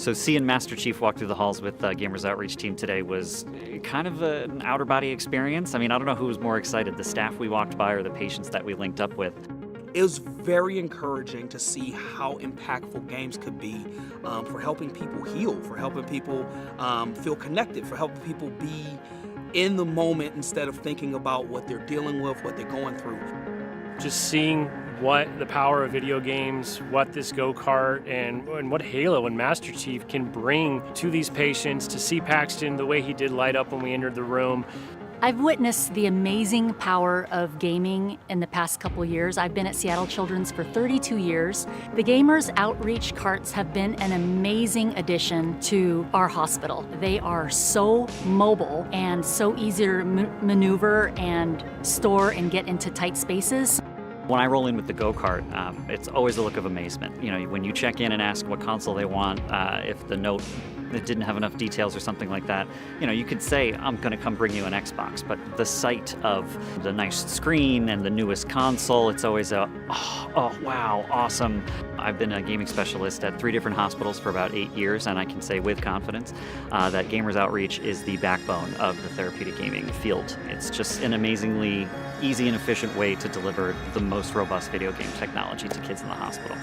So seeing Master Chief walk through the halls with Gamers Outreach team today was kind of an outer body experience. I mean, I don't know who was more excited, the staff we walked by or the patients that we linked up with. It was very encouraging to see how impactful games could be for helping people heal, for helping people feel connected, for helping people be in the moment instead of thinking about what they're dealing with, what they're going through. Just seeing what the power of video games, what this go-kart, and what Halo and Master Chief can bring to these patients, to see Paxton the way he did light up when we entered the room. I've witnessed the amazing power of gaming in the past couple years. I've been at Seattle Children's for 32 years. The Gamers Outreach carts have been an amazing addition to our hospital. They are so mobile and so easy to maneuver and store and get into tight spaces. When I roll in with the go-kart, it's always a look of amazement. You know, when you check in and ask what console they want, if the note that didn't have enough details or something like that, you know, you could say, I'm gonna come bring you an Xbox, but the sight of the nice screen and the newest console, it's always a, oh wow, awesome. I've been a gaming specialist at 3 different hospitals for about 8 years, and I can say with confidence that Gamers Outreach is the backbone of the therapeutic gaming field. It's just an amazingly easy and efficient way to deliver the most robust video game technology to kids in the hospital.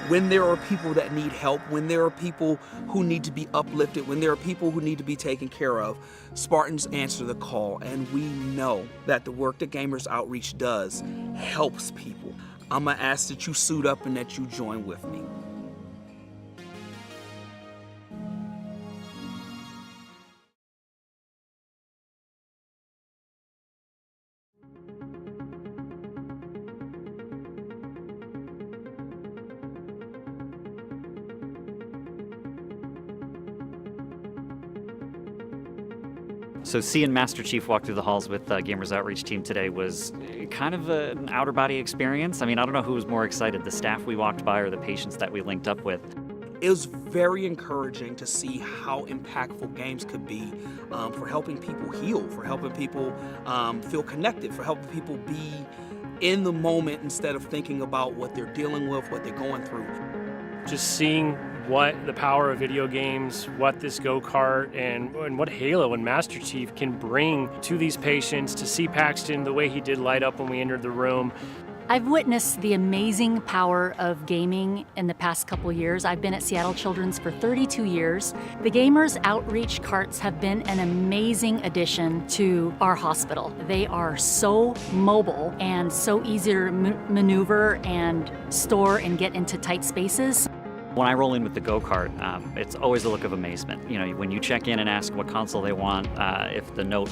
When there are people that need help, when there are people who need to be uplifted, when there are people who need to be taken care of, Spartans answer the call, and we know that the work that Gamers Outreach does helps people. I'm gonna ask that you suit up and that you join with me. So seeing Master Chief walk through the halls with Gamers Outreach team today was kind of an outer body experience. I mean, I don't know who was more excited, the staff we walked by or the patients that we linked up with. It was very encouraging to see how impactful games could be for helping people heal, for helping people feel connected, for helping people be in the moment instead of thinking about what they're dealing with, what they're going through. Just seeing what the power of video games, what this go-kart, and what Halo and Master Chief can bring to these patients, to see Paxton the way he did light up when we entered the room. I've witnessed the amazing power of gaming in the past couple years. I've been at Seattle Children's for 32 years. The Gamers Outreach carts have been an amazing addition to our hospital. They are so mobile and so easy to maneuver and store and get into tight spaces. When I roll in with the go-kart, it's always a look of amazement. You know, when you check in and ask what console they want, if the note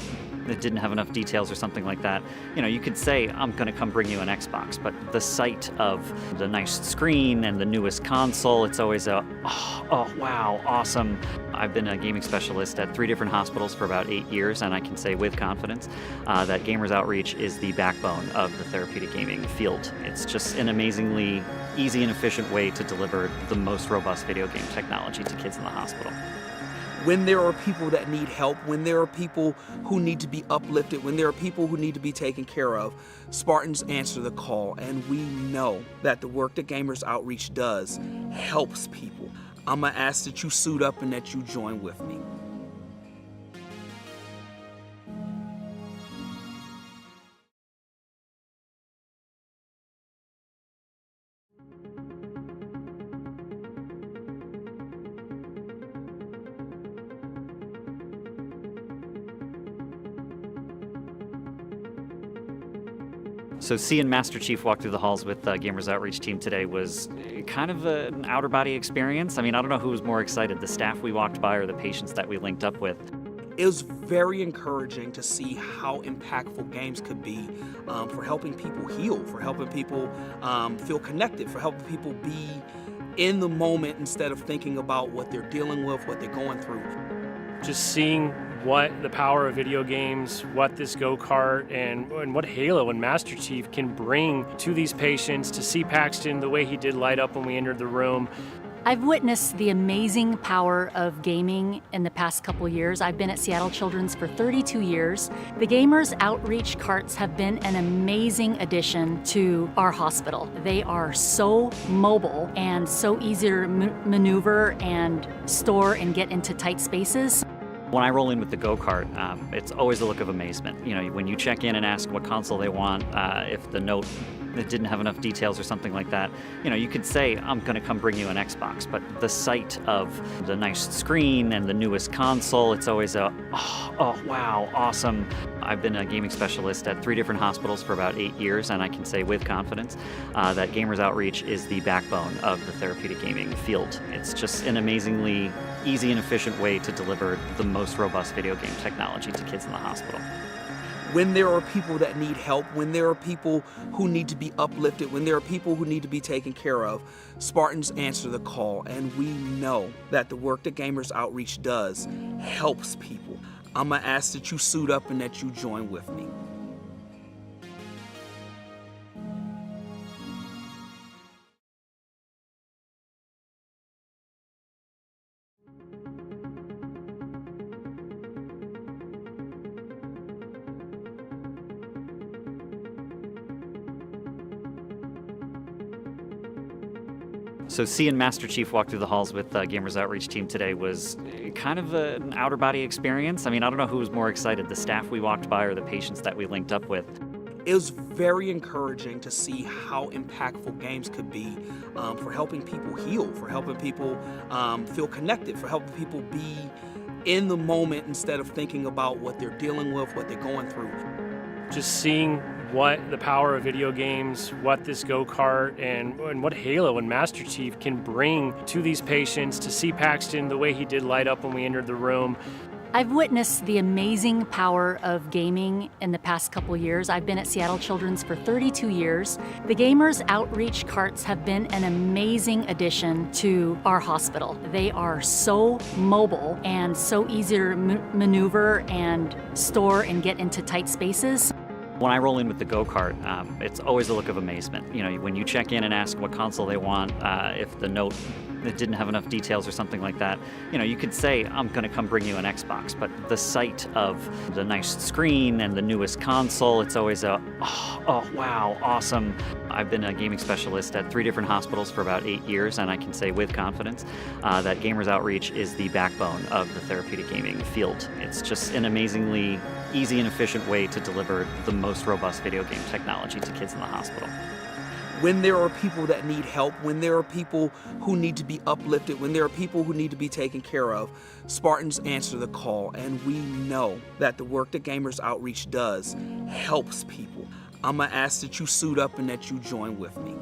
that didn't have enough details or something like that, you know, you could say, I'm gonna come bring you an Xbox, but the sight of the nice screen and the newest console, it's always a, oh wow, awesome. I've been a gaming specialist at 3 different hospitals for about 8 years, and I can say with confidence that Gamers Outreach is the backbone of the therapeutic gaming field. It's just an amazingly easy and efficient way to deliver the most robust video game technology to kids in the hospital. When there are people that need help, when there are people who need to be uplifted, when there are people who need to be taken care of, Spartans answer the call, and we know that the work that Gamers Outreach does helps people. I'm gonna ask that you suit up and that you join with me. So seeing Master Chief walk through the halls with Gamers Outreach team today was kind of an outer body experience. I mean, I don't know who was more excited, the staff we walked by or the patients that we linked up with. It was very encouraging to see how impactful games could be for helping people heal, for helping people feel connected, for helping people be in the moment instead of thinking about what they're dealing with, what they're going through. Just seeing what the power of video games, what this go-kart, and what Halo and Master Chief can bring to these patients, to see Paxton the way he did light up when we entered the room. I've witnessed the amazing power of gaming in the past couple years. I've been at Seattle Children's for 32 years. The Gamers Outreach carts have been an amazing addition to our hospital. They are so mobile and so easy to maneuver and store and get into tight spaces. When I roll in with the go-kart, it's always a look of amazement. You know, when you check in and ask what console they want, if the note that didn't have enough details or something like that, you know, you could say, I'm going to come bring you an Xbox, but the sight of the nice screen and the newest console, it's always a, oh wow, awesome. I've been a gaming specialist at 3 different hospitals for about 8 years, and I can say with confidence that Gamers Outreach is the backbone of the therapeutic gaming field. It's just an amazingly easy and efficient way to deliver the most robust video game technology to kids in the hospital. When there are people that need help, when there are people who need to be uplifted, when there are people who need to be taken care of, Spartans answer the call, and we know that the work that Gamers Outreach does helps people. I'm gonna ask that you suit up and that you join with me. So seeing Master Chief walk through the halls with Gamers Outreach team today was kind of an outer body experience. I mean, I don't know who was more excited, the staff we walked by or the patients that we linked up with. It was very encouraging to see how impactful games could be for helping people heal, for helping people feel connected, for helping people be in the moment instead of thinking about what they're dealing with, what they're going through. Just seeing what the power of video games, what this go-kart, and what Halo and Master Chief can bring to these patients, to see Paxton the way he did light up when we entered the room. I've witnessed the amazing power of gaming in the past couple years. I've been at Seattle Children's for 32 years. The Gamers Outreach carts have been an amazing addition to our hospital. They are so mobile and so easy to maneuver and store and get into tight spaces. When I roll in with the go-kart, it's always a look of amazement. You know, when you check in and ask what console they want, if the note that didn't have enough details or something like that, you know, you could say, I'm going to come bring you an Xbox, but the sight of the nice screen and the newest console, it's always a, oh wow, awesome. I've been a gaming specialist at 3 different hospitals for about 8 years, and I can say with confidence that Gamers Outreach is the backbone of the therapeutic gaming field. It's just an amazingly easy and efficient way to deliver the most robust video game technology to kids in the hospital. When there are people that need help, when there are people who need to be uplifted, when there are people who need to be taken care of, Spartans answer the call, and we know that the work that Gamers Outreach does helps people. I'm gonna ask that you suit up and that you join with me.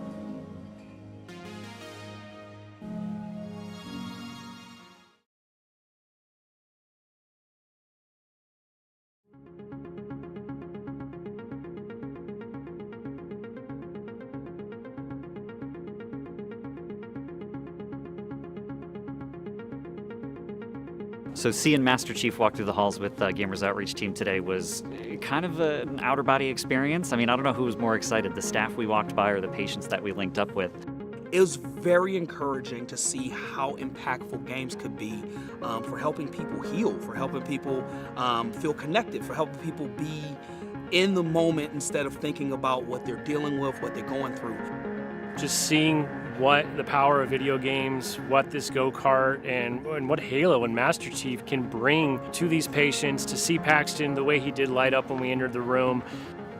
So seeing Master Chief walk through the halls with Gamers Outreach team today was kind of an outer body experience. I mean, I don't know who was more excited, the staff we walked by or the patients that we linked up with. It was very encouraging to see how impactful games could be for helping people heal, for helping people feel connected, for helping people be in the moment instead of thinking about what they're dealing with, what they're going through. Just seeing what the power of video games, what this go-kart, and what Halo and Master Chief can bring to these patients, to see Paxton the way he did light up when we entered the room.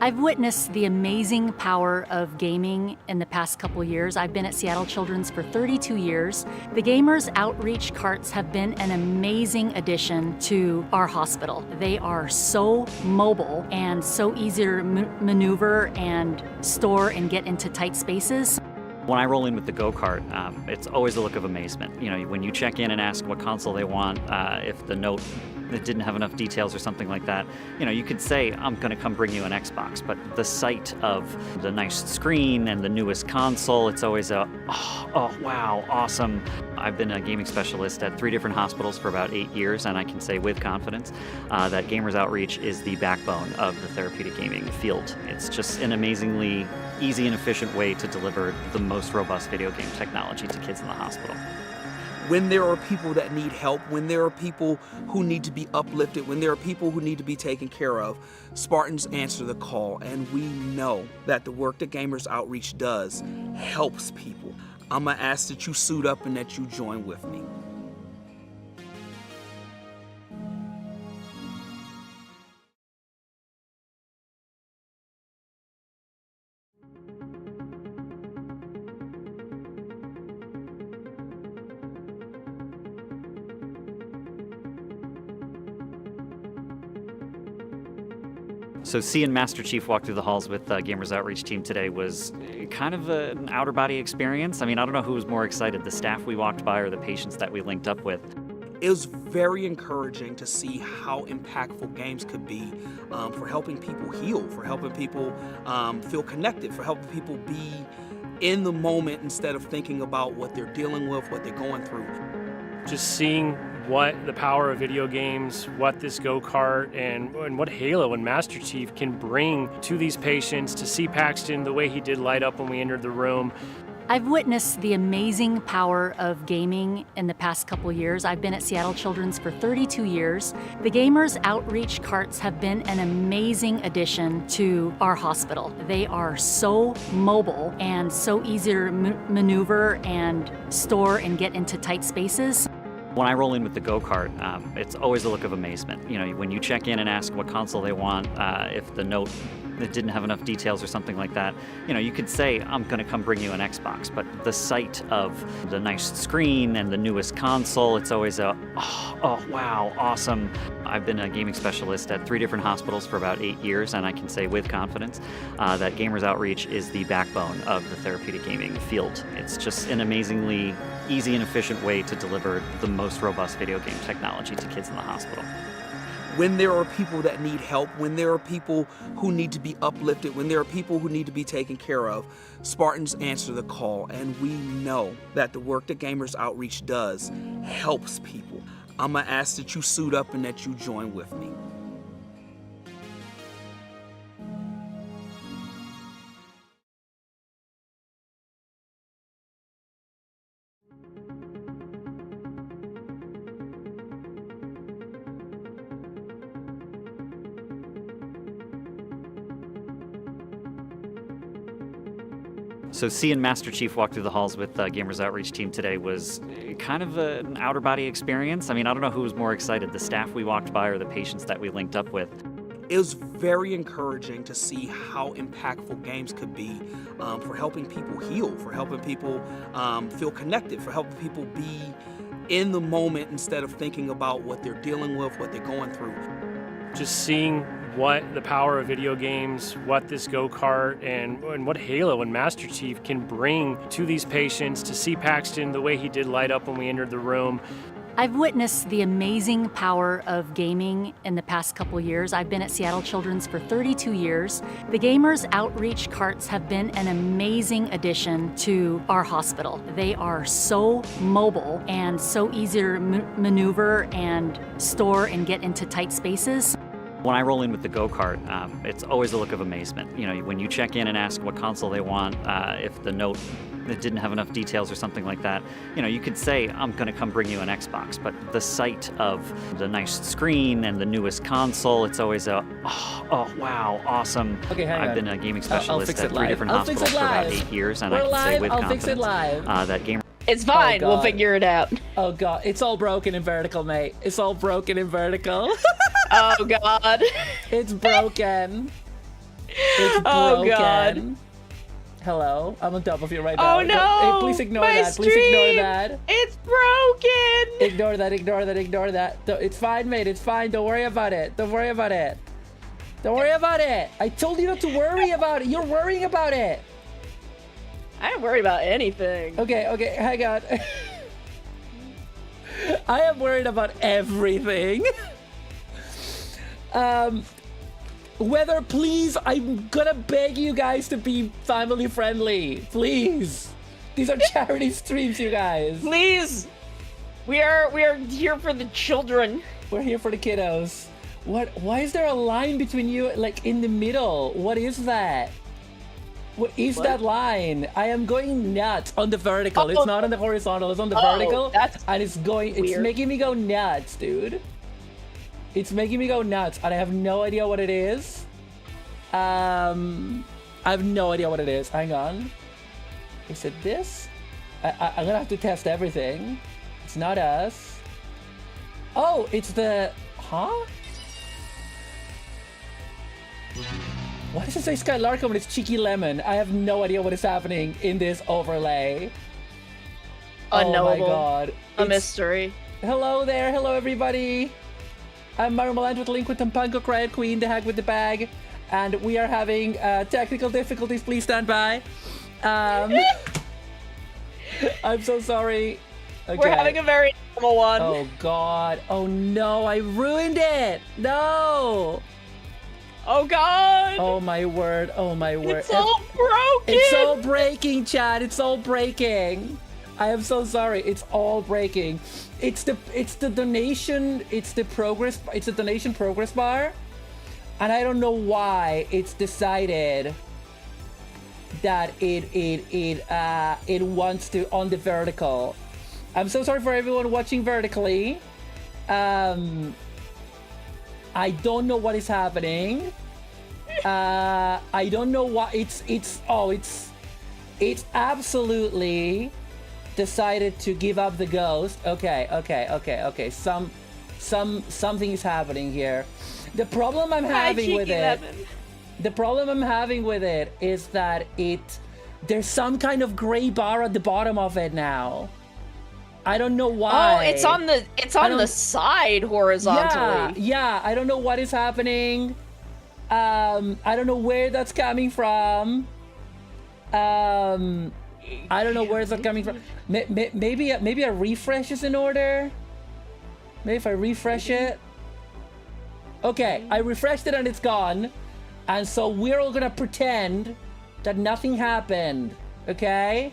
I've witnessed the amazing power of gaming in the past couple years. I've been at Seattle Children's for 32 years. The Gamers Outreach carts have been an amazing addition to our hospital. They are so mobile and so easy to maneuver and store and get into tight spaces. When I roll in with the go-kart, it's always a look of amazement. You know, when you check in and ask what console they want, if the note that didn't have enough details or something like that, you know, you could say, I'm going to come bring you an Xbox, but the sight of the nice screen and the newest console, it's always a, oh wow, awesome. I've been a gaming specialist at 3 different hospitals for about 8 years, and I can say with confidence that Gamers Outreach is the backbone of the therapeutic gaming field. It's just an amazingly easy and efficient way to deliver the most robust video game technology to kids in the hospital. When there are people that need help, when there are people who need to be uplifted, when there are people who need to be taken care of, Spartans answer the call, and we know that the work that Gamers Outreach does helps people. I'm gonna ask that you suit up and that you join with me. So seeing Master Chief walk through the halls with Gamers Outreach team today was kind of an outer body experience. I mean, I don't know who was more excited, the staff we walked by or the patients that we linked up with. It was very encouraging to see how impactful games could be for helping people heal, for helping people feel connected, for helping people be in the moment instead of thinking about what they're dealing with, what they're going through. Just seeing what the power of video games, what this go-kart, and what Halo and Master Chief can bring to these patients, to see Paxton the way he did light up when we entered the room. I've witnessed the amazing power of gaming in the past couple years. I've been at Seattle Children's for 32 years. The Gamers Outreach carts have been an amazing addition to our hospital. They are so mobile and so easy to maneuver and store and get into tight spaces. When I roll in with the go-kart, it's always a look of amazement. You know, when you check in and ask what console they want, if the note that didn't have enough details or something like that, you know, you could say, I'm gonna come bring you an Xbox, but the sight of the nice screen and the newest console, it's always a, oh wow, awesome. I've been a gaming specialist at 3 different hospitals for about 8 years, and I can say with confidence that Gamers Outreach is the backbone of the therapeutic gaming field. It's just an amazingly easy and efficient way to deliver the most robust video game technology to kids in the hospital. When there are people that need help, when there are people who need to be uplifted, when there are people who need to be taken care of, Spartans answer the call, and we know that the work that Gamers Outreach does helps people. I'm gonna ask that you suit up and that you join with me. So seeing Master Chief walk through the halls with Gamers Outreach team today was kind of an outer body experience. I mean, I don't know who was more excited, the staff we walked by or the patients that we linked up with. It was very encouraging to see how impactful games could be for helping people heal, for helping people feel connected, for helping people be in the moment instead of thinking about what they're dealing with, what they're going through. Just seeing what the power of video games, what this go-kart, and what Halo and Master Chief can bring to these patients, to see Paxton the way he did light up when we entered the room. I've witnessed the amazing power of gaming in the past couple years. I've been at Seattle Children's for 32 years. The Gamers Outreach carts have been an amazing addition to our hospital. They are so mobile and so easy to maneuver and store and get into tight spaces. When I roll in with the go-kart, it's always a look of amazement. You know, when you check in and ask what console they want, if the note that didn't have enough details or something like that, you know, you could say, I'm gonna come bring you an Xbox, but the sight of the nice screen and the newest console, it's always a, oh wow, awesome. Okay, hang I've on. been a gaming I'll specialist fix at it 3 live. different I'll fix hospitals it for about live. 8 years, and We're I can say live. with I'll confidence fix it live. that Gamers It's fine. Oh, We'll God. figure it out. Oh god, it's all broken in vertical, mate. It's all broken in vertical. Oh God. It's broken. It's broken. Oh, God. Hello, I'm on top of you right now. Oh no! Hey, please ignore My that. Please ignore stream! that. It's broken. Ignore that. Ignore that. Ignore that. It's fine, mate. It's fine. Don't worry about it. Don't worry about it. Don't worry about it. I told you not to worry about it. You're worrying about it. I ain't worried about anything. Okay, okay, hang on. I am worried about everything. Whether, please, I'm gonna beg you guys to be family friendly. Please. These are charity streams, you guys. Please. We are here for the children. We're here for the kiddos. What? Why is there a line between you, like, in the middle? What is that? What is that line? I am going nuts on the vertical. It's not on the horizontal. It's on the vertical. That's and it's going. It's weird. making me go nuts, dude. It's making me go nuts, and I have no idea what it is. I have no idea what it is. Hang on. Is it this? I'm gonna have to test everything. It's not us. Oh, it's the... Huh? Why does it say Skylarka when it's Cheeky Lemon? I have no idea what is happening in this overlay. Unknowable. Oh my god. A mystery. Hello there. Hello, everybody. I'm Marumalandra with Link with Tampanko Riot Queen, the hack with the bag. And we are having technical difficulties. Please stand by. I'm so sorry. Okay. We're having a very normal one. Oh god. Oh no, I ruined it. No. Oh god. Oh my word. Oh my word. It's all broken. It's all breaking, Chad. It's all breaking. I am so sorry. It's all breaking. It's the donation. It's the progress. It's the donation progress bar, and I don't know why it's decided that it wants to on the vertical. I'm so sorry for everyone watching vertically. I don't know what is happening. I don't know what it's absolutely decided to give up the ghost. Okay. Something is happening here. The problem I'm having with it. The problem I'm having with it is that there's some kind of gray bar at the bottom of it now. I don't know why. Oh, it's on the side horizontally. Yeah, I don't know what is happening. I don't know where that's coming from. I don't know where that's coming from. Maybe a refresh is in order. Maybe if I refresh it. Okay, I refreshed it and it's gone. And so we're all gonna pretend that nothing happened, okay?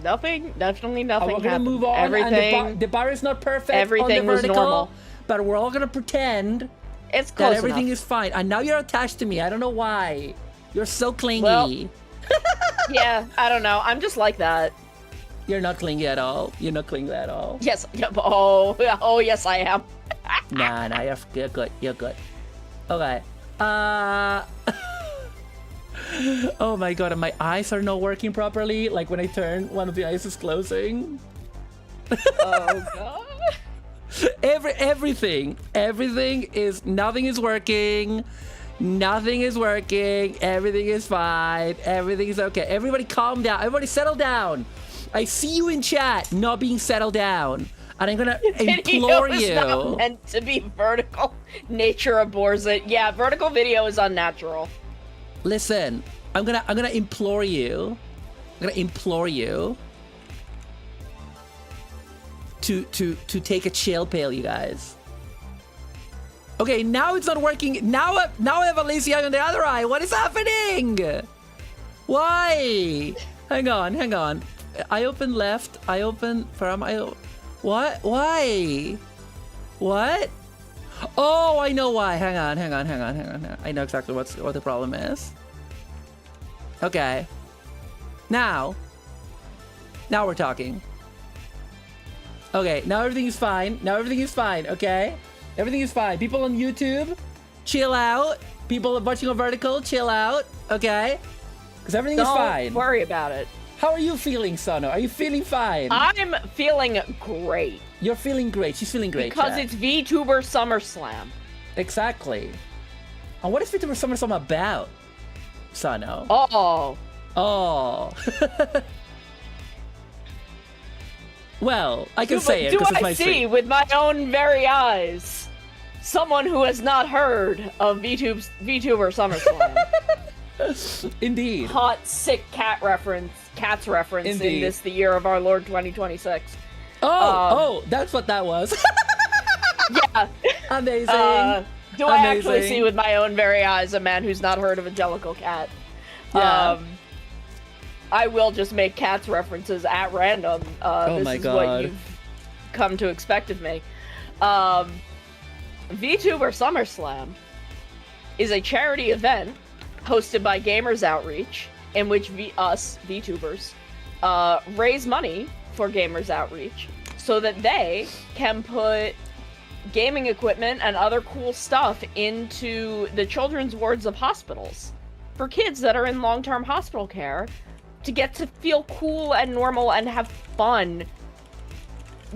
Nothing, definitely nothing. We're gonna happened. move on. Everything. And the bar is not perfect. Everything on the was vertical, normal. but we're all gonna pretend It's close that everything enough. is fine. And now you're attached to me. I don't know why. You're so clingy. Well, yeah, I don't know. I'm just like that. You're not clingy at all. You're not clingy at all. Yes. Yep. Oh, yes, I am. Nah, you're good. You're good. Okay. Oh my god, and my eyes are not working properly. Like when I turn, one of the eyes is closing. Oh god. Everything is, nothing is working. Nothing is working. Everything is fine. Everything is okay. Everybody calm down. Everybody settle down. I see you in chat not being settled down. And I'm gonna implore you. Video is not meant to be vertical. Nature abhors it. Yeah, vertical video is unnatural. Listen, I'm gonna implore you. I'm gonna implore you to take a chill pill, you guys. Okay, now it's not working. Now I have a lazy eye on the other eye. What is happening? Why? Hang on. I open left. I open from. What? Why? What? Oh, I know why. Hang on. I know exactly what the problem is. Okay. Now we're talking. Okay, now everything is fine. Okay? Everything is fine. People on YouTube, chill out. People watching on vertical, chill out. Okay? Because everything is fine. Don't worry about it. How are you feeling, Sono? Are you feeling fine? I'm feeling great. You're feeling great. She's feeling great. Because chat. it's VTuber SummerSlam. Exactly. And what is VTuber SummerSlam about, Sono? Oh. Well, I can say it because it's my see stream. with my own very eyes someone who has not heard of VTuber SummerSlam? Indeed. Hot, sick cats reference Indeed. in this, the year of our Lord 2026. Oh, that's what that was. Yeah. Amazing. Do I actually see with my own very eyes a man who's not heard of a Jellicle cat? Yeah. I will just make cats references at random. This my is God. what you've come to expect of me. VTuber SummerSlam is a charity event hosted by Gamers Outreach in which us VTubers raise money for Gamers Outreach so that they can put gaming equipment and other cool stuff into the children's wards of hospitals for kids that are in long-term hospital care to get to feel cool and normal and have fun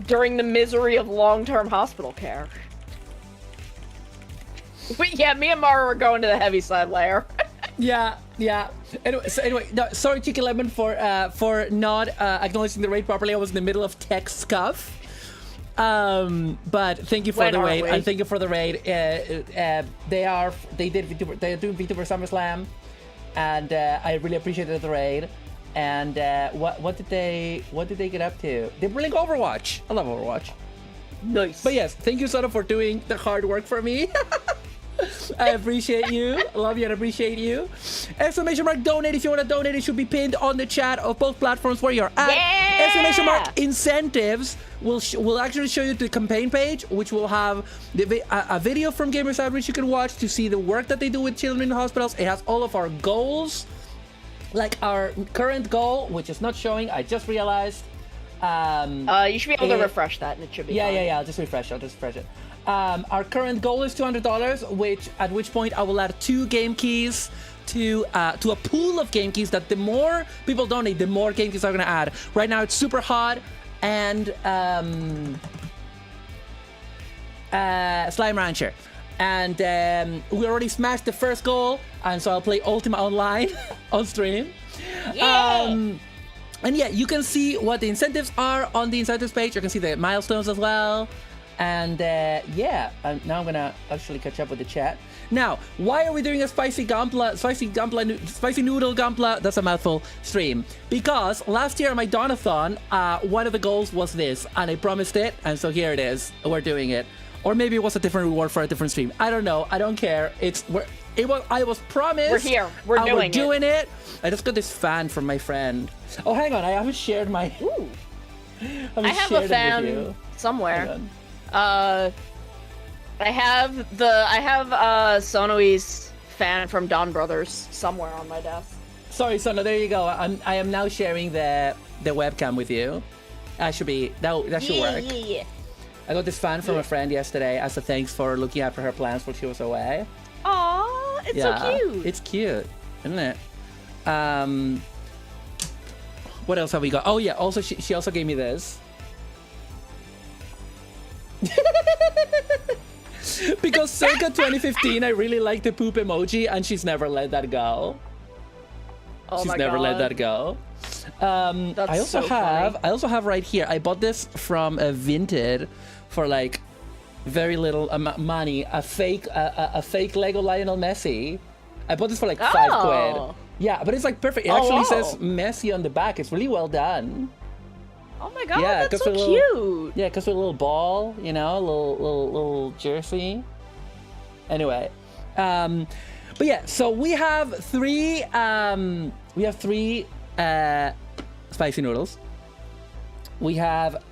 during the misery of long-term hospital care. But yeah, me and Maru are going to the heavy side layer. Yeah. Anyway, no, sorry, Chicken Lemon, for not acknowledging the raid properly. I was in the middle of tech stuff. But thank you for the raid, and thank you for the raid. They're doing VTuber SummerSlam, and I really appreciated the raid. And what did they get up to? They're playing Overwatch. I love Overwatch. Nice. But yes, thank you, Soda, for doing the hard work for me. I appreciate you. Love you and appreciate you. Exclamation mark donate. If you want to donate, it should be pinned on the chat of both platforms where you're at. Yeah! Exclamation mark incentives will actually show you the campaign page, which will have a video from Gamers Outreach you can watch to see the work that they do with children in hospitals. It has all of our goals, like our current goal, which is not showing. I just realized. You should be able to refresh that, and it should be. Yeah. I'll just refresh it. Our current goal is $200, at which point I will add 2 game keys to a pool of game keys that the more people donate, the more game keys I'm gonna add. Right now it's Super Hot and Slime Rancher. And we already smashed the first goal, and so I'll play Ultima Online on stream. Yeah! And yeah, you can see what the incentives are on the incentives page. You can see the milestones as well. And yeah, now I'm gonna actually catch up with the chat. Now, why are we doing a spicy noodle gunpla, that's a mouthful, stream? Because last year on my Donathon, one of the goals was this, and I promised it, and so here it is. We're doing it. Or maybe it was a different reward for a different stream. I don't know. I don't care. I was promised. We're here. We're doing it. I just got this fan from my friend. Oh, hang on. I haven't shared my. Ooh. I have a fan somewhere. I have Sonoi's fan from Don Brothers somewhere on my desk. Sorry, Sono. There you go. I am now sharing the webcam with you. That should work. Yeah. I got this fan from a friend yesterday as a thanks for looking after her plants while she was away. Aww, it's so cute. It's cute, isn't it? What else have we got? Oh yeah, also she also gave me this. Because circa 2015, I really liked the poop emoji, and she's never let that go. Oh she's my never God. let that go. I also have right here. I bought this from Vinted for like very little money. A fake Lego Lionel Messi. I bought this for like 5 quid. Yeah, but it's like perfect. It actually says Messi on the back. It's really well done. Oh my God, that's so cute. Yeah, because with a little ball, you know, a little jersey. Anyway, but yeah, so we have three spicy noodles. We have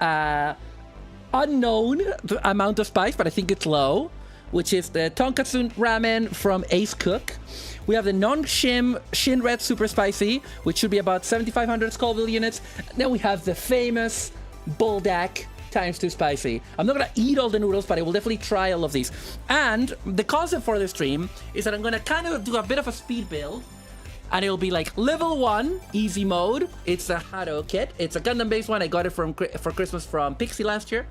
unknown amount of spice, but I think it's low, which is the tonkatsu ramen from Ace Cook. We have the non-Shin Red Super Spicy, which should be about 7,500 Scoville units. Then we have the famous Buldak ×2 Spicy. I'm not gonna eat all the noodles, but I will definitely try all of these. And the concept for the stream is that I'm gonna kind of do a bit of a speed build, and it'll be like level 1, easy mode. It's a Haro kit. It's a Gundam-based one. I got it for Christmas from Pixie last year.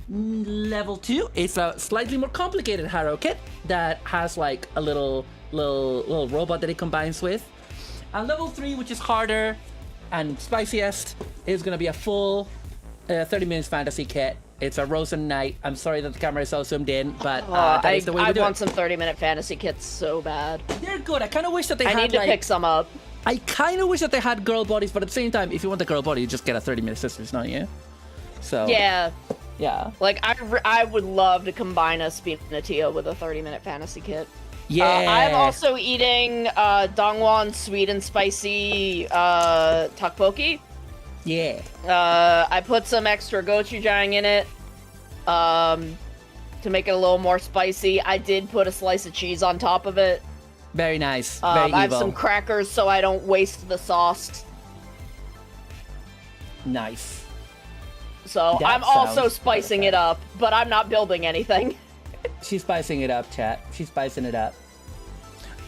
Level 2, it's a slightly more complicated Haro kit that has like a little robot that it combines with. And level 3, which is harder and spiciest, is gonna be a full 30 minutes fantasy kit. It's a Rosen Knight. I'm sorry that the camera is so zoomed in, but that is the way we do it. I want some 30-minute fantasy kits so bad. They're good. I kind of wish that they had. I need to pick some up. I kind of wish that they had girl bodies, but at the same time, if you want the girl body, you just get a 30-minute sisters, don't you? So yeah. Like I would love to combine a Speed and a Tio with a 30-minute fantasy kit. Yeah. I'm also eating Dongwon sweet and spicy tteokbokki. Yeah. I put some extra gochujang in it to make it a little more spicy. I did put a slice of cheese on top of it. Very nice. Very I have evil. some crackers so I don't waste the sauce. Nice. So That I'm also sounds spicing perfect. it up, but I'm not building anything. She's spicing it up, chat. She's spicing it up.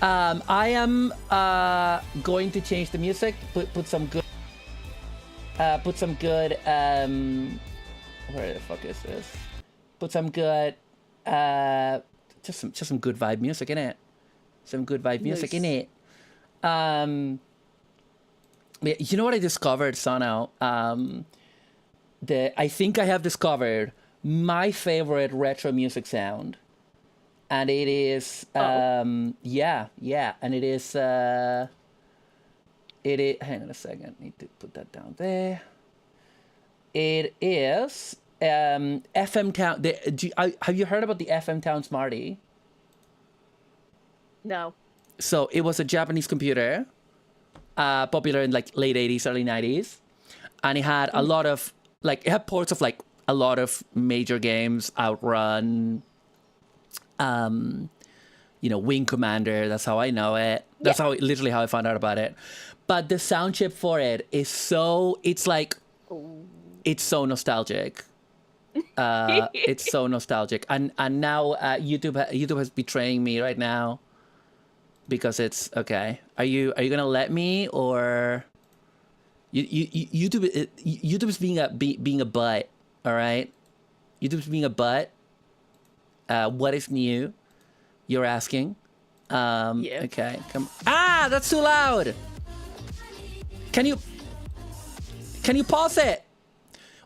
I am going to change the music. Put some good. Put some good. Where the fuck is this? Put some good. Just some good vibe music in it. Some good vibe music in it. Yeah, you know what I discovered, Sano? I think I have discovered my favorite retro music sound, and it is and it is hang on a second, need to put that down there. It is FM Town. Have you heard about the FM Town Smarty? No. So it was a Japanese computer, popular in like late 80s, early 90s, and it had a lot of it had ports of like a lot of major games, Outrun, Wing Commander. That's how I know it. That's literally how I found out about it. But the sound chip for it is it's so nostalgic. It's so nostalgic, and now YouTube is betraying me right now. Because it's okay. Are you gonna let me, or YouTube is being a butt? All right, YouTube's being a butt. What is new? You're asking. Yeah. Okay. Come. Ah, that's too loud. Can you pause it?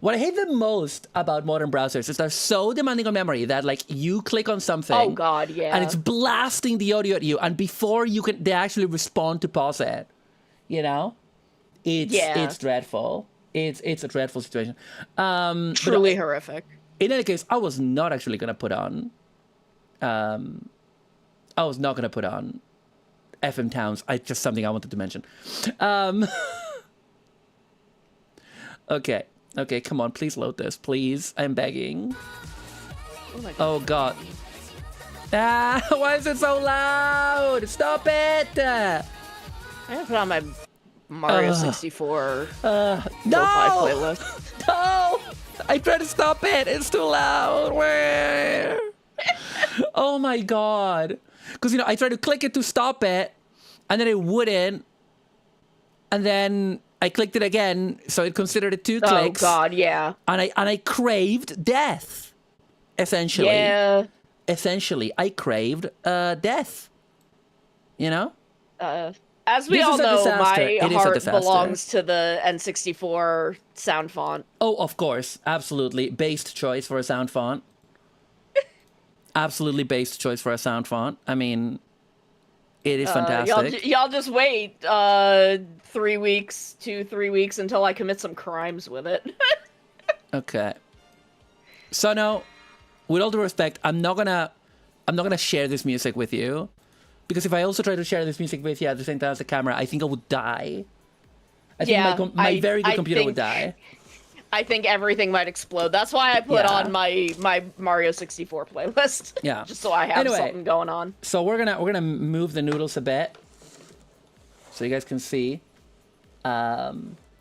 What I hate the most about modern browsers is they're so demanding on memory that like you click on something. Oh God, yeah. And it's blasting the audio at you, and before they actually respond to pause it. You know, it's dreadful. It's a dreadful situation. Truly horrific. In any case, I was not actually gonna put on. FM Towns. Just something I wanted to mention. Okay. Okay, come on, please load this, please. I'm begging. Oh God. Ah, why is it so loud? Stop it! I have put on my Mario 64 No! playlist. No! I tried to stop it. It's too loud. Where? Oh my God. Because, I tried to click it to stop it, and then it wouldn't. And then I clicked it again, so it considered it 2 clicks. Oh God, yeah. And I craved death. Essentially. Yeah. Essentially, I craved death. You know? As we This all is a know, disaster. my It is a heart disaster. belongs to the N64 sound font. Oh, of course. Absolutely. Based choice for a sound font. Absolutely based choice for a sound font. I mean, it is fantastic. Y'all just wait 3 weeks, 2-3 weeks until I commit some crimes with it. Okay. So now, with all due respect, I'm not gonna share this music with you, because if I also try to share this music with you at the same time as the camera, I think I would die. I think my very good computer would die. I think everything might explode. That's why I put on my Mario 64 playlist. Yeah. Just so I have something going on. So we're gonna move the noodles a bit, so you guys can see. I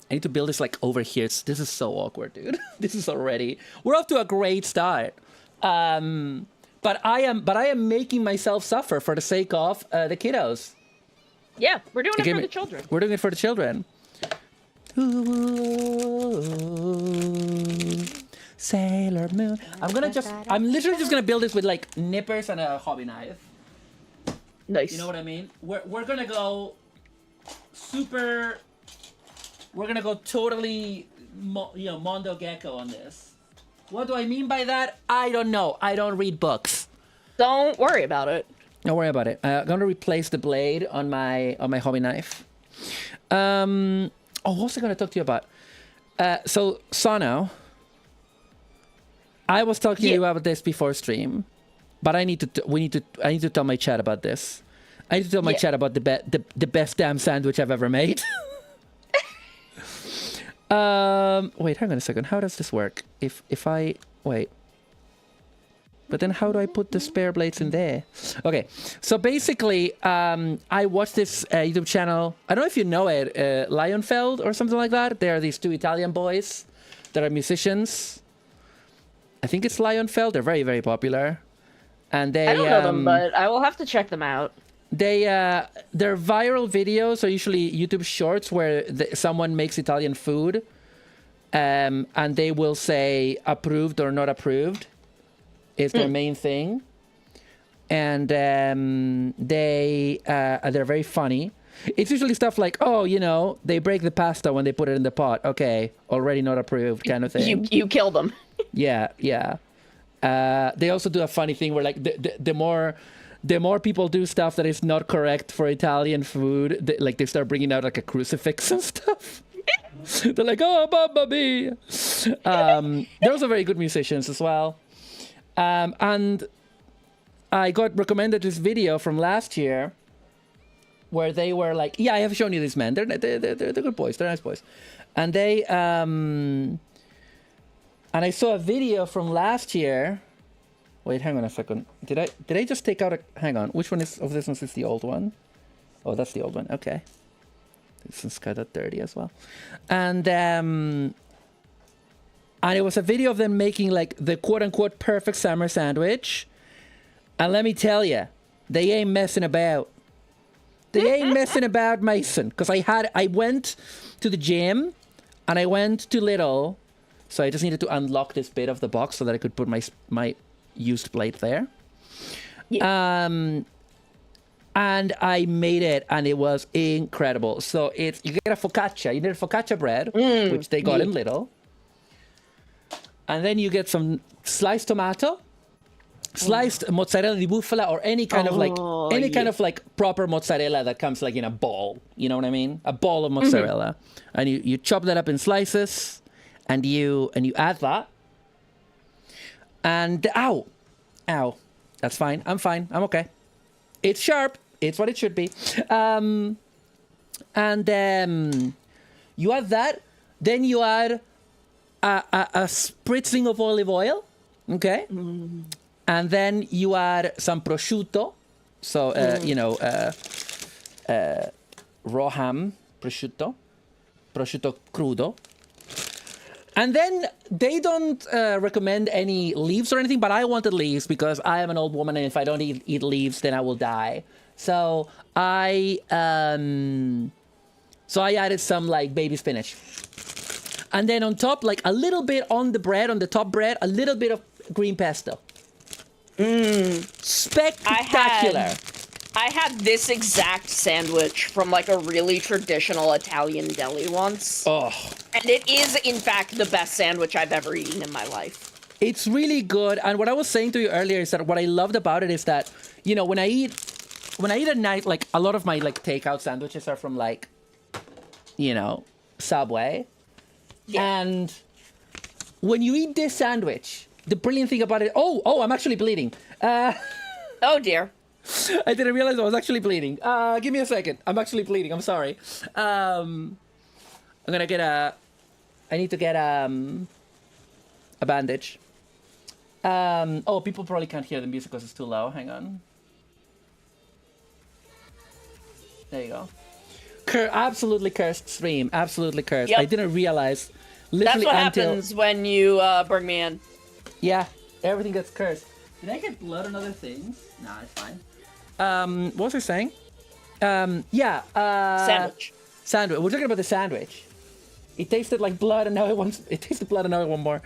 need to build this like over here. This is so awkward, dude. This is already. We're off to a great start. But I am making myself suffer for the sake of the kiddos. Yeah, we're doing it for the children. We're doing it for the children. Sailor Moon. I'm literally just gonna build this with like nippers and a hobby knife. Nice. You know what I mean? We're gonna go super. We're gonna go totally, Mondo Gecko on this. What do I mean by that? I don't know. I don't read books. Don't worry about it. Don't worry about it. I'm gonna replace the blade on my hobby knife. What was I gonna talk to you about? So Sano, I was talking to you about this before stream, but I need to tell my chat about this. I need to tell my chat about the best damn sandwich I've ever made. Wait, hang on a second. How does this work? If I wait. But then how do I put the spare blades in there? Okay, so basically, I watched this YouTube channel. I don't know if you know it, Lionfeld or something like that. There are these two Italian boys that are musicians. I think it's Lionfeld. They're very, very popular. And they, I don't know them, but I will have to check them out. Their viral videos are usually YouTube shorts where someone makes Italian food, and they will say approved or not approved. Is their main thing, and they're very funny. It's usually stuff like, oh, you know, they break the pasta when they put it in the pot. Okay, already not approved, kind of thing. You kill them. Yeah. They also do a funny thing where, like, the more people do stuff that is not correct for Italian food, they start bringing out like a crucifix and stuff. They're like, oh, mamma mia. They're also very good musicians as well. And I got recommended this video from last year where they were like, yeah, I have shown you these men. They're good boys. They're nice boys. And they, and I saw a video from last year. Wait, hang on a second. Did I just take out hang on. Which one of this one is the old one? Oh, that's the old one. Okay. This one's got a 30 as well. And it was a video of them making like the quote-unquote perfect summer sandwich. And let me tell you, they ain't messing about. They ain't messing about, Mason. Because I went to the gym and I went to Lidl. So I just needed to unlock this bit of the box so that I could put my used plate there. Yeah. And I made it, and it was incredible. So you get a focaccia. You need a focaccia bread, which they got in Lidl. And then you get some sliced tomato, sliced mozzarella di bufala, or any kind of like proper mozzarella that comes like in a ball. You know what I mean? A ball of mozzarella, and you chop that up in slices, and you add that. And ow, that's fine. I'm fine. I'm okay. It's sharp. It's what it should be. And you add that. Then you add a spritzing of olive oil, okay? And then you add some prosciutto, so raw ham prosciutto crudo. And then they don't recommend any leaves or anything, but I wanted leaves because I am an old woman, and if I don't eat leaves, then I will die. So I added some like baby spinach. And then on top, like a little bit on the top bread, a little bit of green pesto. Spectacular. I had this exact sandwich from like a really traditional Italian deli once. Oh. And it is, in fact, the best sandwich I've ever eaten in my life. It's really good. And what I was saying to you earlier is that what I loved about it is that, you know, when I eat at night, like a lot of my like takeout sandwiches are from like, you know, Subway. Yeah. And when you eat this sandwich, the brilliant thing about it, I'm actually bleeding. Oh dear. I didn't realize I was actually bleeding. Give me a second. I'm actually bleeding. I'm sorry. I'm gonna get I need to get a bandage. People probably can't hear the music because it's too low. Hang on. There you go. Absolutely cursed stream. Absolutely cursed. Yep. I didn't realize. That's what happens when you bring me in. Yeah, everything gets cursed. Did I get blood on other things? Nah, it's fine. What was I saying? Sandwich. Sandwich. We're talking about the sandwich. It tasted like blood, and now it tasted blood, and now I want more.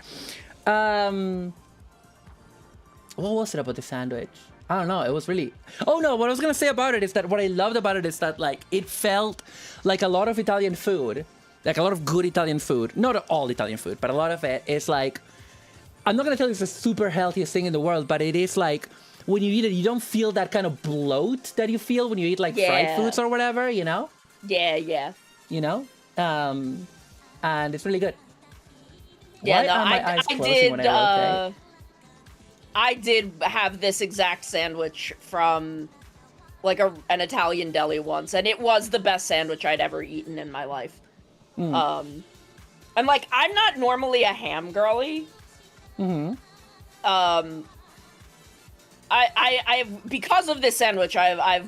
What was it about the sandwich? I don't know. It was really... Oh, no. What I was going to say about it is that what I loved about it is that, like, it felt like a lot of Italian food, like a lot of good Italian food, not all Italian food, but a lot of it is like... I'm not going to tell you it's the super healthiest thing in the world, but it is like... When you eat it, you don't feel that kind of bloat that you feel when you eat, like, fried foods or whatever, you know? Yeah. You know? And it's really good. Yeah, Why no, are my eyes closing when I rotate? I did have this exact sandwich from, like, an Italian deli once, and it was the best sandwich I'd ever eaten in my life. And, like, I'm not normally a ham girly. because of this sandwich, I've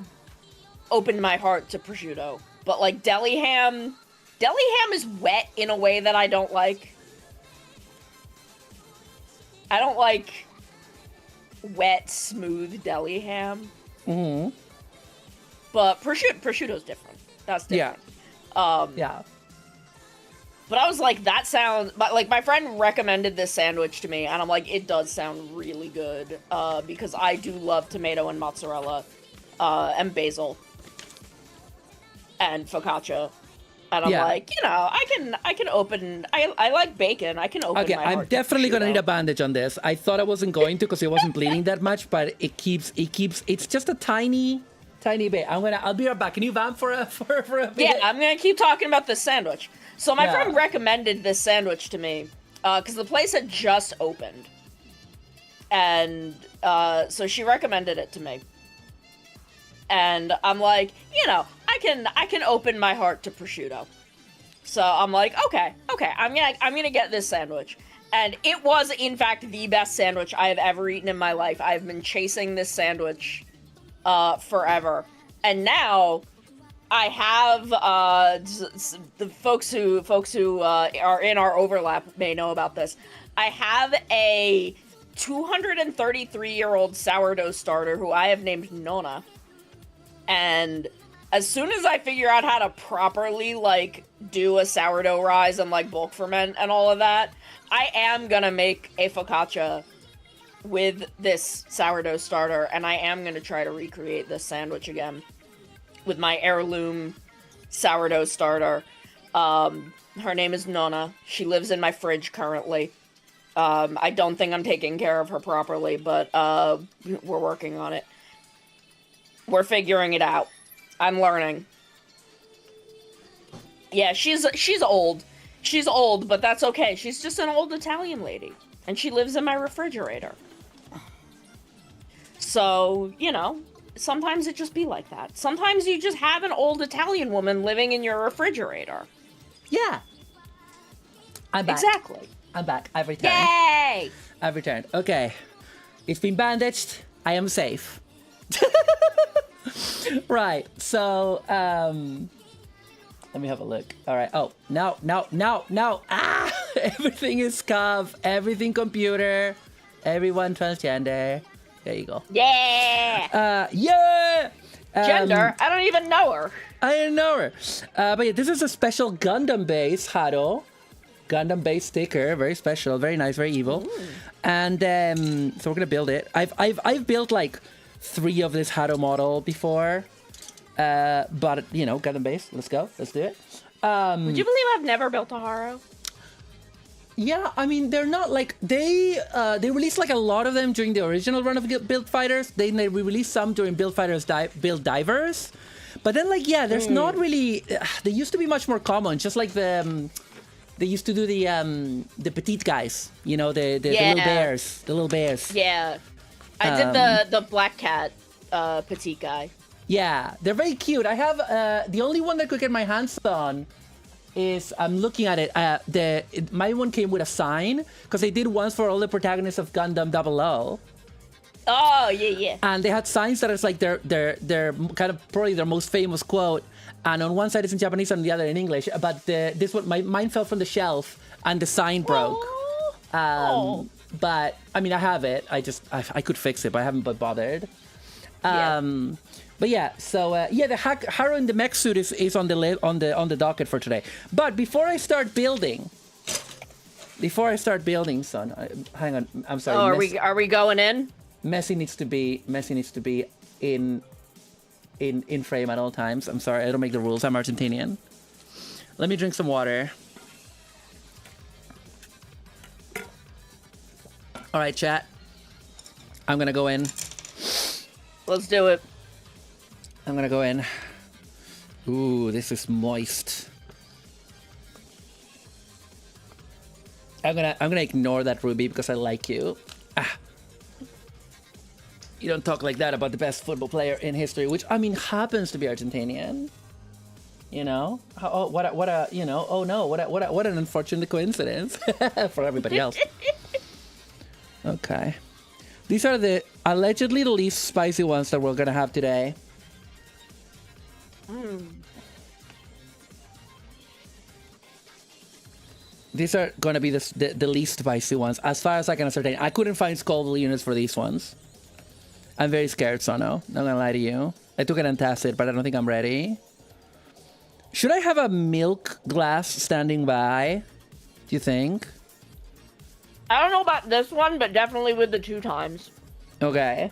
opened my heart to prosciutto. But like deli ham is wet in a way that I don't like. I don't like wet, smooth deli ham. Mm-hmm. But prosciutto's different. That's different. Yeah. But I was like, that sounds... Like, my friend recommended this sandwich to me, and I'm like, it does sound really good, because I do love tomato and mozzarella, and basil, and focaccia. And I'm like, you know, I can open... I like bacon. I can open my heart I'm definitely going to need a bandage on this. I thought I wasn't going to because it wasn't bleeding that much, but it keeps... It's just a tiny bit. I'll be right back. Can you vamp for a bit? Yeah, I'm going to keep talking about this sandwich. So my friend recommended this sandwich to me, because the place had just opened. And so she recommended it to me. And I'm like, you know, I can open my heart to prosciutto. So I'm like, okay, I'm gonna get this sandwich. And it was, in fact, the best sandwich I have ever eaten in my life. I've been chasing this sandwich forever. And now I have the folks who are in our overlap may know about this. I have a 233-year-old sourdough starter who I have named Nona. And as soon as I figure out how to properly, like, do a sourdough rise and, like, bulk ferment and all of that, I am gonna make a focaccia with this sourdough starter, and I am gonna try to recreate this sandwich again with my heirloom sourdough starter. Her name is Nona. She lives in my fridge currently. I don't think I'm taking care of her properly, but we're working on it. We're figuring it out. I'm learning. Yeah, she's old. She's old, but that's okay. She's just an old Italian lady. And she lives in my refrigerator. So, you know, sometimes it just be like that. Sometimes you just have an old Italian woman living in your refrigerator. Yeah. I'm back. Exactly. I'm back. I've returned. Yay! I've returned. Okay. It's been bandaged. I am safe. Right. So, let me have a look. All right. Oh, no. Ah! Everything is scuff. Everything computer. Everyone transgender. There you go. Yeah! Yeah! Gender? I don't even know her. I didn't know her. But yeah, this is a special Gundam base, Haro. Gundam base sticker. Very special. Very nice. Very evil. Ooh. And so we're going to build it. I've built like 3 of this Haro model before. But, you know, Gundam base. Let's go. Let's do it. Would you believe I've never built a Haro? Yeah, I mean, they're not like... They released like a lot of them during the original run of Build Fighters. Then they released some during Build Fighters Build Divers. But then, like, yeah, there's not really... they used to be much more common. Just like the... they used to do the petite guys. You know, the little bears. The little bears. Yeah. I did the black cat petite guy. Yeah, they're very cute. I have... the only one that I could get my hands on is... I'm looking at it. My one came with a sign. Because they did ones for all the protagonists of Gundam 00. Oh, yeah. And they had signs that is like their kind of probably their most famous quote. And on one side it's in Japanese and on the other in English. But this one, mine fell from the shelf and the sign broke. But I mean, I have it. I could fix it, but I haven't bothered. But yeah, so the Haro in the mech suit is on the docket for today. But before I start building, son, hang on. I'm sorry. Oh, are we going in? Messi needs to be in frame at all times. I'm sorry, I don't make the rules. I'm Argentinian. Let me drink some water. All right, chat. I'm gonna go in. Let's do it. I'm gonna go in. Ooh, this is moist. I'm gonna ignore that, Ruby, because I like you. You don't talk like that about the best football player in history, which I mean happens to be Argentinian. You know? What an unfortunate coincidence for everybody else. Okay. These are the Allegedly the least spicy ones that we're gonna have today. These are gonna be the least spicy ones, as far as I can ascertain. I couldn't find Scoville units for these ones. I'm very scared, Sono. Not gonna lie to you. I took an antacid, but I don't think I'm ready. Should I have a milk glass standing by? Do you think? I don't know about this one, but definitely with the 2 times. Okay.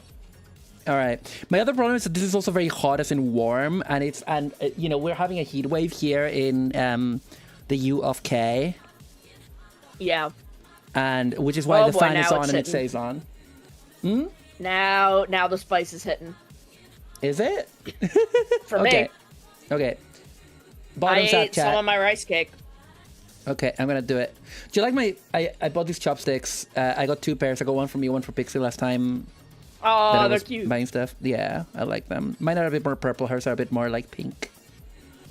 All right. My other problem is that this is also very hot, as in warm, and you know, we're having a heat wave here in the U of K. Yeah. And which is why the boy, fan is now on it's and it hitting. stays on. Now the spice is hitting. Is it? For Okay. me. Okay. I Bottoms up, ate some chat. of my rice cake. Okay, I'm gonna do it. Do you like my? I bought these chopsticks. I got 2 pairs. I got one from you, one for Pixie last time. that I Oh, they're was cute. buying stuff. Yeah, I like them. Mine are a bit more purple. Hers are a bit more like pink.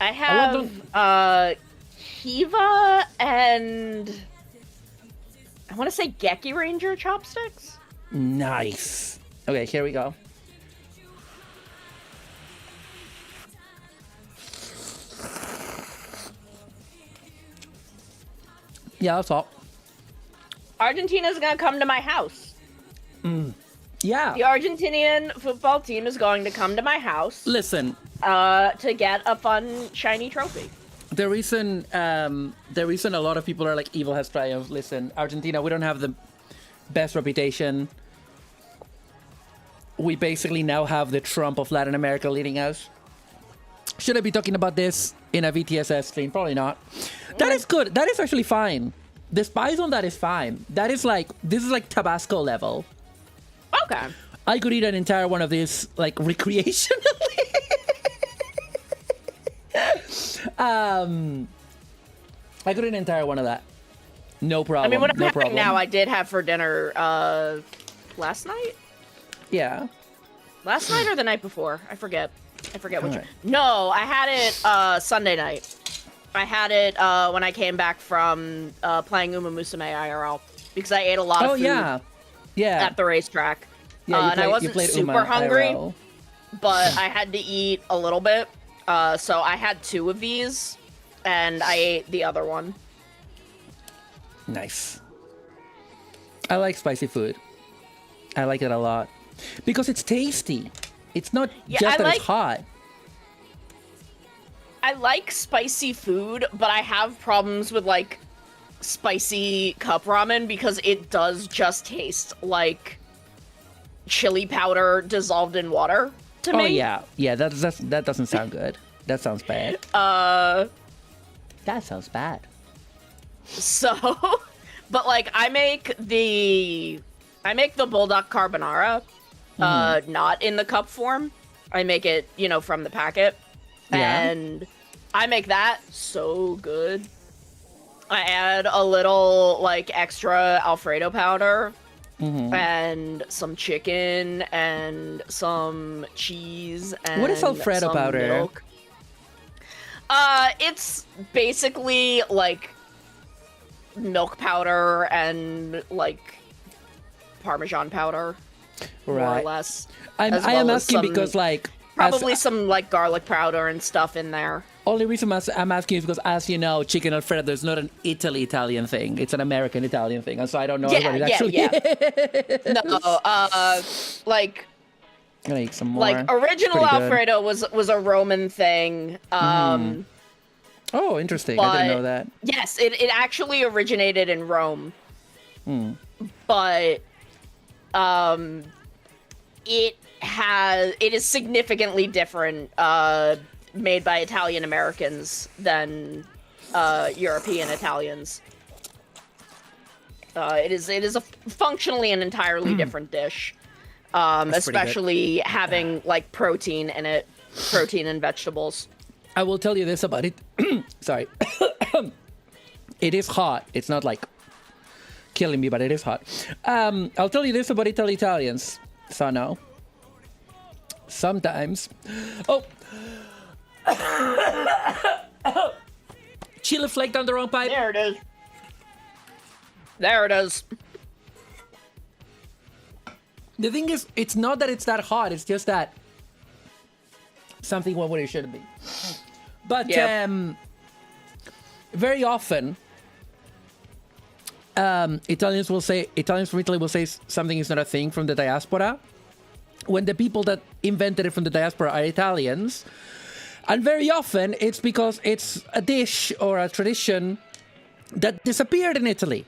I love have Kiva and I want to say Geki Ranger chopsticks. Nice. Okay, here we go. Yeah, that's all. Argentina's gonna come to my house. Yeah. The Argentinian football team is going to come to my house Listen, to get a fun shiny trophy. the reason a lot of people are like evil has triumphed. Listen, Argentina, we don't have the best reputation. We basically now have the Trump of Latin America leading us. Should I be talking about this in a VTSS stream? Probably not. That is good. That is actually fine. The spice on that is fine. That is like, this is like Tabasco level. Okay. I could eat an entire one of these, like, recreationally. I could eat an entire one of that. No problem. I mean, what I'm no having problem. now, I did have for dinner last night? Yeah. Last night or the night before? I forget which Alright. one. No, I had it Sunday night. I had it when I came back from playing Uma Musume IRL because I ate a lot of food yeah. Yeah. at the racetrack. Yeah, And I wasn't played super Uma hungry, IRL. but I had to eat a little bit. So I had 2 of these, and I ate the other one. Nice. I like spicy food. I like it a lot. Because it's tasty. It's not Yeah, just I that like- it's hot. I like spicy food, but I have problems with like spicy cup ramen because it does just taste like chili powder dissolved in water to me. Oh, yeah. Yeah, that doesn't sound good. That sounds bad. That sounds bad. So, but like I make the bulldog carbonara, not in the cup form. I make it, from the packet, Yeah. and I make that so good. I add a little like extra Alfredo powder and some chicken and some cheese and What is Alfredo some powder? milk. It's basically like milk powder and like Parmesan powder, more or Right. less. I as am well as asking some- because, like, Probably some like garlic powder and stuff in there. only reason I'm asking is because, as you know, chicken Alfredo is not an Italian thing. It's an American Italian thing, and so I don't know what it actually is. No, like I'm gonna eat some more. like original Pretty good. Alfredo was a Roman thing. Oh, interesting. I didn't know that. Yes, it actually originated in Rome. But it is significantly different made by Italian Americans than European Italians. It is functionally an entirely different dish. pretty good. Especially having like protein in it, protein and vegetables. I will tell you this about it. Sorry. It is hot. It's not like killing me, but it is hot. I'll tell you this about Italians, Sano. Sometimes. Oh! Chili flaked on the wrong pipe. There it is. There it is. The thing is, it's not that it's that hot. It's just that something what it shouldn't be. But very often, Italians from Italy will say something is not a thing from the diaspora, when the people that invented it from the diaspora are Italians. And very often, it's because it's a dish or a tradition that disappeared in Italy.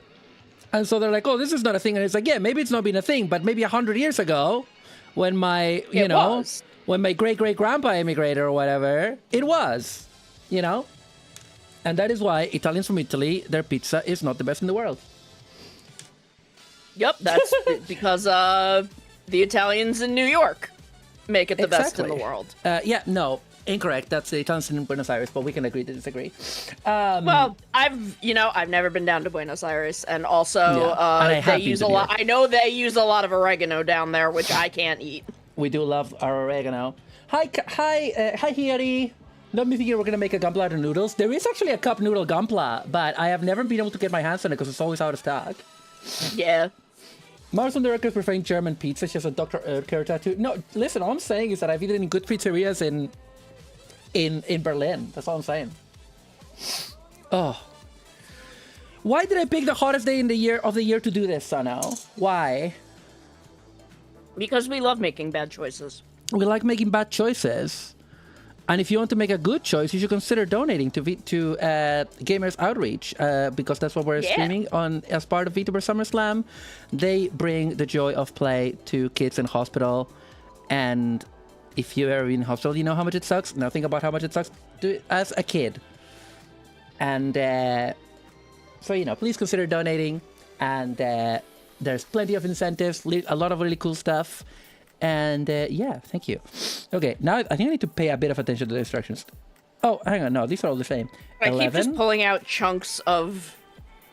And so they're like, oh, this is not a thing. And it's like, yeah, maybe it's not been a thing, but maybe 100 years ago, when my, when my great-great-grandpa immigrated or whatever, it was, And that is why Italians from Italy, their pizza is not the best in the world. Yep, that's because the Italians in New York make it the best in the world. No, incorrect. That's the Italians in Buenos Aires, but we can agree to disagree. Well, I've never been down to Buenos Aires, and also and they use a lot. I know they use a lot of oregano down there, which I can't eat. We do love our oregano. Hi, Hiri. Not me thinking we're gonna make a gunpla out of noodles. There is actually a cup noodle gunpla, but I have never been able to get my hands on it because it's always out of stock. Yeah. Mars on the record preferring German pizza. She has a Dr. Oetker tattoo. No, listen, all I'm saying is that I've eaten in good pizzerias in Berlin. That's all I'm saying. Oh. Why did I pick the hottest day of the year to do this, Sano? Why? Because we love making bad choices. We like making bad choices. And if you want to make a good choice, you should consider donating to Gamers Outreach, because that's what we're streaming on as part of VTuber SummerSlam. They bring the joy of play to kids in hospital. And if you've ever been in hospital, you know how much it sucks. Now think about how much it sucks as a kid. And so, please consider donating. And there's plenty of incentives, a lot of really cool stuff. And thank you. Okay, now I think I need to pay a bit of attention to the instructions. Oh, hang on, no, these are all the same. I keep just pulling out chunks of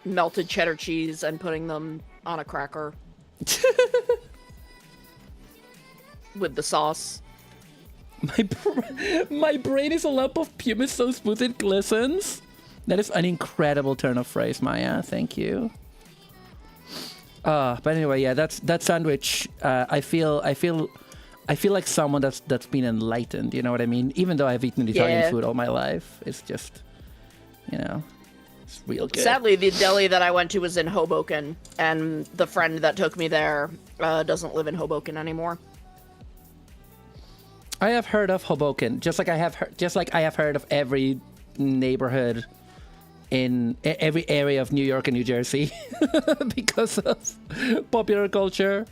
melted cheddar cheese and putting them on a cracker. With the sauce. My brain is a lump of pumice so smooth it glistens. That is an incredible turn of phrase, Maya. Thank you. But anyway, that sandwich. I feel like someone that's been enlightened. You know what I mean? Even though I've eaten Italian food all my life, it's just, it's real good. Sadly, the deli that I went to was in Hoboken, and the friend that took me there doesn't live in Hoboken anymore. I have heard of Hoboken, just like I have heard of every neighborhood in every area of New York and New Jersey because of popular culture.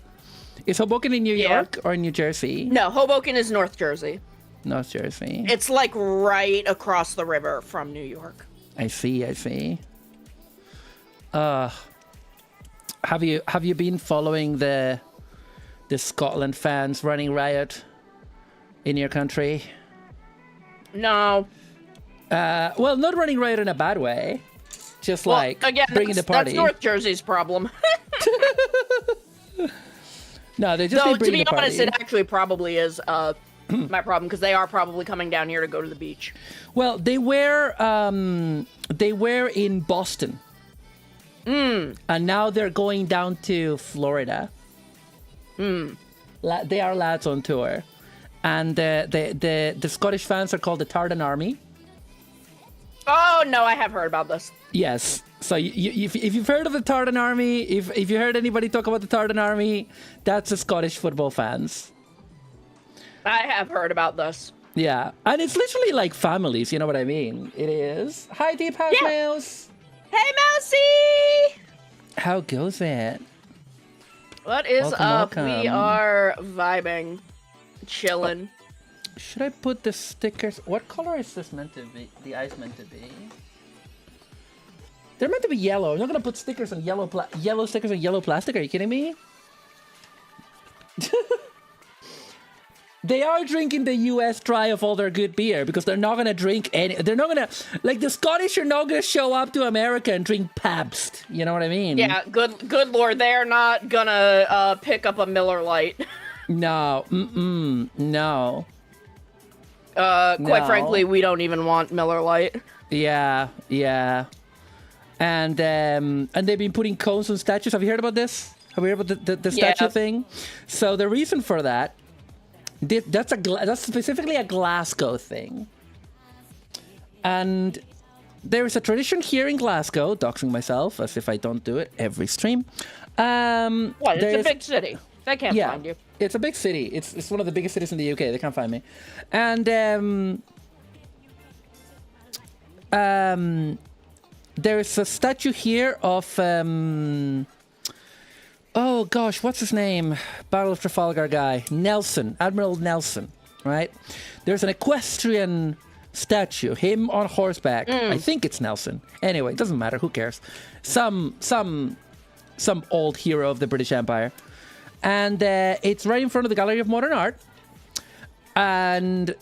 Is Hoboken in New York or New Jersey? No, Hoboken is North Jersey. North Jersey. It's like right across the river from New York. I see. Have you been following the Scotland fans running riot in your country? No. Well, not running riot in a bad way. Just bringing the party. That's North Jersey's problem. No, they just to be honest, it actually probably is my problem, because they are probably coming down here to go to the beach. Well, they were in Boston. And now they're going down to Florida. They are lads on tour. And the Scottish fans are called the Tartan Army. Oh, no, I have heard about this. Yes. So if you've heard of the Tartan Army, if you heard anybody talk about the Tartan Army, that's the Scottish football fans. I have heard about this. Yeah. And it's literally like families, you know what I mean? It is. Hi, Deep House Mouse. Hey, Mousy! How goes it? What is welcome. We are vibing. Chilling. Should I put the stickers? What color is this meant to be? The ice meant to be? They're meant to be yellow. I'm not gonna put stickers on yellow stickers on yellow plastic. Are you kidding me? They are drinking the US dry of all their good beer because they're not gonna drink any. They're not gonna the Scottish are not gonna show up to America and drink Pabst. You know what I mean? Yeah. Good lord, they're not gonna pick up a Miller Lite. No. No. Quite frankly, we don't even want Miller Lite. Yeah. And they've been putting cones on statues. Have you heard about this? Have you heard about the Yeah. statue thing? So the reason for that, that's specifically a Glasgow thing. And there's a tradition here in Glasgow, doxing myself as if I don't do it every stream. What? It's a big city. They can't Yeah, find you. it's a big city. It's one of the biggest cities in the UK. They can't find me. And there's a statue here of oh gosh, what's his name? Battle of Trafalgar guy, Nelson, Admiral Nelson, right? There's an equestrian statue, him on horseback. I think it's Nelson. Anyway, it doesn't matter. Who cares? Some old hero of the British Empire. And it's right in front of the Gallery of Modern Art. And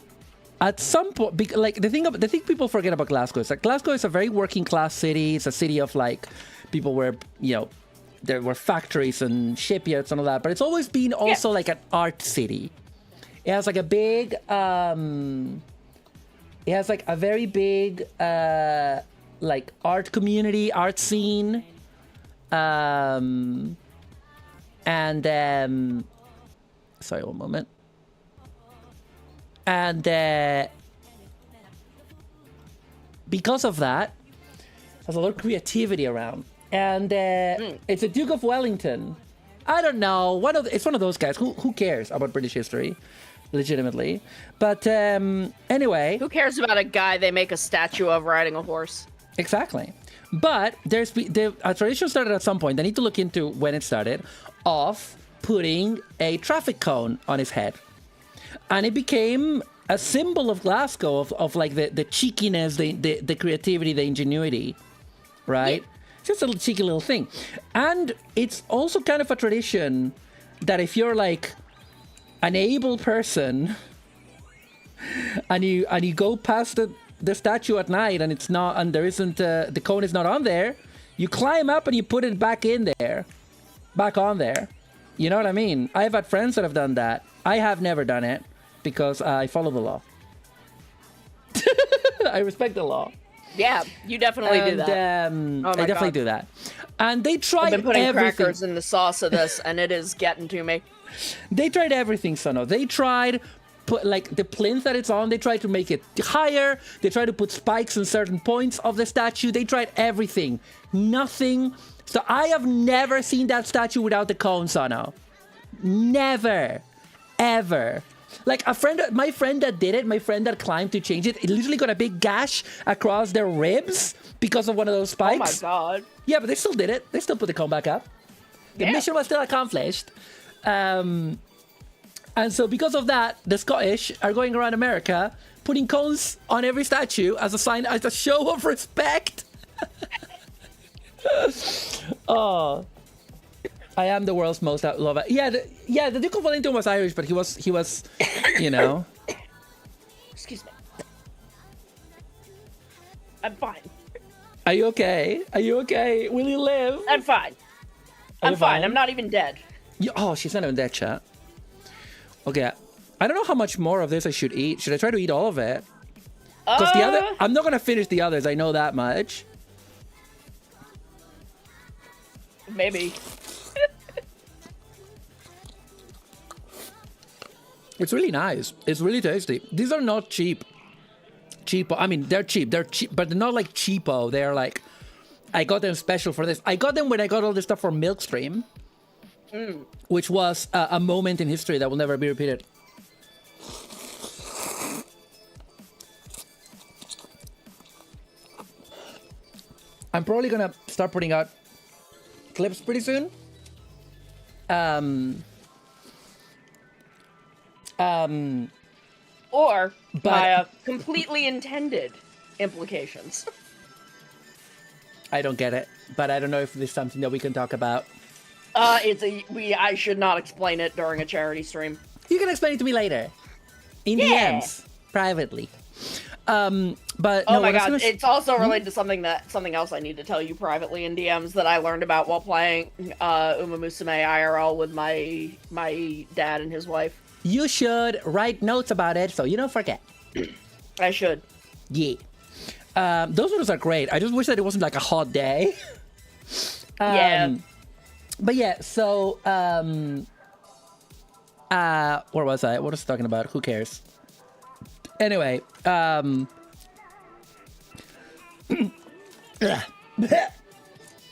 at some point, like the thing people forget about Glasgow is that Glasgow is a very working class city. It's a city of like people where, you know, there were factories and shipyards and all that. But it's always been also like an art city. It has like a big, it has like a very big, like art community, art scene. And sorry, one moment. And because of that, there's a lot of creativity around. And it's a Duke of Wellington. I don't know. It's one of those guys. Who cares about British history? Legitimately. But anyway. Who cares about a guy they make a statue of riding a horse? Exactly. But a tradition started at some point. I need to look into when it started, of putting a traffic cone on his head. And it became a symbol of Glasgow, of like the cheekiness, the creativity, the ingenuity, right? Yeah. Just a little cheeky little thing. And it's also kind of a tradition that if you're like an able person and you go past the statue at night and it's not, and there isn't, the cone is not on there, you climb up and you put it back on there. You know what I mean? I've had friends that have done that. I have never done it because I follow the law. I respect the law. Yeah, you definitely do that. I definitely do that. And they tried I've been putting everything. crackers in the sauce of this, and it is getting to me. They tried everything, Sono. They tried put like the plinth that it's on. They tried to make it higher. They tried to put spikes in certain points of the statue. They tried everything. Nothing. So I have never seen that statue without the cone, Sono. Never, ever. Like my friend that did it, my friend that climbed to change it, it literally got a big gash across their ribs because of one of those spikes. Oh my god. Yeah, but they still did it. They still put the cone back up. The mission was still accomplished. And so because of that, the Scottish are going around America putting cones on every statue as a sign, as a show of respect. Oh. I am the world's most loved. Yeah, the Duke of Wellington was Irish, but he was, you know. Excuse me. I'm fine. Are you okay? Are you okay? Will you live? I'm fine. I'm fine. I'm not even dead. Oh, she's not even dead, chat. Okay, I don't know how much more of this I should eat. Should I try to eat all of it? Because I'm not gonna finish the others. I know that much. Maybe. It's really nice. It's really tasty. These are not cheap. Cheapo. I mean, they're cheap. They're cheap, but they're not like cheapo. They're like, I got them special for this. I got them when I got all this stuff for Milkstream, which was a moment in history that will never be repeated. I'm probably gonna start putting out clips pretty soon. Or via completely intended implications. I don't get it, but I don't know if this is something that we can talk about. I should not explain it during a charity stream. You can explain it to me later. In DMs, privately. But oh my god, it's also related to something else I need to tell you privately in DMs that I learned about while playing Uma Musume IRL with my dad and his wife. You should write notes about it so you don't forget. I should. Yeah. Those ones are great. I just wish that it wasn't like a hot day. Yeah. But yeah, so where was I? What was I talking about? Who cares? Anyway,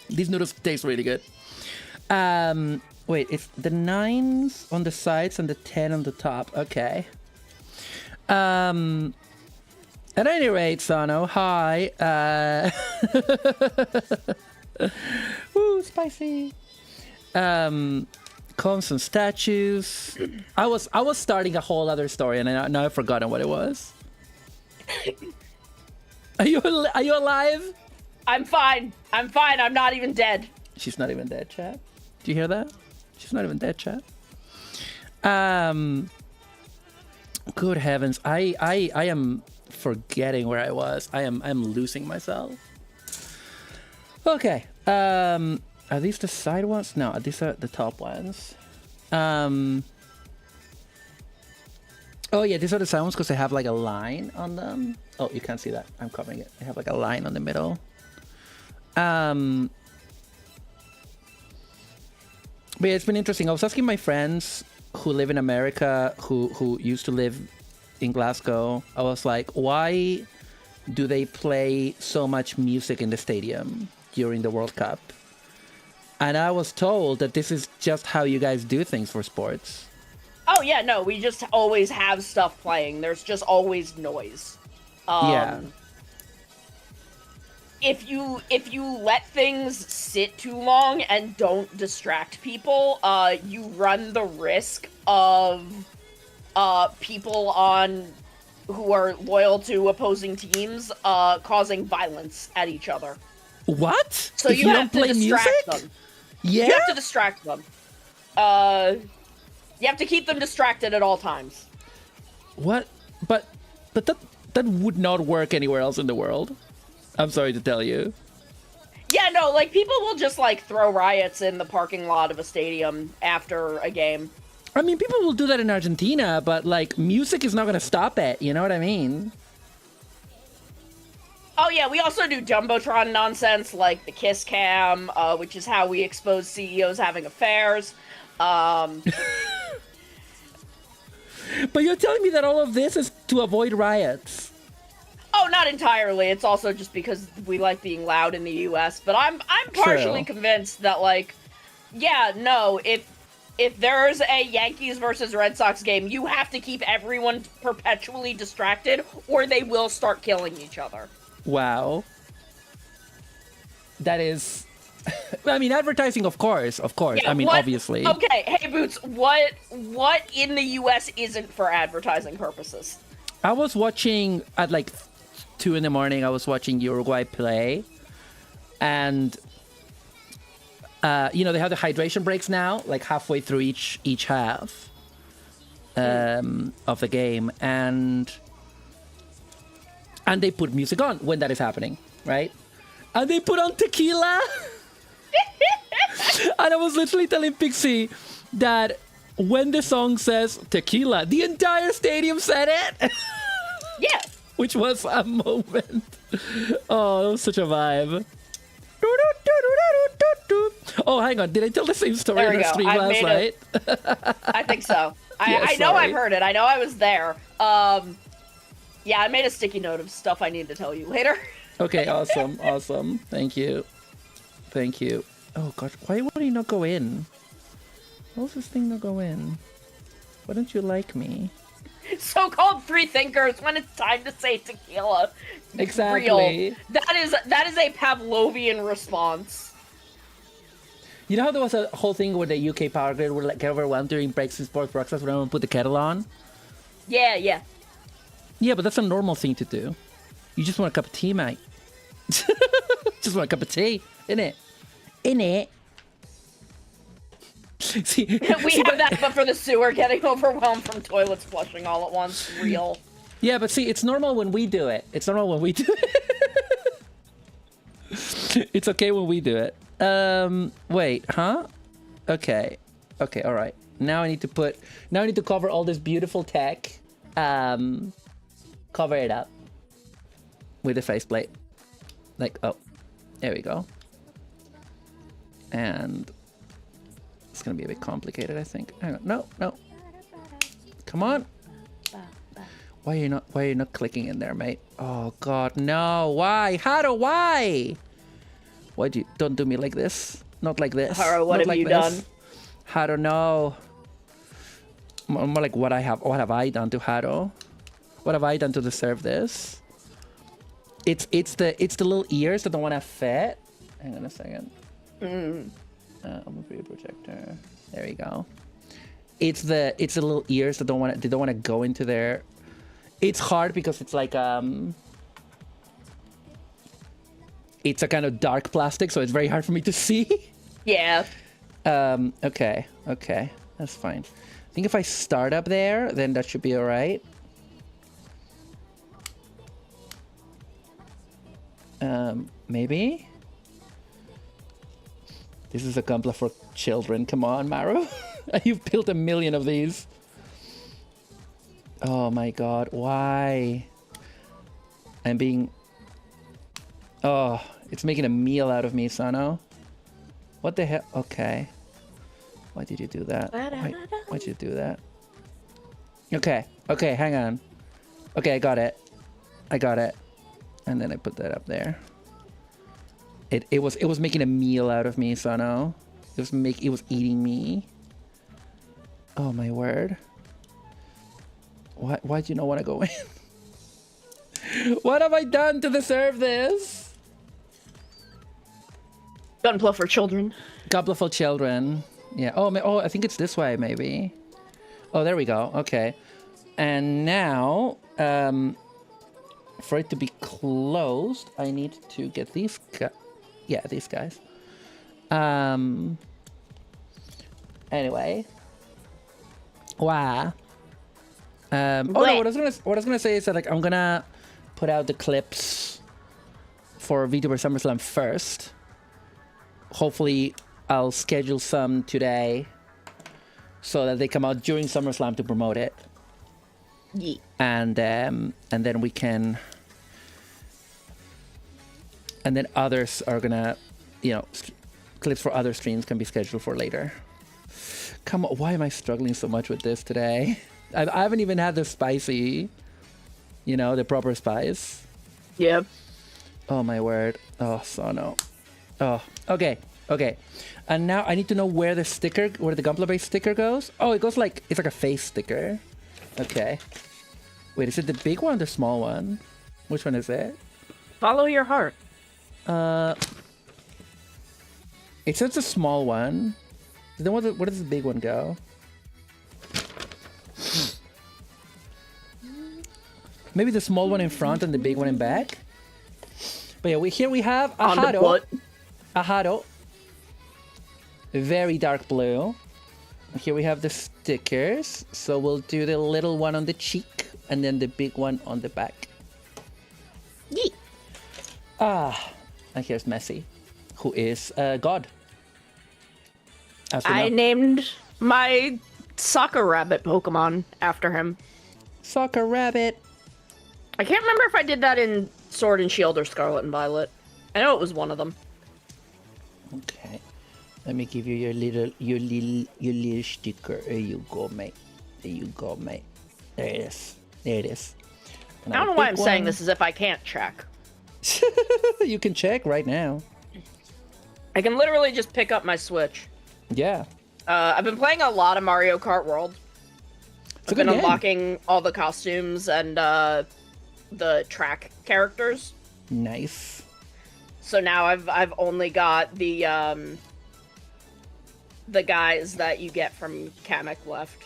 these noodles taste really good. Wait, it's the 9s on the sides and the 10 on the top. Okay. At any rate, Sano, hi. Woo, spicy. Cones and statues. I was starting a whole other story, and now I've forgotten what it was. Are you alive? I'm fine. I'm not even dead. She's not even dead, chat. Do you hear that? She's not even dead, chat. Good heavens, I am forgetting where I was. I'm losing myself. Okay. Are these the side ones? No, these are the top ones. Oh yeah, these are the side ones because they have like a line on them. Oh, you can't see that. I'm covering it. They have like a line on the middle. But yeah, it's been interesting. I was asking my friends who live in America, who used to live in Glasgow. I was like, why do they play so much music in the stadium during the World Cup? And I was told that this is just how you guys do things for sports. Oh yeah, no, we just always have stuff playing. There's just always noise. Yeah. If you let things sit too long and don't distract people, you run the risk of people who are loyal to opposing teams causing violence at each other. What? So if you have to distract them. Yeah. You have to distract them. You have to keep them distracted at all times. What? But that would not work anywhere else in the world. I'm sorry to tell you. Yeah, no, like, people will just, like, throw riots in the parking lot of a stadium after a game. I mean, people will do that in Argentina, but, like, music is not going to stop it. You know what I mean? Oh, yeah, we also do Jumbotron nonsense, like the Kiss Cam, which is how we expose CEOs having affairs. But you're telling me that all of this is to avoid riots. Oh, not entirely. It's also just because we like being loud in the U.S. But I'm partially convinced that, like, yeah, no, if there's a Yankees versus Red Sox game, you have to keep everyone perpetually distracted, or they will start killing each other. Wow. That is... I mean, advertising, of course. Yeah, I mean, obviously. Okay, hey, Boots, what in the U.S. isn't for advertising purposes? I was watching at, like, 2 in the morning, I was watching Uruguay play, and you know, they have the hydration breaks now, like halfway through each half of the game, and they put music on when that is happening, right? And they put on tequila. And I was literally telling Pixie that when the song says tequila, the entire stadium said it. Yeah. Which was a moment. Oh, that was such a vibe. Oh, hang on. Did I tell the same story on the stream last night? I think so. Yeah, I know I've heard it. I know I was there. Yeah, I made a sticky note of stuff I need to tell you later. Okay, awesome. Thank you. Oh, gosh. Why would he not go in? Why does this thing not go in? Why don't you like me? So-called free thinkers when it's time to say tequila. Exactly. Real. That is a Pavlovian response. You know how there was a whole thing with the UK power grid would like get overwhelmed during breaks in sports broadcasts when everyone put the kettle on? Yeah. Yeah, but that's a normal thing to do. You just want a cup of tea, mate. Just want a cup of tea, innit? See, we have that, but for the sewer getting overwhelmed from toilets flushing all at once. Real. Yeah, but see, it's normal when we do it. It's okay when we do it. Wait, huh? Okay, all right. Now I need to cover all this beautiful tech. Cover it up with a faceplate. Like, oh, there we go. And It's gonna be a bit complicated, I think. Hang on. No, no. Come on. Why are you not clicking in there, mate? Oh God, no! Why? Haru, why? Why'd you? Don't do me like this. Not like this. Haru, what Not have like you this. done? Haru, no. More like what have I done to Haru? What have I done to deserve this? It's the little ears that don't want to fit. Hang on a second. I'm gonna be a projector. There you go. It's the little ears that don't want to go into there. It's hard because it's like it's a kind of dark plastic, so it's very hard for me to see. Yeah. Okay, that's fine. I think if I start up there, then that should be all right. Maybe. This is a Gunpla for children. Come on, Maru. You've built a million of these. Oh my God, why? I'm being... Oh, it's making a meal out of me, Sano. What the hell? Okay. Why did you do that? Why'd you do that? Okay, okay, hang on. Okay, I got it. And then I put that up there. It was making a meal out of me, Sano. It was eating me. Oh my word. Why'd you not want to go in? What have I done to deserve this? Gunpla for children. Gunpla for children. Yeah. Oh, I think it's this way, maybe. Oh, there we go. Okay. And now, for it to be closed, I need to get these guys. Yeah, these guys. Anyway. Wow. Oh no, what I was gonna say is that, like, I'm gonna put out the clips for VTuber SummerSlam first. Hopefully I'll schedule some today so that they come out during SummerSlam to promote it. Yeah. And then we can, and then others are gonna, you know, clips for other streams can be scheduled for later. Come on, why am I struggling so much with this today? I haven't even had the spicy, you know, the proper spice. Yep. Oh my word. Oh, Sono. Oh, okay. And now I need to know where the Gunpla base sticker goes. Oh, it goes like, it's like a face sticker. Okay. Wait, is it the big one or the small one? Which one is it? Follow your heart. It says the small one. Then where does the big one go? Maybe the small one in front and the big one in back. But yeah, here we have a Haru. Very dark blue. Here we have the stickers. So we'll do the little one on the cheek and then the big one on the back. Yeet. And here's Messi, who is God. I named my soccer rabbit Pokemon after him. Soccer rabbit. I can't remember if I did that in Sword and Shield or Scarlet and Violet. I know it was one of them. Okay. Let me give you your little sticker. There you go, mate. There it is. I don't know why I'm saying this as if I can't check. You can check right now. I can literally just pick up my Switch. Yeah. I've been playing a lot of Mario Kart World. I've been unlocking all the costumes and the track characters. Nice. So now I've only got the guys that you get from Kamek left.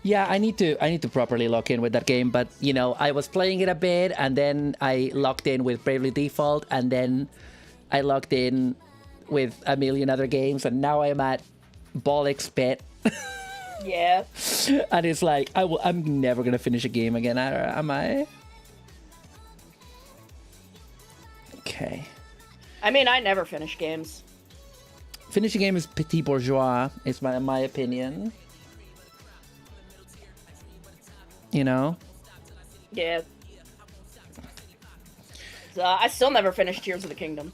Yeah, I need to properly lock in with that game, but you know, I was playing it a bit and then I locked in with Bravely Default and then I locked in with a million other games and now I'm at Bollocks Pit. Yeah. And it's like I'm never gonna finish a game again, am I? Okay. I mean, I never finish games. Finishing a game is petit bourgeois, is my opinion. You know? Yeah. I still never finished Tears of the Kingdom.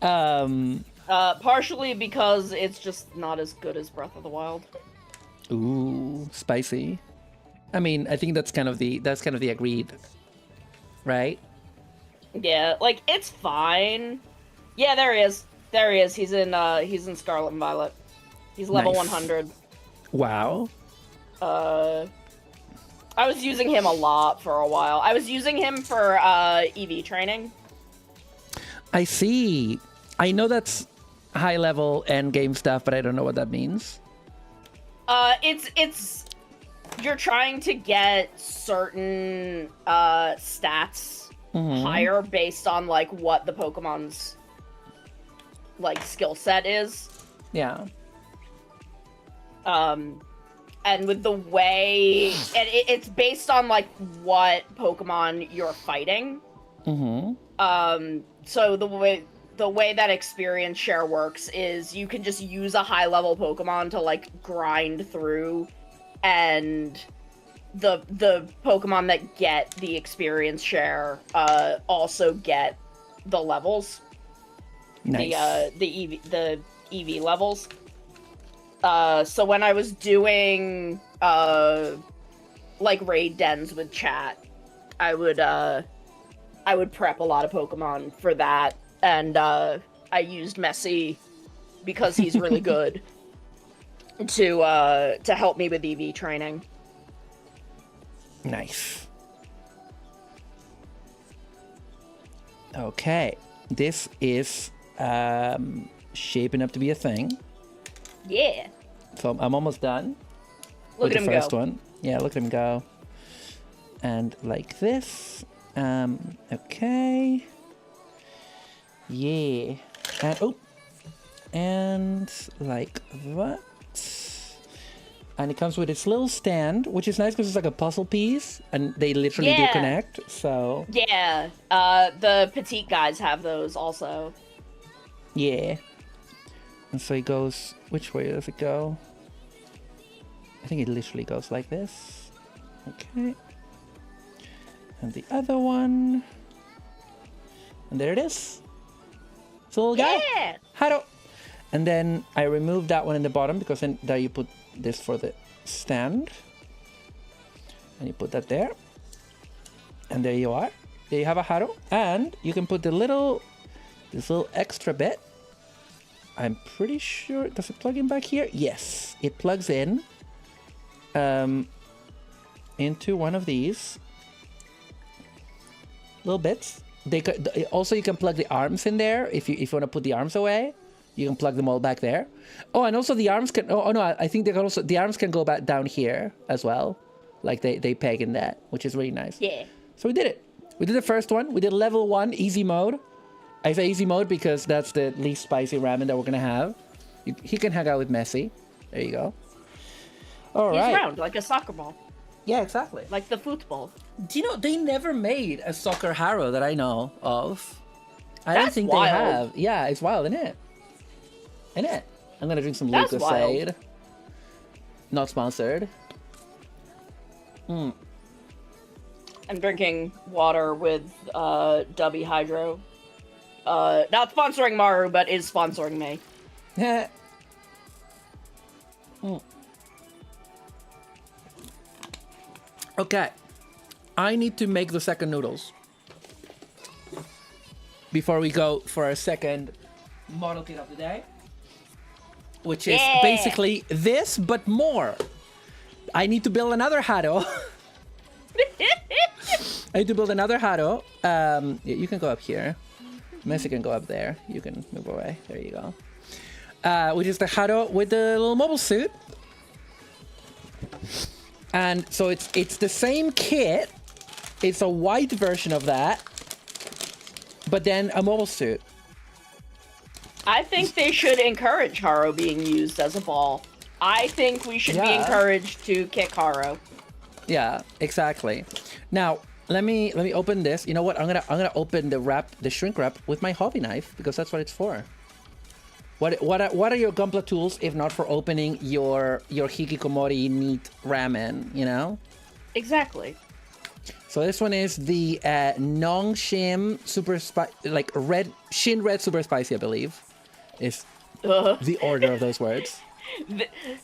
Partially because it's just not as good as Breath of the Wild. Ooh, spicy. I mean, I think that's kind of the agreed, right? Yeah, like it's fine. Yeah, there he is. There he is. He's in Scarlet and Violet. He's level Nice. 100. Wow. I was using him a lot for a while. I was using him for EV training. I see. I know that's high level end game stuff, but I don't know what that means. It's you're trying to get certain stats higher based on like what the Pokemon's like skill set is. Yeah. And with the way and it's based on like what Pokemon you're fighting. So the way that experience share works is you can just use a high level Pokemon to like grind through, and the Pokemon that get the experience share also get the levels. Nice. The EV levels. So when I was doing like raid dens with chat, I would prep a lot of Pokemon for that, and I used Messi because he's really good to help me with EV training. Nice. Okay, this is shaping up to be a thing. Yeah. So I'm almost done. Look with at the him first go. one. Yeah, look at him go. And like this. Okay. Yeah. And oh. And like that. And it comes with its little stand, which is nice because it's like a puzzle piece, and they literally do Yeah. connect. So Yeah. The petite guys have those also. yeah. And so it goes. Which way does it go? I think it literally goes like this. Okay. And the other one. And there it is. It's a little guy. Yeah. Hello. And then I removed that one in the bottom because then there you put this for the stand. And you put that there. And there you are. There you have a Haro. And you can put this little extra bit. I'm pretty sure, does it plug in back here? Yes, it plugs in into one of these little bits. Also, you can plug the arms in there if you want to put the arms away. You can plug them all back there. Oh, and also the arms can. Oh no, I think they can also. The arms can go back down here as well, like they peg in that, which is really nice. Yeah. So we did it. We did the first one. We did level 1 easy mode. I say easy mode because that's the least spicy ramen that we're gonna have. He can hang out with Messi. There you go. All He's right. round like a soccer ball, Yeah, exactly. like the football. Do you know they never made a soccer Haro that I know of? I don't That's think wild. they have. Yeah, it's wild, isn't it? Isn't it? I'm gonna drink some That's Lucozade. Not sponsored. I'm drinking water with Dubby Hydro. Not sponsoring Maru, but is sponsoring me. Okay. I need to make the second noodles before we go for our second model kit of the day, which is Yeah. basically this but more. I need to build another Hado. I need to build another Hado. You can go up here. Messi can go up there. You can move away. There you go. Which is the Hado with the little mobile suit. And so it's the same kit. It's a white version of that, but then a mobile suit. I think they should encourage Haro being used as a ball. I think we should be Yeah. encouraged to kick Haro. Yeah, exactly. Now let me open this. You know what? I'm gonna open the shrink wrap with my hobby knife because that's what it's for. What are your Gunpla tools if not for opening your hikikomori neat ramen? You know. Exactly. So this one is the non-shim super like red shin red super spicy, I believe, is the order of those words.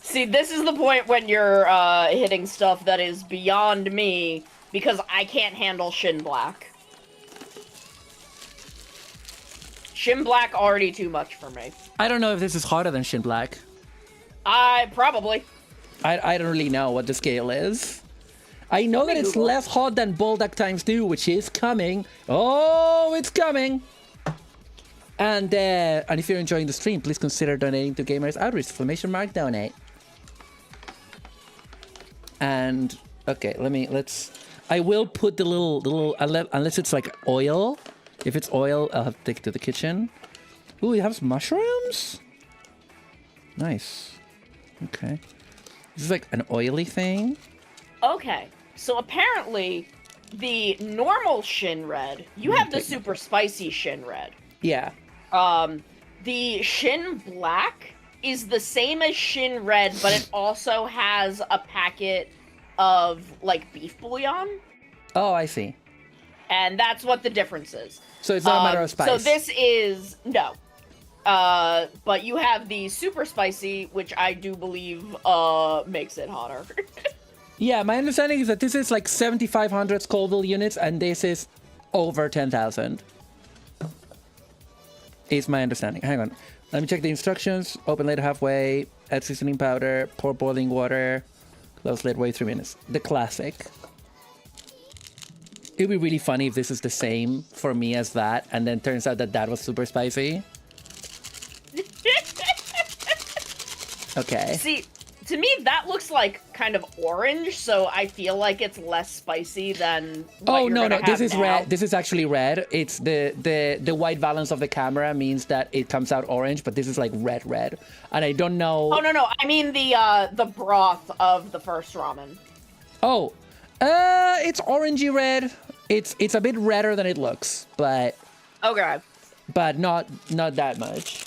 See, this is the point when you're hitting stuff that is beyond me because I can't handle Shin Black. Shin Black already too much for me. I don't know if this is hotter than Shin Black. Probably. I don't really know what the scale is. I know that it's less hot than Bulldog times 2, which is coming. Oh, it's coming. And if you're enjoying the stream, please consider donating to Gamers Outreach, !donate. And okay, I will put the little unless it's like oil. If it's oil, I'll have to take it to the kitchen. Ooh, it has mushrooms. Nice. Okay. This is like an oily thing. Okay, so apparently the normal Shin Red, you have the super spicy Shin Red. Yeah. The Shin Black is the same as Shin Red, but it also has a packet of, like, beef bouillon. Oh, I see. And that's what the difference is. So it's not a matter of spice. So this is, no. But you have the super spicy, which I do believe, makes it hotter. Yeah, my understanding is that this is like 7,500 Scoville units, and this is over 10,000. Is my understanding. Hang on. Let me check the instructions. Open lid halfway, add seasoning powder, pour boiling water, close lid, wait 3 minutes. The classic. It'd be really funny if this is the same for me as that, and then turns out that that was super spicy. Okay. See, to me, that looks like kind of orange, so I feel like it's less spicy than what you're gonna have this is now. red. This is actually red. It's the white balance of the camera means that it comes out orange, but this is like red. And I don't know. Oh no, I mean the broth of the first ramen. Oh, it's orangey red. It's a bit redder than it looks, but Okay. But not that much.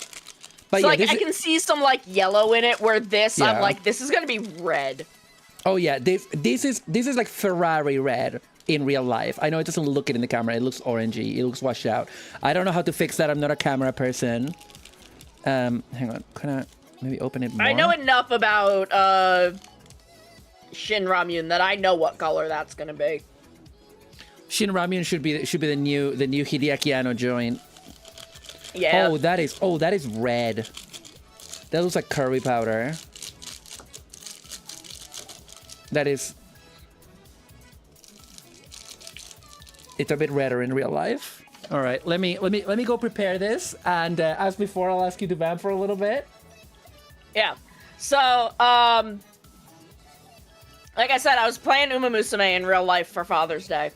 But So yeah, like I can see some like yellow in it, where this Yeah. I'm like, this is gonna be red. Oh yeah, this is like Ferrari red in real life. I know it doesn't look it in the camera. It looks orangey. It looks washed out. I don't know how to fix that. I'm not a camera person. Hang on. Can I maybe open it more? I know enough about Shin Ramyun that I know what color that's gonna be. Shin Ramyun should be the new Hideaki Anno joint. Yeah. Oh, that is red. That looks like curry powder. That is. It's a bit redder in real life. All right, let me go prepare this, and as before, I'll ask you to vamp for a little bit. Yeah. So, like I said, I was playing Uma Musume in real life for Father's Day.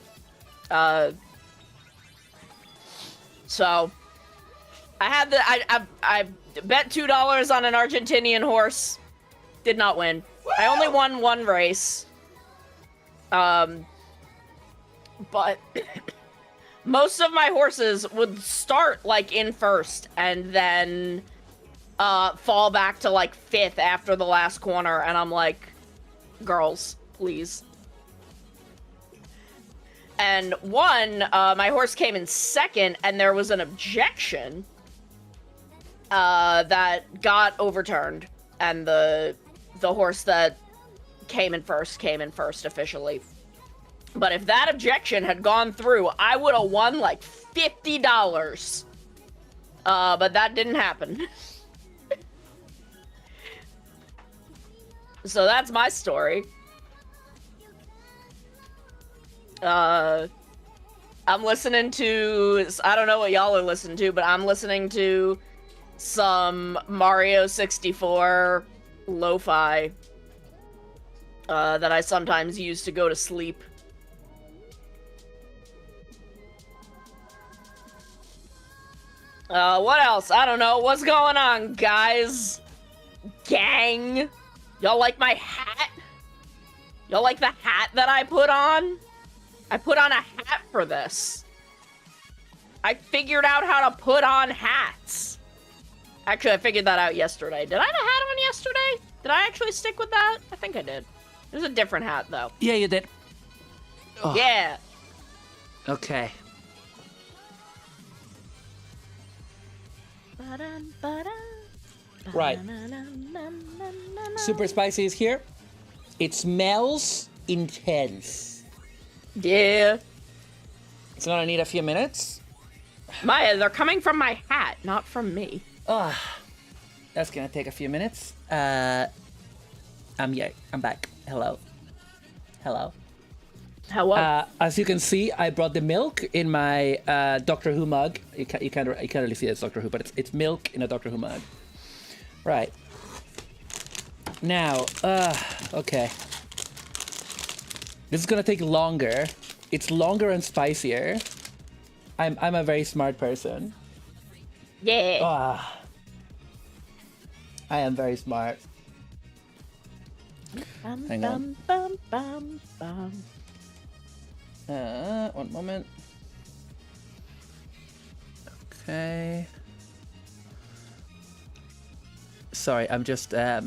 So, I bet $2 on an Argentinian horse. Did not win. I only won one race. But most of my horses would start like in first and then fall back to like fifth after the last corner, and I'm like, girls, please. And my horse came in second, and there was an objection that got overturned, and the horse that came in first officially. But if that objection had gone through, I would have won like $50. But that didn't happen. So that's my story. I'm listening to, I don't know what y'all are listening to, but I'm listening to some Mario 64 lo-fi that I sometimes use to go to sleep. What else? I don't know. What's going on, guys? Gang? Y'all like my hat? Y'all like the hat that I put on? I put on a hat for this. I figured out how to put on hats. Actually, I figured that out yesterday. Did I have a hat on yesterday? Did I actually stick with that? I think I did. It was a different hat, though. Yeah, you did. Oh. Yeah. Okay. Right. Super spicy is here. It smells intense. Yeah. It's gonna need a few minutes. Maya, they're coming from my hat, not from me. That's gonna take a few minutes. I'm back. Hello. Hello. As you can see, I brought the milk in my Doctor Who mug. You can't really see it's Doctor Who, but it's milk in a Doctor Who mug. Right. Now, okay. This is gonna take longer. It's longer and spicier. I'm a very smart person. Yeah. I am very smart. Hang on. One moment. Okay. Sorry, I'm just I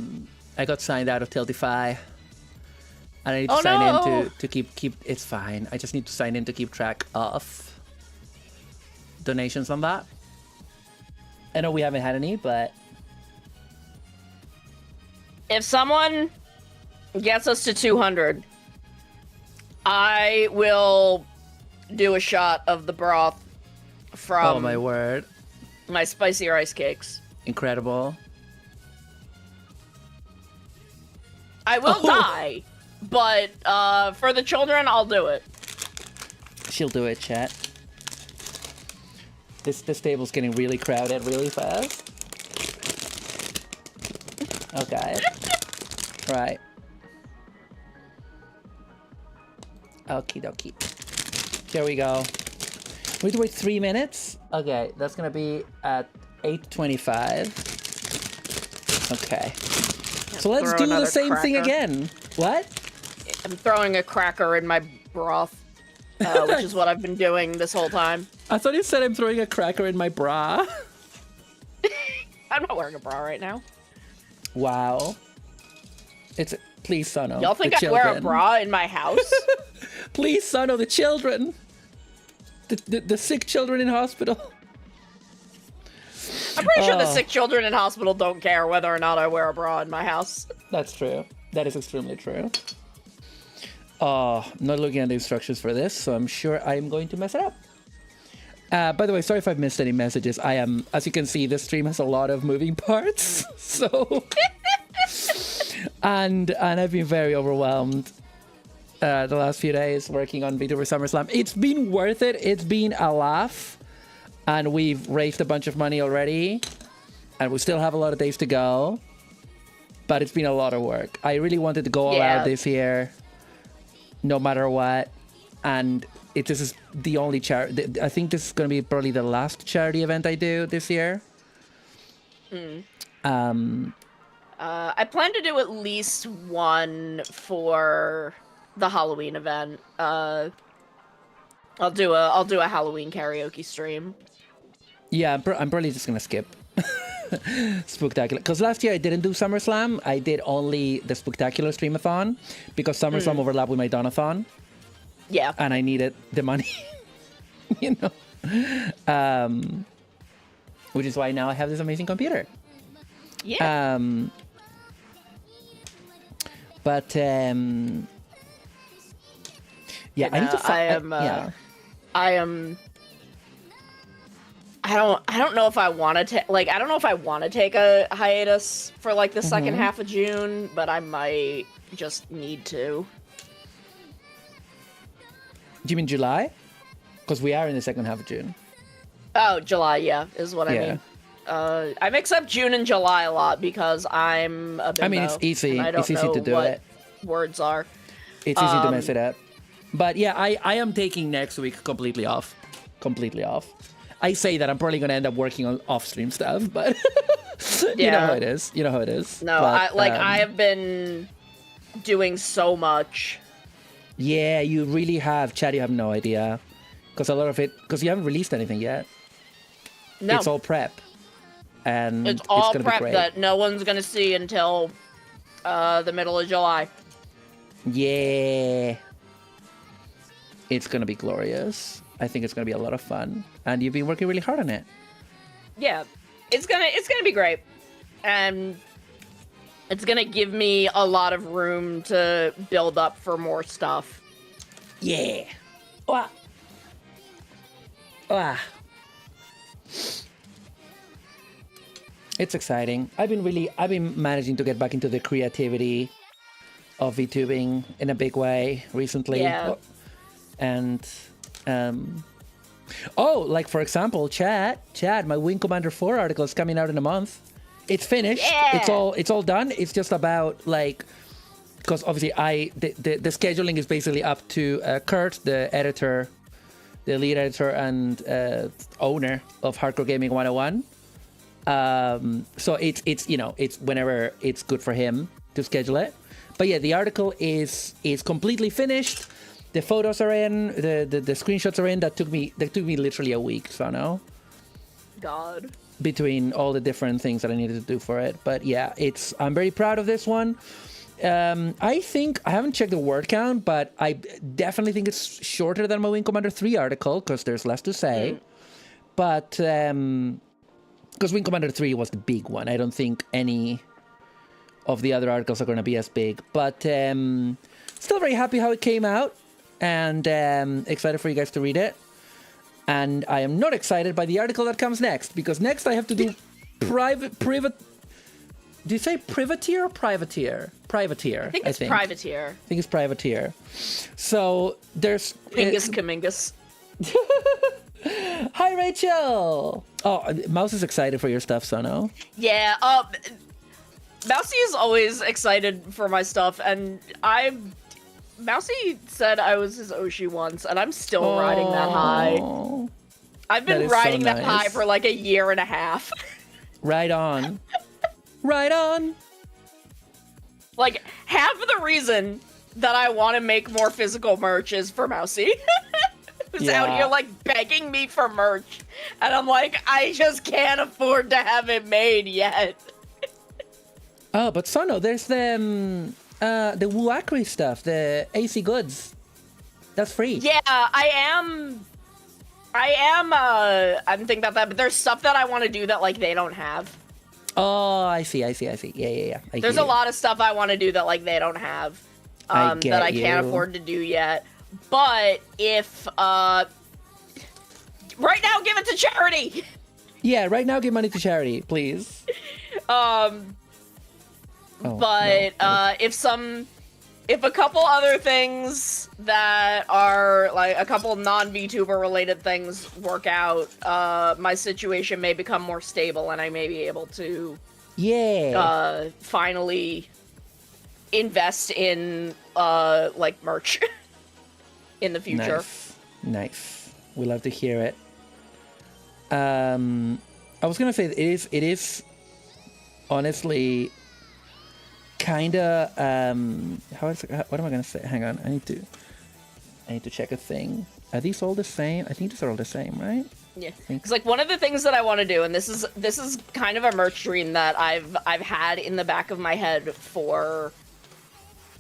got signed out of Tiltify. And I need to sign in to keep it's fine. I just need to sign in to keep track of donations on that. I know we haven't had any, but If someone gets us to 200, I will do a shot of the broth from oh my word. my spicy rice cakes. Incredible. I will die, but for the children, I'll do it. She'll do it, chat. This table's getting really crowded really fast. Okay. Right. Okie dokie. Here we go. We have to wait 3 minutes? Okay, that's gonna be at 8:25. Okay. So let's do the same thing again. What? I'm throwing a cracker in my broth, which is what I've been doing this whole time. I thought you said I'm throwing a cracker in my bra. I'm not wearing a bra right now. Wow. It's please, Sono. Y'all think I wear a bra in my house? Please, Sono, the children. The sick children in hospital. I'm pretty sure the sick children in hospital don't care whether or not I wear a bra in my house. That's true. That is extremely true. Oh, I'm not looking at the instructions for this, so I'm sure I'm going to mess it up. By the way, sorry if I've missed any messages. I am, as you can see, this stream has a lot of moving parts. So, and I've been very overwhelmed the last few days working on VTuber SummerSlam. It's been worth it. It's been a laugh, and we've raised a bunch of money already, and we still have a lot of days to go. But it's been a lot of work. I really wanted to go all out this year, no matter what, and this is the only charity. I think this is going to be probably the last charity event I do this year. I plan to do at least one for the Halloween event. I'll do a Halloween karaoke stream. Yeah, I'm probably just gonna skip Spooktacular, because last year I didn't do SummerSlam. I did only the Spooktacular streamathon because SummerSlam overlapped with my Donathon. Yeah, and I needed the money, you know. Which is why now I have this amazing computer. Yeah. But yeah, I need to find. I don't know if I want to take I don't know if I want to take a hiatus for like the second half of June, but I might just need to. Do you mean July? Because we are in the second half of June. Oh, July, yeah, is what I mean. I mix up June and July a lot because I'm a bimbo. I mean, it's easy. And I don't it's easy know to do what it. Words are. It's easy to mess it up. But yeah, I am taking next week completely off. Completely off. I say that I'm probably going to end up working on off-stream stuff, but you know how it is. You know how it is. No, but, I have been doing so much. Yeah, you really have. Chad, you have no idea. Because a lot of it, because you haven't released anything yet. No. It's all prep. And it's all gonna prep be great. that no one's going to see until the middle of July. Yeah. It's going to be glorious. I think it's going to be a lot of fun. And you've been working really hard on it. Yeah, it's gonna be great, and it's gonna give me a lot of room to build up for more stuff. Yeah. Wah. Wah. It's exciting. I've been managing to get back into the creativity of VTubing in a big way recently. Yeah. And like for example, Chad, my Wing Commander 4 article is coming out in a month. It's finished. Yeah. It's all done. It's just about like, because obviously the scheduling is basically up to Kurt, the editor, the lead editor and owner of Hardcore Gaming 101. So it's whenever it's good for him to schedule it. But yeah, the article is completely finished. The photos are in, the screenshots are in. That took me literally a week, so no. God. Between all the different things that I needed to do for it. But yeah, I'm very proud of this one. I think I haven't checked the word count, but I definitely think it's shorter than my Wing Commander 3 article because there's less to say. But because Wing Commander 3 was the big one, I don't think any of the other articles are going to be as big. But still very happy how it came out, and excited for you guys to read it. And I am not excited by the article that comes next, because next I have to do private. Do you say privateer or privateer? Privateer. I think it's privateer. I think it's privateer. So there's Pingus Kamingus. Hi, Rachel. Oh, Mouse is excited for your stuff, Sono. Yeah. Mousy is always excited for my stuff, and Mousy said I was his Oshi once, and I'm still riding that high. I've been riding that high for like a year and a half. Right on. Right on. Like, half of the reason that I want to make more physical merch is for Mousy. Who's out here, like, begging me for merch. And I'm like, I just can't afford to have it made yet. Oh, but Sono, there's the Wuakri stuff, the AC goods. That's free. Yeah, I'm thinking about that, but there's stuff that I want to do that, like, they don't have. Oh, I see. Yeah. There's a lot of stuff I want to do that, like, they don't have. That I can't afford to do yet. But if, right now, give it to charity! Yeah, right now, give money to charity, please. If a couple other things that are, like, a couple non-VTuber related things work out, my situation may become more stable and I may be able to finally invest in, like, merch in the future. Nice. We love to hear it. I was gonna say it is honestly kind of what am I gonna say? Hang on, I need to check a thing. Are these all the same? I think these are all the same, right? Yeah, because like one of the things that I want to do, and this is kind of a merch dream that I've had in the back of my head for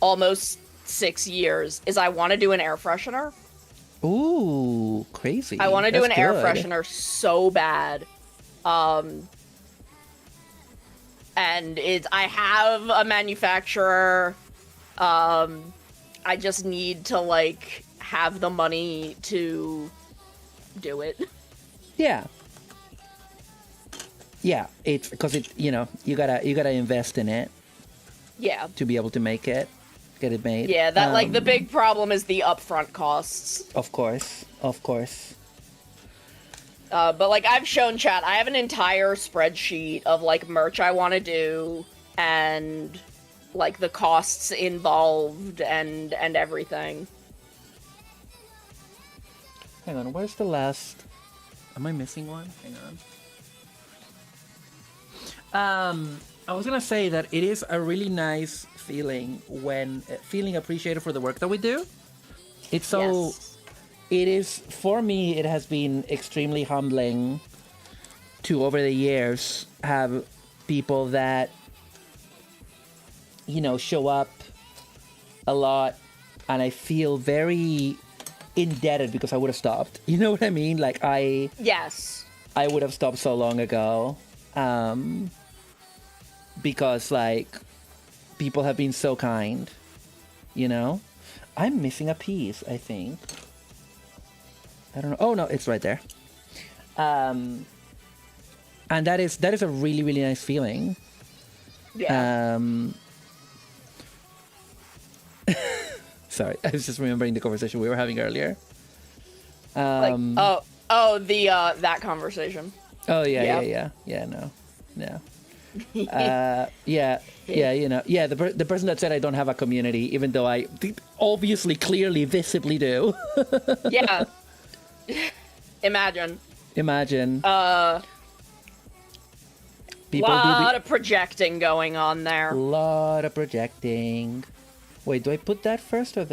almost 6 years, is I want to do an air freshener. Ooh, crazy! I want to do an air freshener so bad. And I have a manufacturer. I just need to, like, have the money to do it. Yeah. Yeah, it's because you gotta invest in it. Yeah. To be able to make it, get it made. Yeah, that like the big problem is the upfront costs. Of course. But, like, I've shown chat, I have an entire spreadsheet of, like, merch I want to do, and, like, the costs involved, and everything. Hang on, where's the last... Am I missing one? Hang on. I was gonna say that it is a really nice feeling when... feeling appreciated for the work that we do. It's so... Yes. It is, for me, it has been extremely humbling to, over the years, have people that, show up a lot, and I feel very indebted because I would have stopped. You know what I mean? Like Yes. I would have stopped so long ago. Because like people have been so kind, you know? I'm missing a piece, I think. I don't know. Oh no, it's right there. And that is a really, really nice feeling. Yeah. Sorry, I was just remembering the conversation we were having earlier. That conversation. Oh yeah, Yeah. no. Yeah, you know, yeah. The person that said I don't have a community, even though I obviously, clearly, visibly do. Yeah. Imagine. People lot of projecting going on there. Lot of projecting. Wait, do I put that first or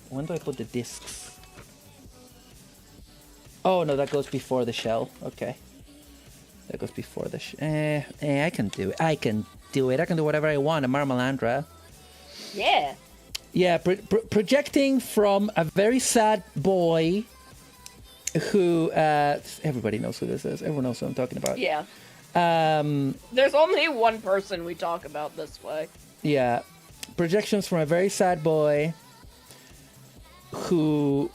when do I put the discs? Oh no, that goes before the shell. Okay. That goes before the I can do it. I can do whatever I want. I'm Marumalandra. Yeah. Yeah, projecting from a very sad boy who everybody knows who this is. Everyone knows who I'm talking about. Yeah. There's only one person we talk about this way. Yeah. Projections from a very sad boy who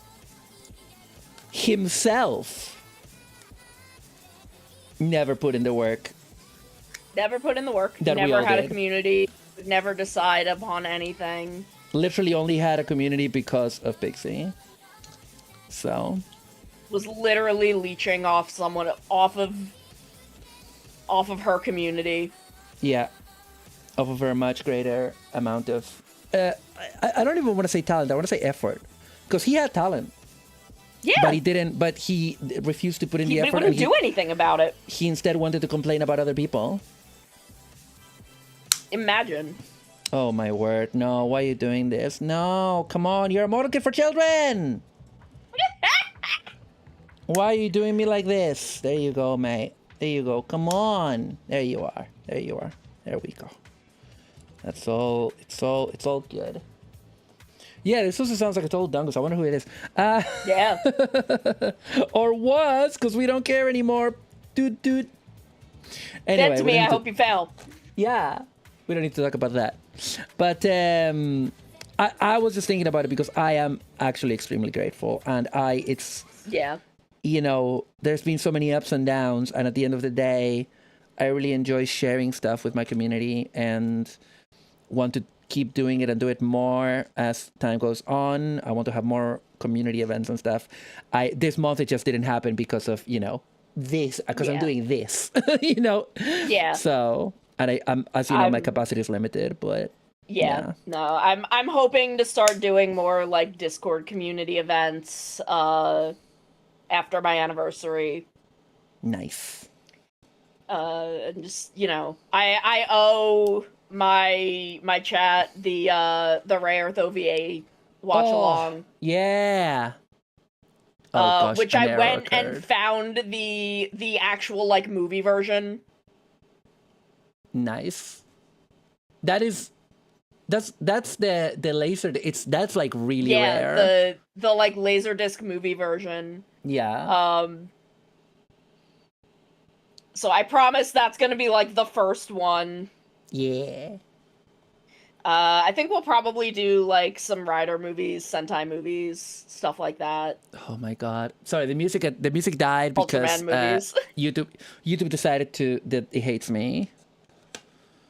himself never put in the work. Never put in the work. That we never all had did. a community. Never decide upon anything. Literally only had a community because of Pixie. So. Was literally leeching off someone off of her community. Yeah. Off of a much greater amount of I don't even want to say talent, I want to say effort. Because he had talent. Yeah. But he refused to put in the effort. He wouldn't do anything about it. He instead wanted to complain about other people. Imagine. Oh my word, no, why are you doing this? No, come on, you're a model kit for children! Why are you doing me like this? There you go, mate. There you go, come on. There you are. There we go. That's all, it's all good. Yeah, this also sounds like a total dungus. I wonder who it is. Yeah. Or was, because we don't care anymore. Dude. Anyway, Send to me, I hope you fail. Yeah. We don't need to talk about that. But I was just thinking about it because I am actually extremely grateful. And Yeah. You know, there's been so many ups and downs. And at the end of the day, I really enjoy sharing stuff with my community and want to keep doing it and do it more as time goes on. I want to have more community events and stuff. This month it just didn't happen because of, you know, this, because I'm doing this, you know? Yeah. So, and I'm as you know, my capacity is limited, but yeah. No, I'm hoping to start doing more like Discord community events after my anniversary. Nice. And just, you know, I owe my chat the Rare Earth OVA watch along. Yeah. Oh, gosh, which I went and found the actual like movie version. Nice. That's the laser. That's like really rare. Yeah, the like Laserdisc movie version. Yeah. So I promise that's gonna be like the first one. Yeah. I think we'll probably do like some Rider movies, Sentai movies, stuff like that. Oh my god! Sorry, the music died because YouTube decided that it hates me.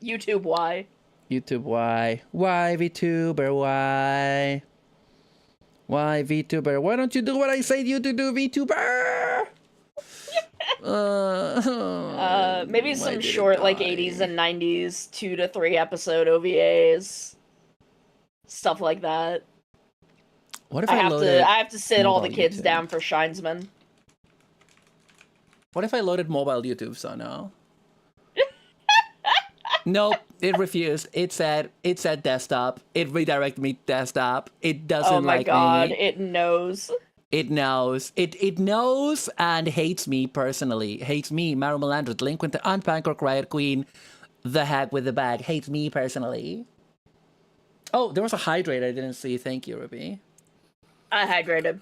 YouTube, why? YouTube, why? Why VTuber? Why? Why VTuber? Why don't you do what I say you to do, VTuber? Maybe some short like 80s and 90s 2 to 3 episode OVAs, stuff like that. What if I have to sit all the kids YouTube down for Shinesman. What if I loaded mobile YouTube? So no. Nope, it refused. It said desktop. It redirected me to desktop. It doesn't like me. Oh my god, it knows. It knows. It knows and hates me personally. Hates me, Marumalandra, delinquent and Pancake Riot Queen, the hack with the bag. Hates me personally. Oh, there was a hydrate I didn't see. Thank you, Ruby. I hydrated.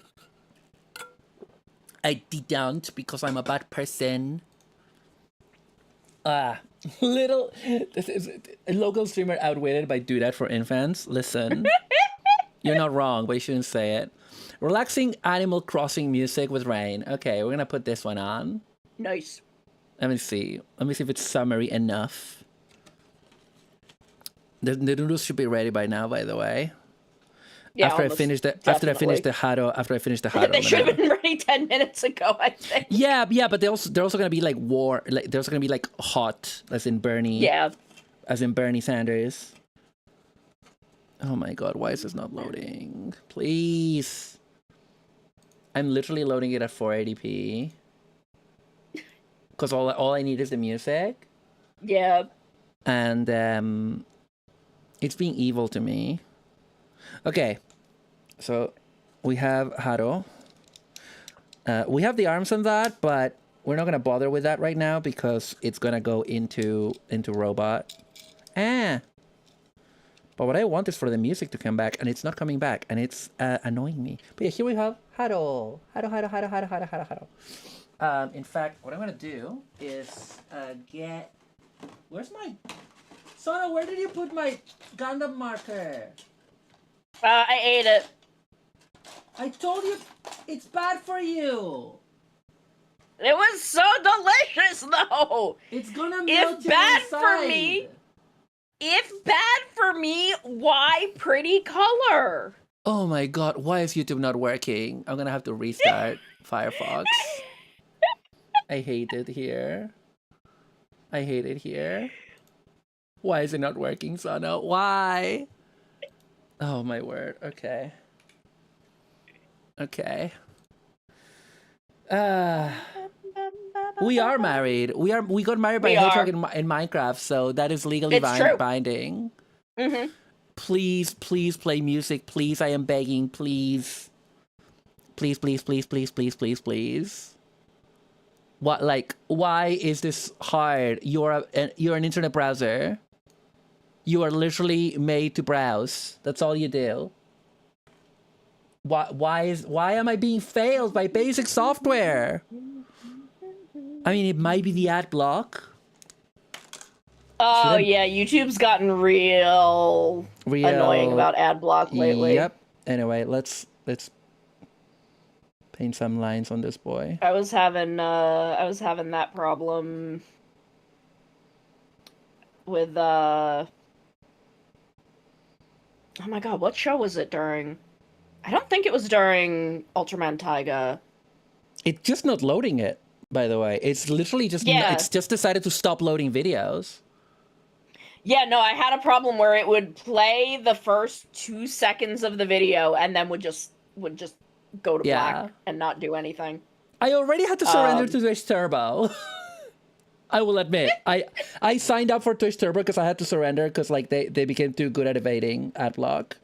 I didn't because I'm a bad person. Little, this is a local streamer outwitted by Do That for Infants. Listen, you're not wrong, but you shouldn't say it. Relaxing Animal Crossing music with rain. Okay, we're gonna put this one on. Nice. Let me see. Let me see if it's summery enough. The noodles should be ready by now, by the way. Yeah, after I finish the after I finish the hado. They should have been ready 10 minutes ago, I think. Yeah, but they're also gonna be like they're also gonna be like hot, as in Bernie. Yeah. As in Bernie Sanders. Oh my god, why is this not loading? Please. I'm literally loading it at 480p. Because all I need is the music. Yeah. And it's being evil to me. Okay, so we have Haro. We have the arms on that, but we're not gonna bother with that right now because it's gonna go into robot. But what I want is for the music to come back, and it's not coming back, and it's annoying me. But yeah, here we have Haro. Haro. In fact, what I'm gonna do is get. Where's my Sona? Where did you put my Gundam marker? I ate it. I told you it's bad for you. It was so delicious, though. It's gonna melt If your bad inside. for me, if bad for me, why pretty color? Oh my god, why is YouTube not working? I'm gonna have to restart Firefox. I hate it here. I hate it here. Why is it not working, Sana? Why? Oh my word. Okay. Okay. We are married. We got married by a hedgehog in Minecraft, so that is legally binding. Mm-hmm. Please play music. Please, I am begging. Please. Please. What? Like, why is this hard? You're an internet browser. You are literally made to browse. That's all you do. Why am I being failed by basic software? I mean, it might be the ad block. Oh yeah, YouTube's gotten real annoying about ad block lately. Yep. Anyway, let's paint some lines on this boy. I was having that problem with oh my god, what show was it during? I don't think it was during Ultraman Taiga. It's just not loading it, by the way. It's literally just it's just decided to stop loading videos. Yeah, no, I had a problem where it would play the first 2 seconds of the video and then would just go to black and not do anything. I already had to surrender to Twitch Turbo. I will admit, I signed up for Twitch Turbo because I had to surrender because like they became too good at evading ad block.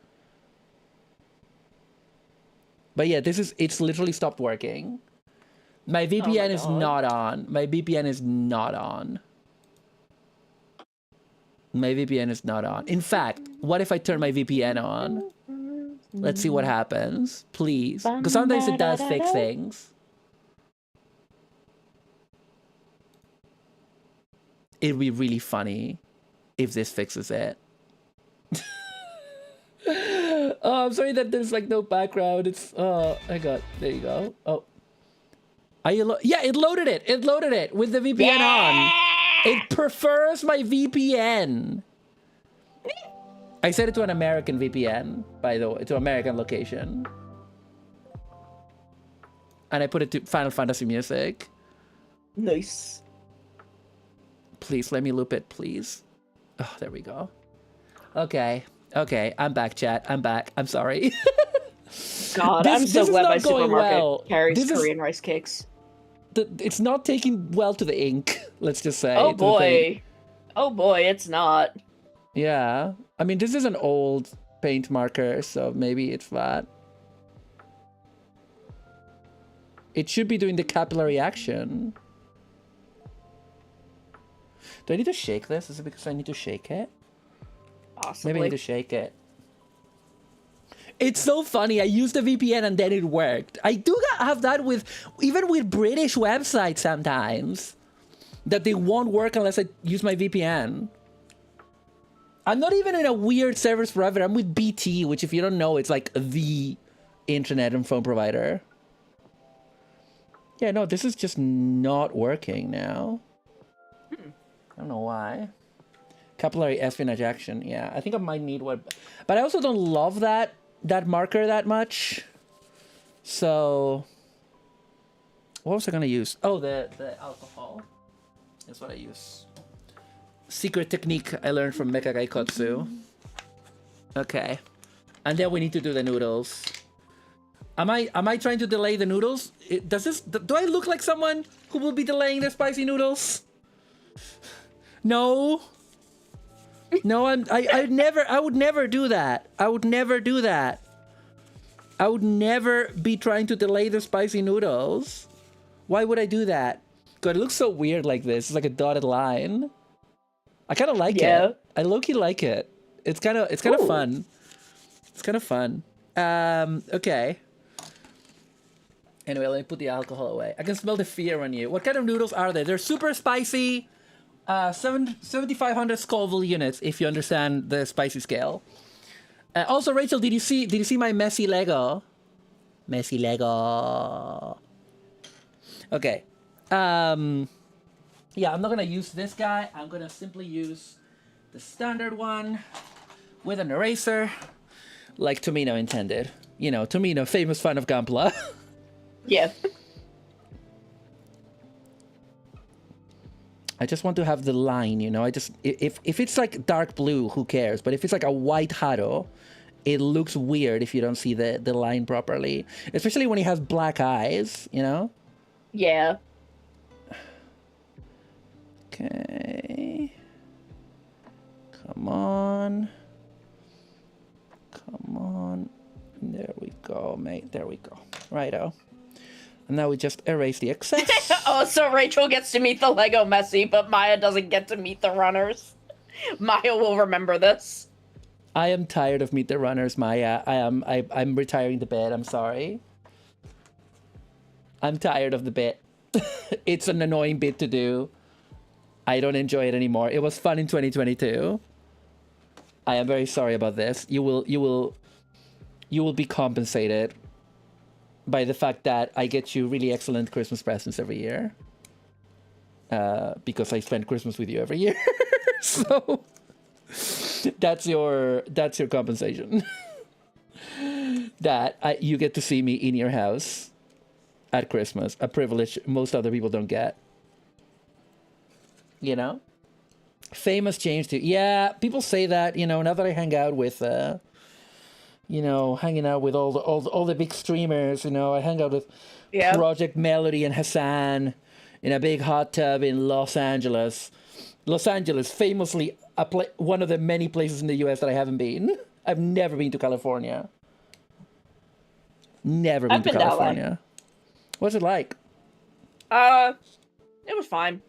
But yeah, it's literally stopped working. My VPN is not on. My VPN is not on. My VPN is not on. In fact, what if I turn my VPN on? Let's see what happens, please. Because sometimes it does fix things. It'd be really funny if this fixes it. Oh, I'm sorry that there's like no background. It's I got there you go. Oh, are you? Yeah, it loaded it. It loaded it with the VPN on. It prefers my VPN. I set it to an American VPN, by the way, to American location, and I put it to Final Fantasy music. Nice. Please let me loop it, please. Oh, there we go. Okay, I'm back, chat. I'm back. I'm sorry. God, I'm so glad my supermarket carries This Korean rice cakes. It's not taking well to the ink. Let's just say. Oh boy, it's not. Yeah, I mean this is an old paint marker, so maybe it's that. It should be doing the capillary action. Do I need to shake this? Is it because I need to shake it? Possibly. Maybe I need to shake it. It's so funny. I used a VPN and then it worked. I do have that with even with British websites sometimes, that they won't work unless I use my VPN. I'm not even in a weird service provider. I'm with BT, which if you don't know, it's like the internet and phone provider. Yeah, no, this is just not working now. I don't know why. Capillary espionage action. Yeah, I think I might need one. But I also don't love that marker that much. So what was I gonna use? Oh, the alcohol. That's what I use. Secret technique I learned from Mecha Gaikotsu. Okay. And then we need to do the noodles. Am I trying to delay the noodles? Do I look like someone who will be delaying the spicy noodles? No. No, I would never do that. I would never do that. I would never be trying to delay the spicy noodles. Why would I do that? God, it looks so weird like this. It's like a dotted line. I kind of like it. I low-key like it. It's kind of fun. It's kind of fun. Okay. Anyway, let me put the alcohol away. I can smell the fear on you. What kind of noodles are they? They're super spicy. 7,500 Scoville units, if you understand the spicy scale. Also, Rachel, did you see my messy Lego? Messy Lego. Okay. Yeah, I'm not gonna use this guy. I'm gonna simply use the standard one with an eraser, like Tomino intended. You know, Tomino, famous fan of Gunpla. Yeah. I just want to have the line, you know. If it's like dark blue, who cares? But if it's like a white Haro, it looks weird if you don't see the line properly. Especially when he has black eyes, you know? Yeah. Okay. Come on. Come on. There we go, mate. There we go. Righto. And now we just erase the excess. Oh, so Rachel gets to meet the Lego Messi, but Maya doesn't get to meet the runners. Maya will remember this. I am tired of Meet the Runners, Maya. I'm retiring the bit. I'm sorry. I'm tired of the bit. It's an annoying bit to do. I don't enjoy it anymore. It was fun in 2022. I am very sorry about this. You will be compensated by the fact that I get you really excellent Christmas presents every year. Because I spend Christmas with you every year. So that's your compensation. That you get to see me in your house at Christmas, a privilege most other people don't get. You know? Famous change to... Yeah, people say that, you know, now that I hang out with... you know, hanging out with all the big streamers, you know, I hang out with Project Melody and Hassan in a big hot tub in Los Angeles. Los Angeles, famously one of the many places in the U.S. that I haven't been. I've never been to California. Never been to California. What's it like? It was fine.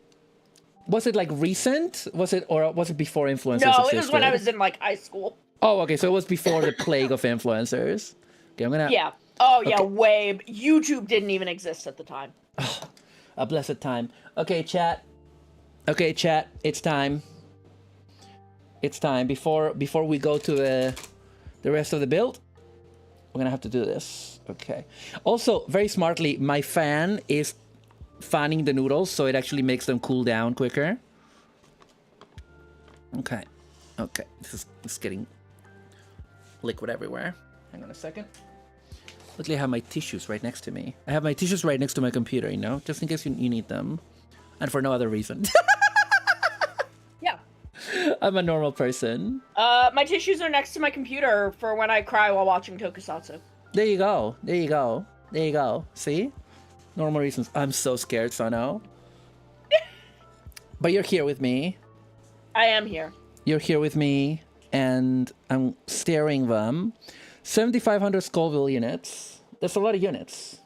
Was it like recent? Was it before influencers No, existed? it was when I was in like high school. Oh, okay, so it was before the plague of influencers. Okay, I'm gonna... Yeah. Oh, yeah, way... YouTube didn't even exist at the time. Oh, a blessed time. Okay, chat. Okay, chat, it's time. It's time. Before we go to the rest of the build, we're gonna have to do this. Okay. Also, very smartly, my fan is fanning the noodles, so it actually makes them cool down quicker. Okay. Okay, this is getting liquid everywhere. Hang on a second. Luckily, I have my tissues right next to me. I have my tissues right next to my computer, you know, just in case you need them. And for no other reason. Yeah. I'm a normal person. My tissues are next to my computer for when I cry while watching Tokusatsu. There you go. There you go. There you go. See? Normal reasons. I'm so scared, Sano. But you're here with me. I am here. You're here with me, and I'm staring them. 7,500 Scoville units. That's a lot of units.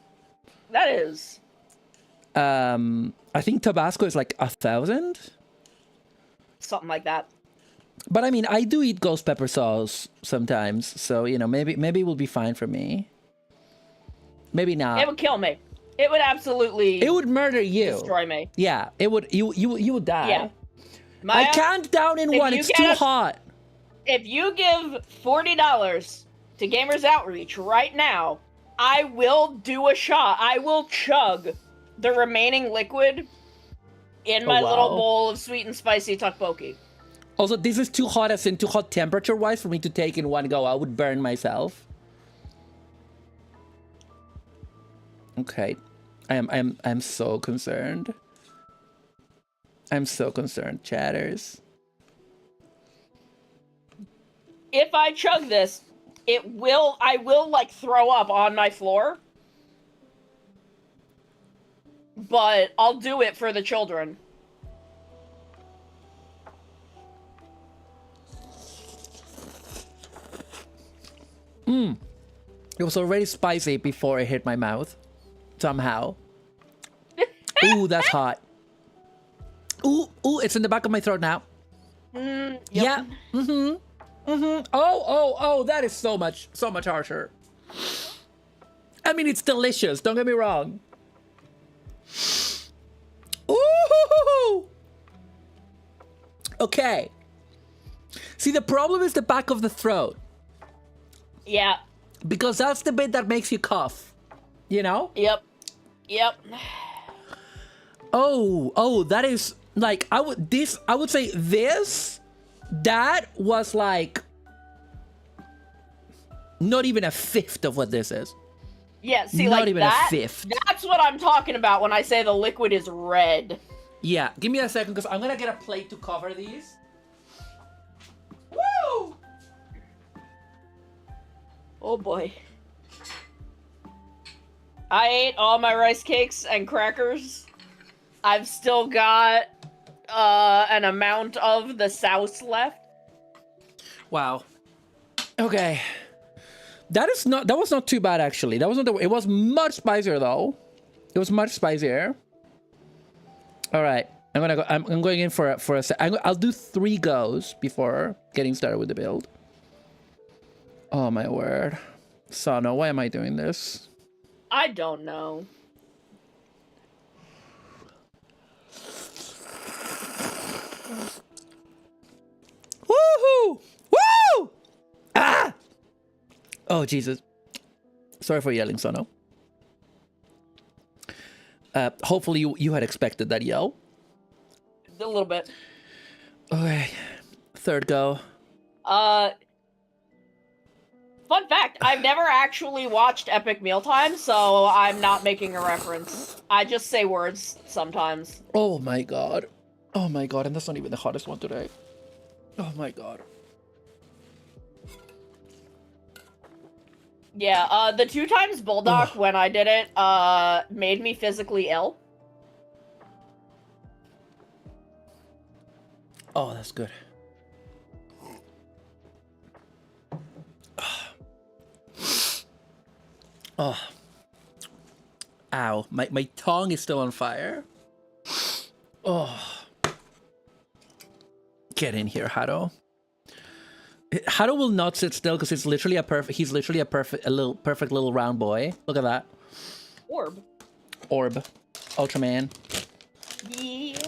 That is. I think Tabasco is like 1,000. Something like that. But I mean, I do eat ghost pepper sauce sometimes, so you know, maybe it will be fine for me. Maybe not. It would kill me. It would absolutely. It would murder you. Destroy me. Yeah, it would. You would die. Yeah. I Maya, can't down in one. It's too hot. If you give $40 to Gamers Outreach right now, I will do a shot. I will chug the remaining liquid in my little bowl of sweet and spicy tteokbokki. Also, this is too hot, as in too hot temperature-wise, for me to take in one go. I would burn myself. Okay, I'm so concerned. I'm so concerned, chatters. If I chug this, I will like throw up on my floor. But I'll do it for the children. It was already spicy before it hit my mouth. Somehow. Ooh, that's hot. Ooh, it's in the back of my throat now. Yep. Yeah. Oh, that is so much harsher. I mean, it's delicious. Don't get me wrong. Ooh. Okay. See, the problem is the back of the throat. Yeah. Because that's the bit that makes you cough. You know? Yep. Oh, that is like I would say that was like not even a fifth of what this is. Yeah, see, Not like even that, a fifth. That's what I'm talking about when I say the liquid is red. Yeah, give me a second because I'm gonna get a plate to cover these. Woo! Oh boy. I ate all my rice cakes and crackers. I've still got an amount of the sauce left. Wow. Okay. That was not too bad actually. That wasn't it was much spicier though. It was much spicier. All right. I'm going in for a sec. I'll do 3 goes before getting started with the build. Oh my word. Sano, why am I doing this? I don't know. Woohoo! Woo! Ah! Oh Jesus. Sorry for yelling, Sano. Hopefully you had expected that yell. A little bit. Okay. 3rd go. Fun fact, I've never actually watched Epic Mealtime, so I'm not making a reference. I just say words sometimes. Oh my god. Oh my god, and that's not even the hottest one today. Oh my god. Yeah, the 2 times Bulldog when I did it, made me physically ill. Oh, that's good. Oh. Ow. My tongue is still on fire. Oh. Get in here, Hado. Hado will not sit still because he's literally a perfect little round boy. Look at that. Orb. Ultraman. Yeah.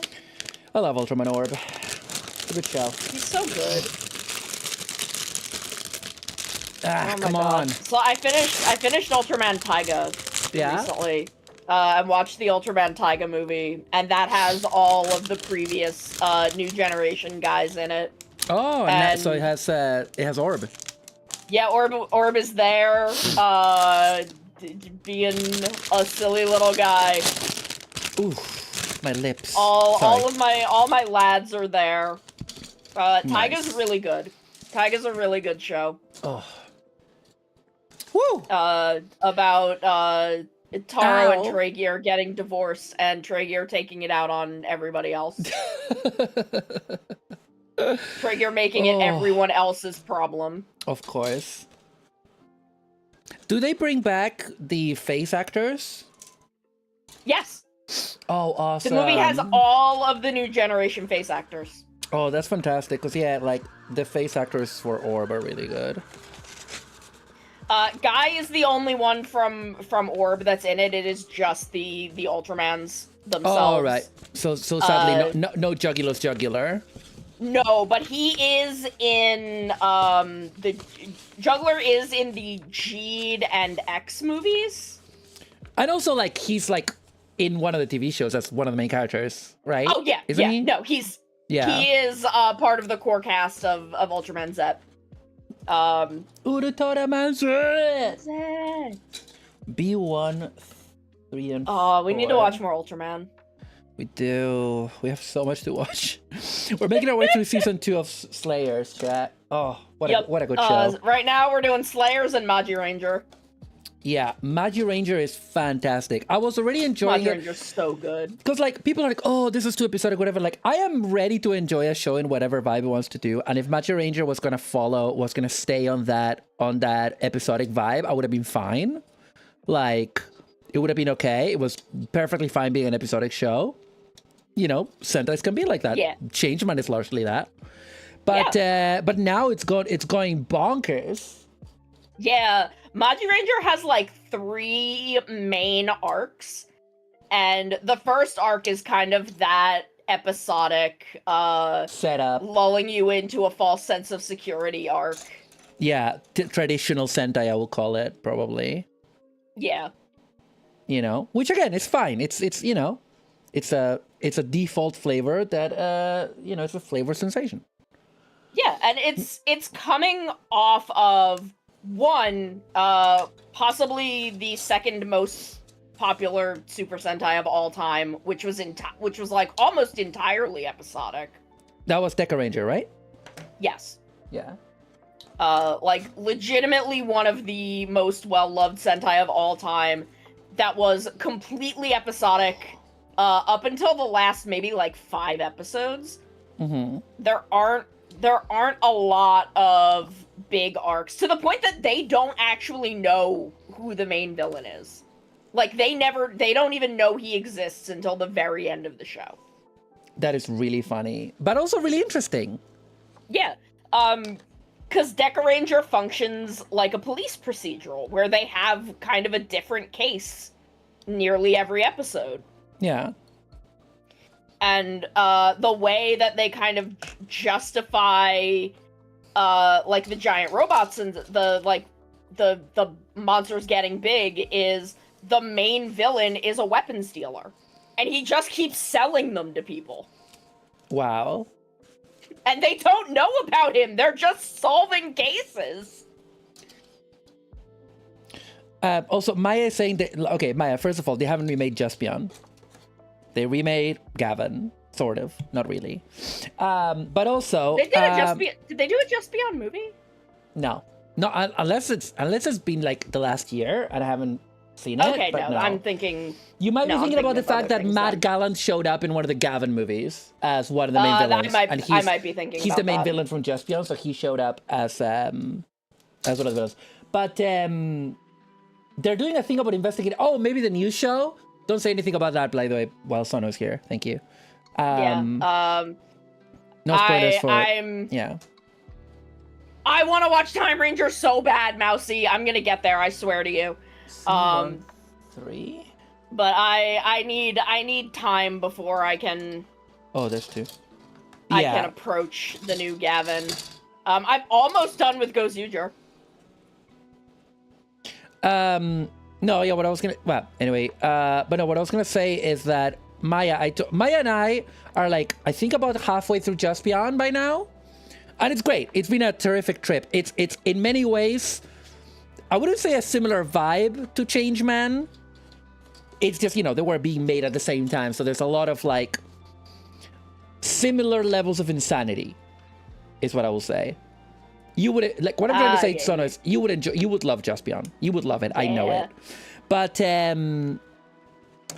I love Ultraman Orb. It's a good show. He's so good. Ah, Oh my come God. on. So I finished Ultraman Taiga recently. I watched the Ultraman Taiga movie, and that has all of the previous new generation guys in it. Oh, and so it has Orb. Yeah, Orb is there, being a silly little guy. Ooh, my lips. All my lads are there. Taiga's Nice. really good. Taiga's a really good show. Oh. Woo! About Taro Ow. and Traeger getting divorced and Traeger taking it out on everybody else. Traeger making it everyone else's problem. Of course. Do they bring back the face actors? Yes! Oh, awesome. The movie has all of the new generation face actors. Oh, that's fantastic. Because, yeah, like, the face actors for Orb are really good. Guy is the only one from Orb that's in it. It is just the Ultramans themselves. Oh, right. So sadly, no Jugular's Jugular. No, but he is in the Juggler is in the Jeed and X movies. And also, like, he's like in one of the TV shows as one of the main characters, right? Oh yeah, Isn't he? No, he is part of the core cast of Ultraman Z. Urutaraman Z. B1, 3, and 4. We need to watch more Ultraman. We do. We have so much to watch. We're making our way through season 2 of Slayers, chat. Oh, what a good show. Right now we're doing Slayers and Magi Ranger. Yeah, Magi Ranger is fantastic. I was already enjoying Magi it. Ranger's so good. Because, like, people are like, oh, this is too episodic, whatever. Like, I am ready to enjoy a show in whatever vibe it wants to do. And if Magi Ranger was going to stay on that episodic vibe, I would have been fine. Like, it would have been okay. It was perfectly fine being an episodic show. You know, Sentai's can be like that. Yeah. Changeman is largely that. But now it's going bonkers. Yeah, Magi Ranger has like 3 main arcs, and the first arc is kind of that episodic setup, lulling you into a false sense of security arc. Yeah, traditional Sentai, I will call it, probably. Yeah. You know, which again is fine. It's you know, it's a default flavor that you know, it's a flavor sensation. Yeah, and it's coming off of one, possibly the second most popular Super Sentai of all time, which was like almost entirely episodic. That was Deca Ranger, right? Yes. Yeah. Like legitimately one of the most well-loved Sentai of all time. That was completely episodic, up until the last maybe like 5 episodes. Mm-hmm. There aren't a lot of big arcs, to the point that they don't actually know who the main villain is. Like, they don't even know he exists until the very end of the show. That is really funny, but also really interesting. Yeah, because Deca Ranger functions like a police procedural, where they have kind of a different case nearly every episode. Yeah. And the way that they kind of justify like the giant robots and the monsters getting big is the main villain is a weapons dealer, and he just keeps selling them to people. Wow. And they don't know about him. They're just solving cases. Also, Maya is saying that, okay, Maya, first of all, they haven't remade Jaspion. They remade Gavin, sort of, not really. But also, did they do a Just Beyond movie? No, unless it's been like the last year and I haven't seen it. Okay, but no, I'm thinking. You might be thinking about the fact that Matt Gallant showed up in one of the Gavin movies as one of the main villains. I might be thinking. He's the main villain from Jaspion, so he showed up as one of the villains. But they're doing a thing about investigating. Oh, maybe the news show. Don't say anything about that, by the way, while Sono's here. Thank you. No spoilers for... Yeah. I want to watch Time Ranger so bad, Mousy. I'm gonna get there, I swear to you. 3? But I need time before I can... Oh, there's 2. I can approach the new Gavin. I'm almost done with Gozuger. No, yeah, what I was gonna... Well, anyway, but no, what I was gonna say is that Maya and I are like, I think about halfway through Just Beyond by now. And it's great. It's been a terrific trip. It's in many ways, I wouldn't say a similar vibe to Changeman. It's just, you know, they were being made at the same time. So there's a lot of like similar levels of insanity is what I will say. You would, like, what I'm trying to say, Sono, is you would love Just Beyond. You would love it. I know it. But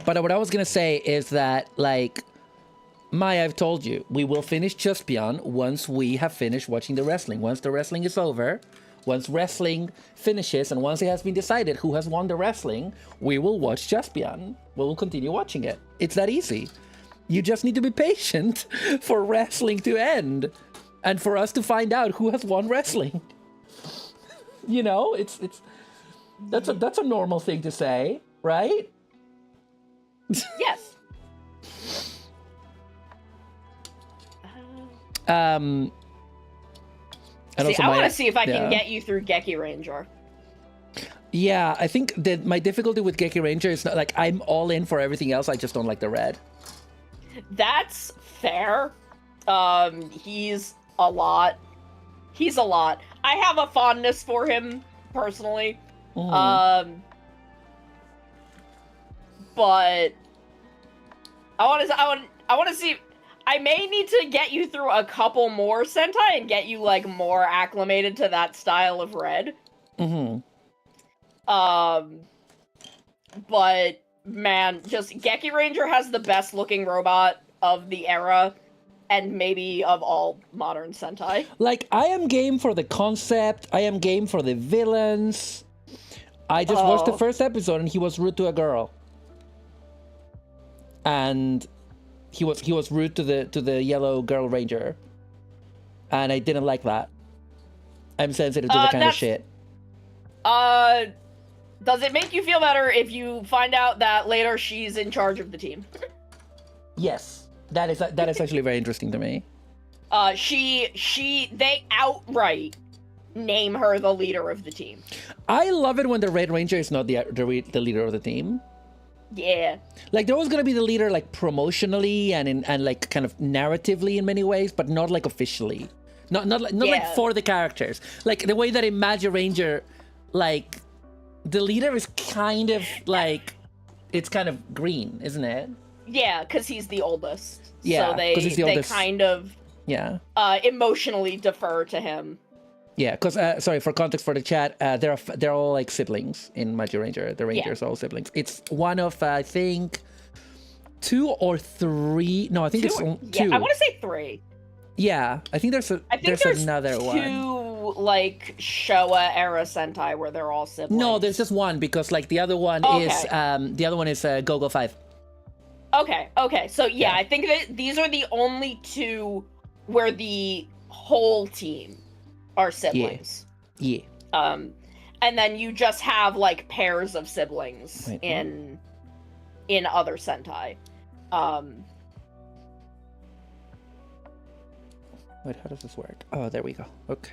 what I was going to say is that, like, Maya, I've told you, we will finish Just Beyond once we have finished watching the wrestling. Once the wrestling is over, once wrestling finishes, and once it has been decided who has won the wrestling, we will watch Just Beyond. We will continue watching it. It's that easy. You just need to be patient for wrestling to end, and for us to find out who has won wrestling. You know, that's a normal thing to say, right? Yes. And See, also I my- want to see if I can yeah. get you through Geki Ranger. Yeah, I think that my difficulty with Geki Ranger is not like I'm all in for everything else. I just don't like the red. That's fair. He's a lot. He's a lot. I have a fondness for him personally. But I want to see. I may need to get you through a couple more Sentai and get you like more acclimated to that style of red. But man, just Geki Ranger has the best looking robot of the era, and maybe of all modern Sentai. Like, I am game for the concept. I am game for the villains. I just watched the first episode and he was rude to a girl. And he was rude to the yellow girl ranger. And I didn't like that. I'm sensitive to the kind of shit. Does it make you feel better if you find out that later she's in charge of the team? Yes. That is actually very interesting to me. They outright name her the leader of the team. I love it when the Red Ranger is not the leader of the team. Yeah. Like, they're always gonna be the leader, like, promotionally and like kind of narratively in many ways, but not like officially. Not like for the characters. Like the way that in Magic Ranger, like the leader is kind of like, it's kind of green, isn't it? Yeah, because he's the oldest. Yeah, so they kind of emotionally defer to him. Yeah, because sorry, for context for the chat, they're all like siblings in Magic Ranger. The Rangers are all siblings. It's one of I think 2 or 3. No, I think it's 2. Yeah, I want to say 3. Yeah, I think there's another one. 2 like Showa era Sentai where they're all siblings. No, there's just one because like the other one is Go-Go 5. Okay. So yeah, I think that these are the only 2 where the whole team are siblings. Yeah. And then you just have like pairs of siblings in other Sentai. Wait, how does this work? Oh, there we go. Okay.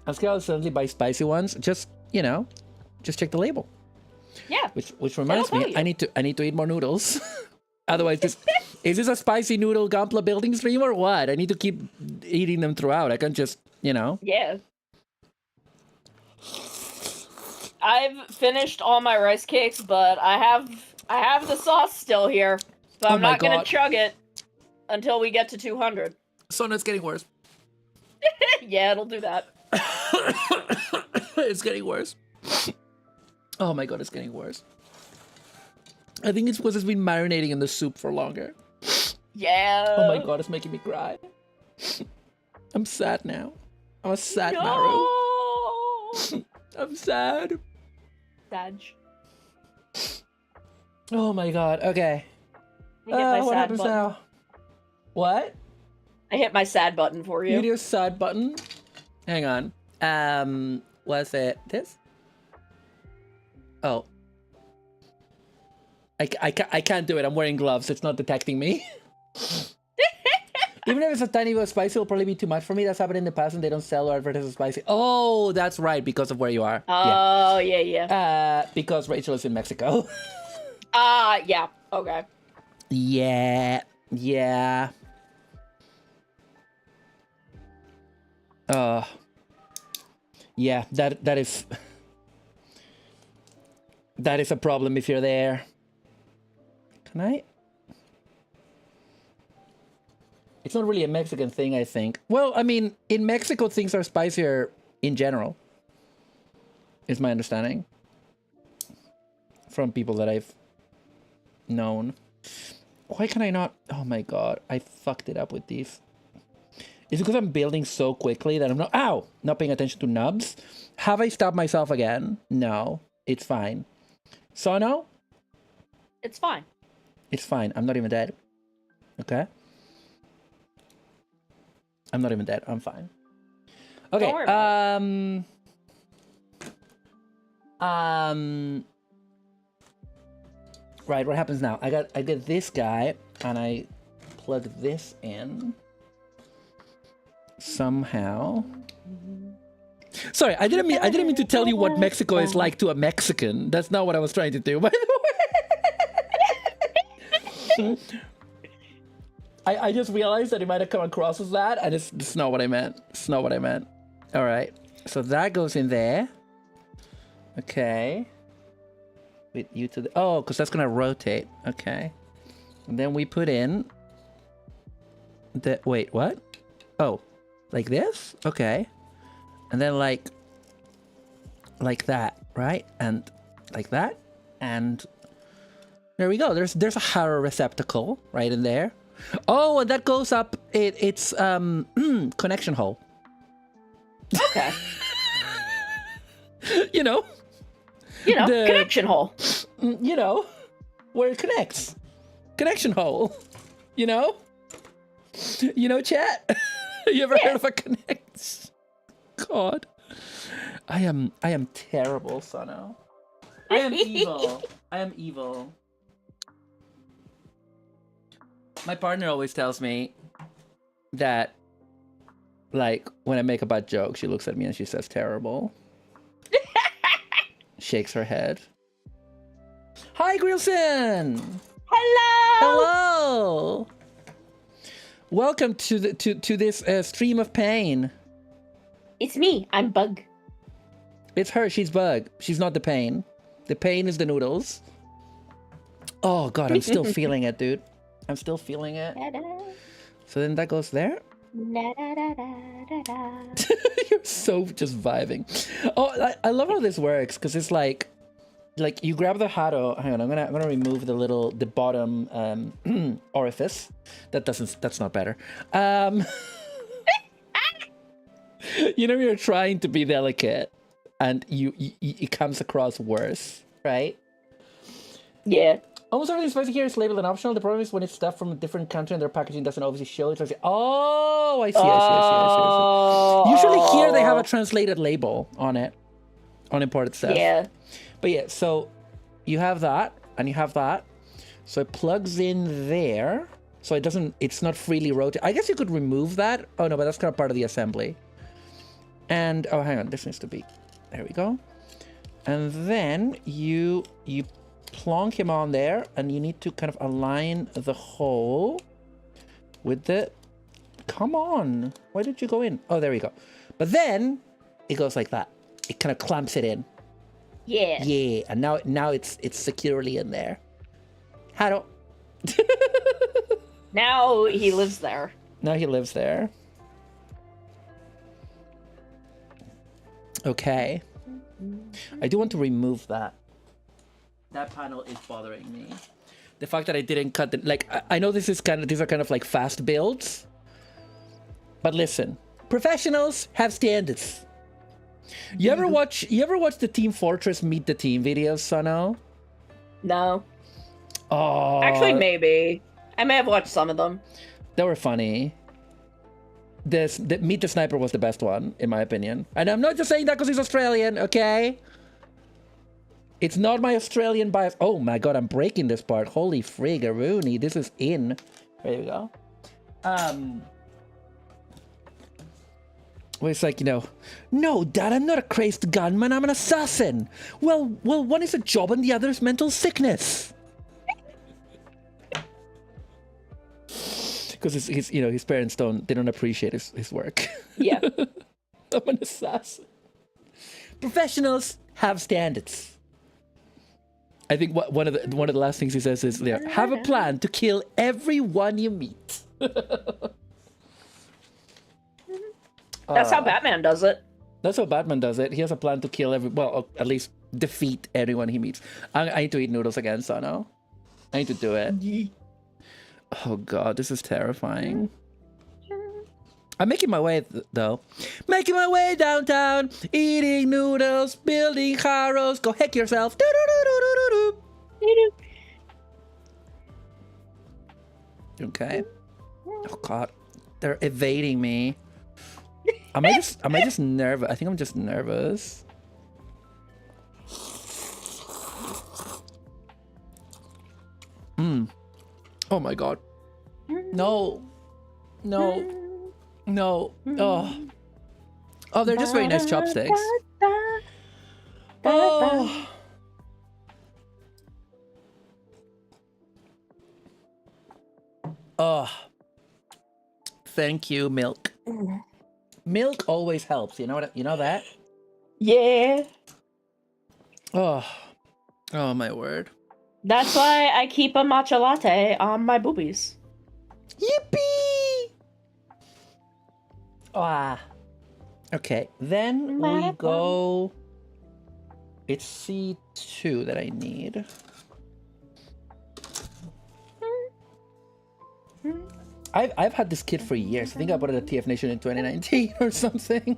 On scale suddenly buy spicy ones, just check the label. Yeah. Which reminds me, I need to eat more noodles. Otherwise, is this a spicy noodle Gunpla building stream or what? I need to keep eating them throughout. I can't just, Yeah. I've finished all my rice cakes, but I have the sauce still here. So I'm not gonna chug it until we get to 200. So no, it's getting worse. Yeah, it'll do that. It's getting worse. Oh my god, it's getting worse. I think it's because it's been marinating in the soup for longer. Yeah. Oh my god, it's making me cry. I'm sad now. I'm a sad Maru. I'm sad. Sad. Oh my god, okay. I hit my what sad happens button. now? What? I hit my sad button for you. You do a sad button? Hang on. Was it this? Oh. I can't do it. I'm wearing gloves. It's not detecting me. Even if it's a tiny bit of spicy, it'll probably be too much for me. That's happened in the past and they don't sell or advertise as spicy. Oh, that's right. Because of where you are. Oh, yeah. Because Rachel is in Mexico. Yeah. Okay. Yeah. Yeah, that is a problem if you're there. Can I? It's not really a Mexican thing, I think. Well, I mean, in Mexico, things are spicier in general, is my understanding. From people that I've known. Why can I not? Oh my god, I fucked it up with these. It's because I'm building so quickly that I'm not paying attention to nubs. Have I stopped myself again? No, it's fine. Sono? It's fine. It's fine. I'm not even dead. Okay? I'm not even dead. I'm fine. Okay. Don't worry about Right, what happens now? I got this guy and I plug this in somehow. Sorry, I didn't mean to tell you what Mexico is like to a Mexican. That's not what I was trying to do, by the way. I just realized that it might have come across as that, and it's not what I meant. It's not what I meant. All right, so that goes in there. Okay. With you to the... Oh, because that's going to rotate. Okay. And then we put in... the... Wait, what? Oh, like this? Okay. And then like that, right? And like that. And there we go. There's a harrow receptacle right in there. Oh, and that goes up. It's connection hole. Okay. You know, connection hole. You know, where it connects. Connection hole. You know, chat. You ever heard of a connect? God, I am terrible, Sano. I am evil. I am evil. My partner always tells me that, like, when I make a bad joke, she looks at me and she says terrible. Shakes her head. Hi, Grilson. Hello. Hello. Welcome to this stream of pain. It's me. I'm Bug. It's her. She's Bug. She's not the pain. The pain is the noodles. Oh God, I'm still feeling it, dude. I'm still feeling it. So then that goes there. You're so just vibing. Oh, I love how this works because it's like you grab the harrow. Hang on, I'm gonna remove the bottom orifice. That's not better. You know, you're trying to be delicate, and it comes across worse, right? Yeah. Almost everything spicy here is labeled and optional. The problem is when it's stuff from a different country and their packaging doesn't obviously show it. Oh, I see. Usually here they have a translated label on it, on imported stuff. Yeah. But yeah, so you have that and you have that. So it plugs in there. So it's not freely rotated. I guess you could remove that. Oh no, but that's kind of part of the assembly. And, oh, hang on, this needs to be, there we go. And then you plonk him on there, and you need to kind of align the hole with the... Come on. Why did you go in? Oh, there we go. But then it goes like that. It kind of clamps it in. Yeah. Yeah. And now it's securely in there. Harrow. Now he lives there. Now he lives there. Okay. I do want to remove that. That panel is bothering me. The fact that I didn't cut the... Like, I know these are kind of like fast builds. But listen. Professionals have standards. You ever watch the Team Fortress Meet the Team videos, Sano? No. Oh. Actually, maybe. I may have watched some of them. They were funny. The Meet the Sniper was the best one, in my opinion. And I'm not just saying that because he's Australian, okay? It's not my Australian bias. Oh my God, I'm breaking this part. Holy frigaroony, this is in. There you go. Well, it's like, no, Dad, I'm not a crazed gunman. I'm an assassin. Well, one is a job and the other is mental sickness. Because his parents they don't appreciate his work. Yeah. I'm an assassin. Professionals have standards. I think one of the last things he says is, have a plan to kill everyone you meet. That's how Batman does it. That's how Batman does it. He has a plan to kill at least defeat anyone he meets. I need to eat noodles again, Sano. I need to do it. Oh God, this is terrifying. I'm making my way, though. Making my way downtown, eating noodles, building harrows. Go heck yourself. Okay. Oh God, they're evading me. Am I just nervous? I think I'm just nervous. Oh my God. No. No. No. Oh. Oh, they're just very nice chopsticks. Oh. Oh. Thank you, milk. Milk always helps. You know what? You know that? Yeah. Oh. Oh my word. That's why I keep a matcha latte on my boobies. Yippee! Ah. Okay, then we go. It's C2 that I need. I've had this kit for years. I think I bought it at TF Nation in 2019 or something.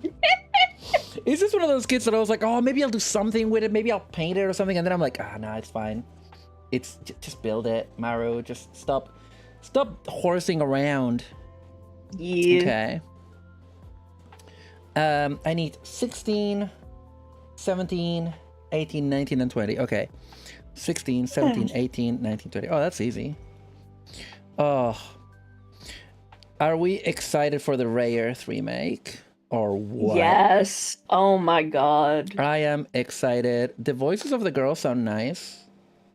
It's just one of those kits that I was like, oh, maybe I'll do something with it. Maybe I'll paint it or something. And then I'm like, ah, no, it's fine. It's just build it, Maru. Just stop horsing around. Yeah. Okay. I need 16, 17, 18, 19, and 20. Okay. 16, 17, 18, 19, 20. Oh, that's easy. Oh. Are we excited for the Ray-Earth remake? Or what? Yes. Oh my God. I am excited. The voices of the girls sound nice.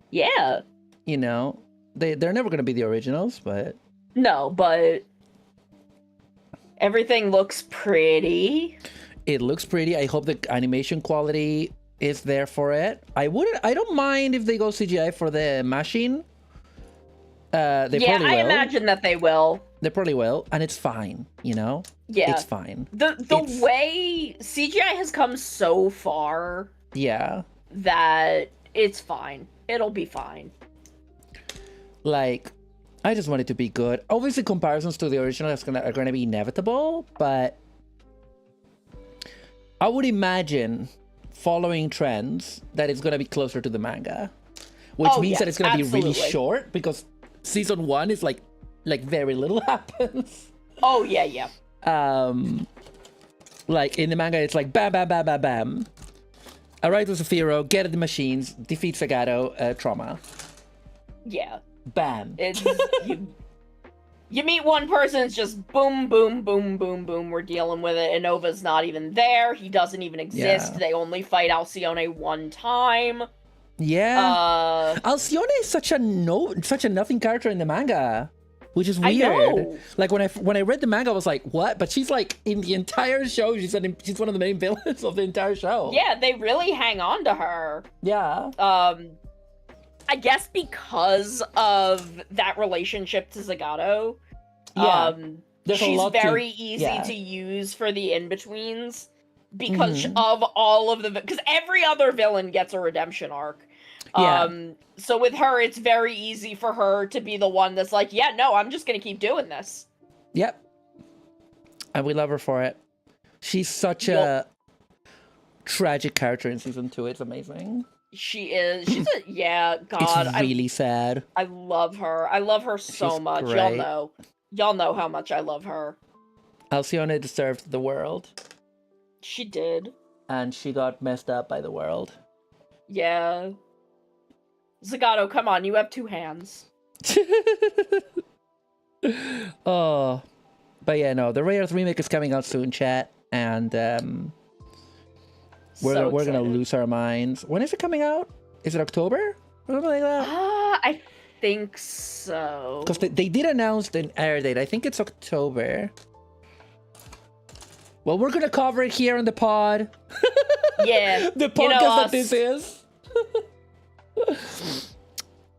Yeah. You know, they're never going to be the originals, but... No, but... everything looks pretty. It looks pretty. I hope the animation quality is there for it. I don't mind if they go CGI for the machine. They probably will. I imagine that they will. They probably will, and it's fine, you know? Yeah. It's fine. The way CGI has come so far. Yeah. That it's fine. It'll be fine. Like, I just want it to be good. Obviously, comparisons to the original are gonna be inevitable, but I would imagine, following trends, that it's gonna be closer to the manga, which means that it's gonna be really short because season 1 is like very little happens. Oh yeah. Like in the manga, it's like bam, bam, bam, bam, bam. Arrive with Zafiro, get at the machines, defeat Sagato, trauma. Yeah. Bam. It's you meet one person, it's just boom, boom, boom, boom, boom. We're dealing with it. Inova's not even there. He doesn't even exist. Yeah. They only fight Alcyone one time. Yeah. Alcyone is such a nothing character in the manga, which is weird. I know. Like when I read the manga, I was like, what? But she's like in the entire show. She's one of the main villains of the entire show. Yeah, they really hang on to her. Yeah. I guess because of that relationship to Zagato. Yeah. She's very easy to use for the in-betweens because of all of the... because every other villain gets a redemption arc. Yeah. So with her, it's very easy for her to be the one that's like, yeah, no, I'm just gonna keep doing this. Yep. And we love her for it. She's such a tragic character in season 2. It's amazing. She is. She's a... yeah, God. It's really sad. I love her. I love her so She's much. great. Y'all know how much I love her. Alcyone deserved the world. She did. And she got messed up by the world. Yeah. Zagato, come on, you have 2 hands. Oh. But yeah, no, the Ray-Earth remake is coming out soon, chat. And we're gonna lose our minds. When is it coming out? Is it October? Or something like that? I think so. Because they did announce the air date. I think it's October. Well, we're gonna cover it here on the pod. Yeah. The podcast that this is.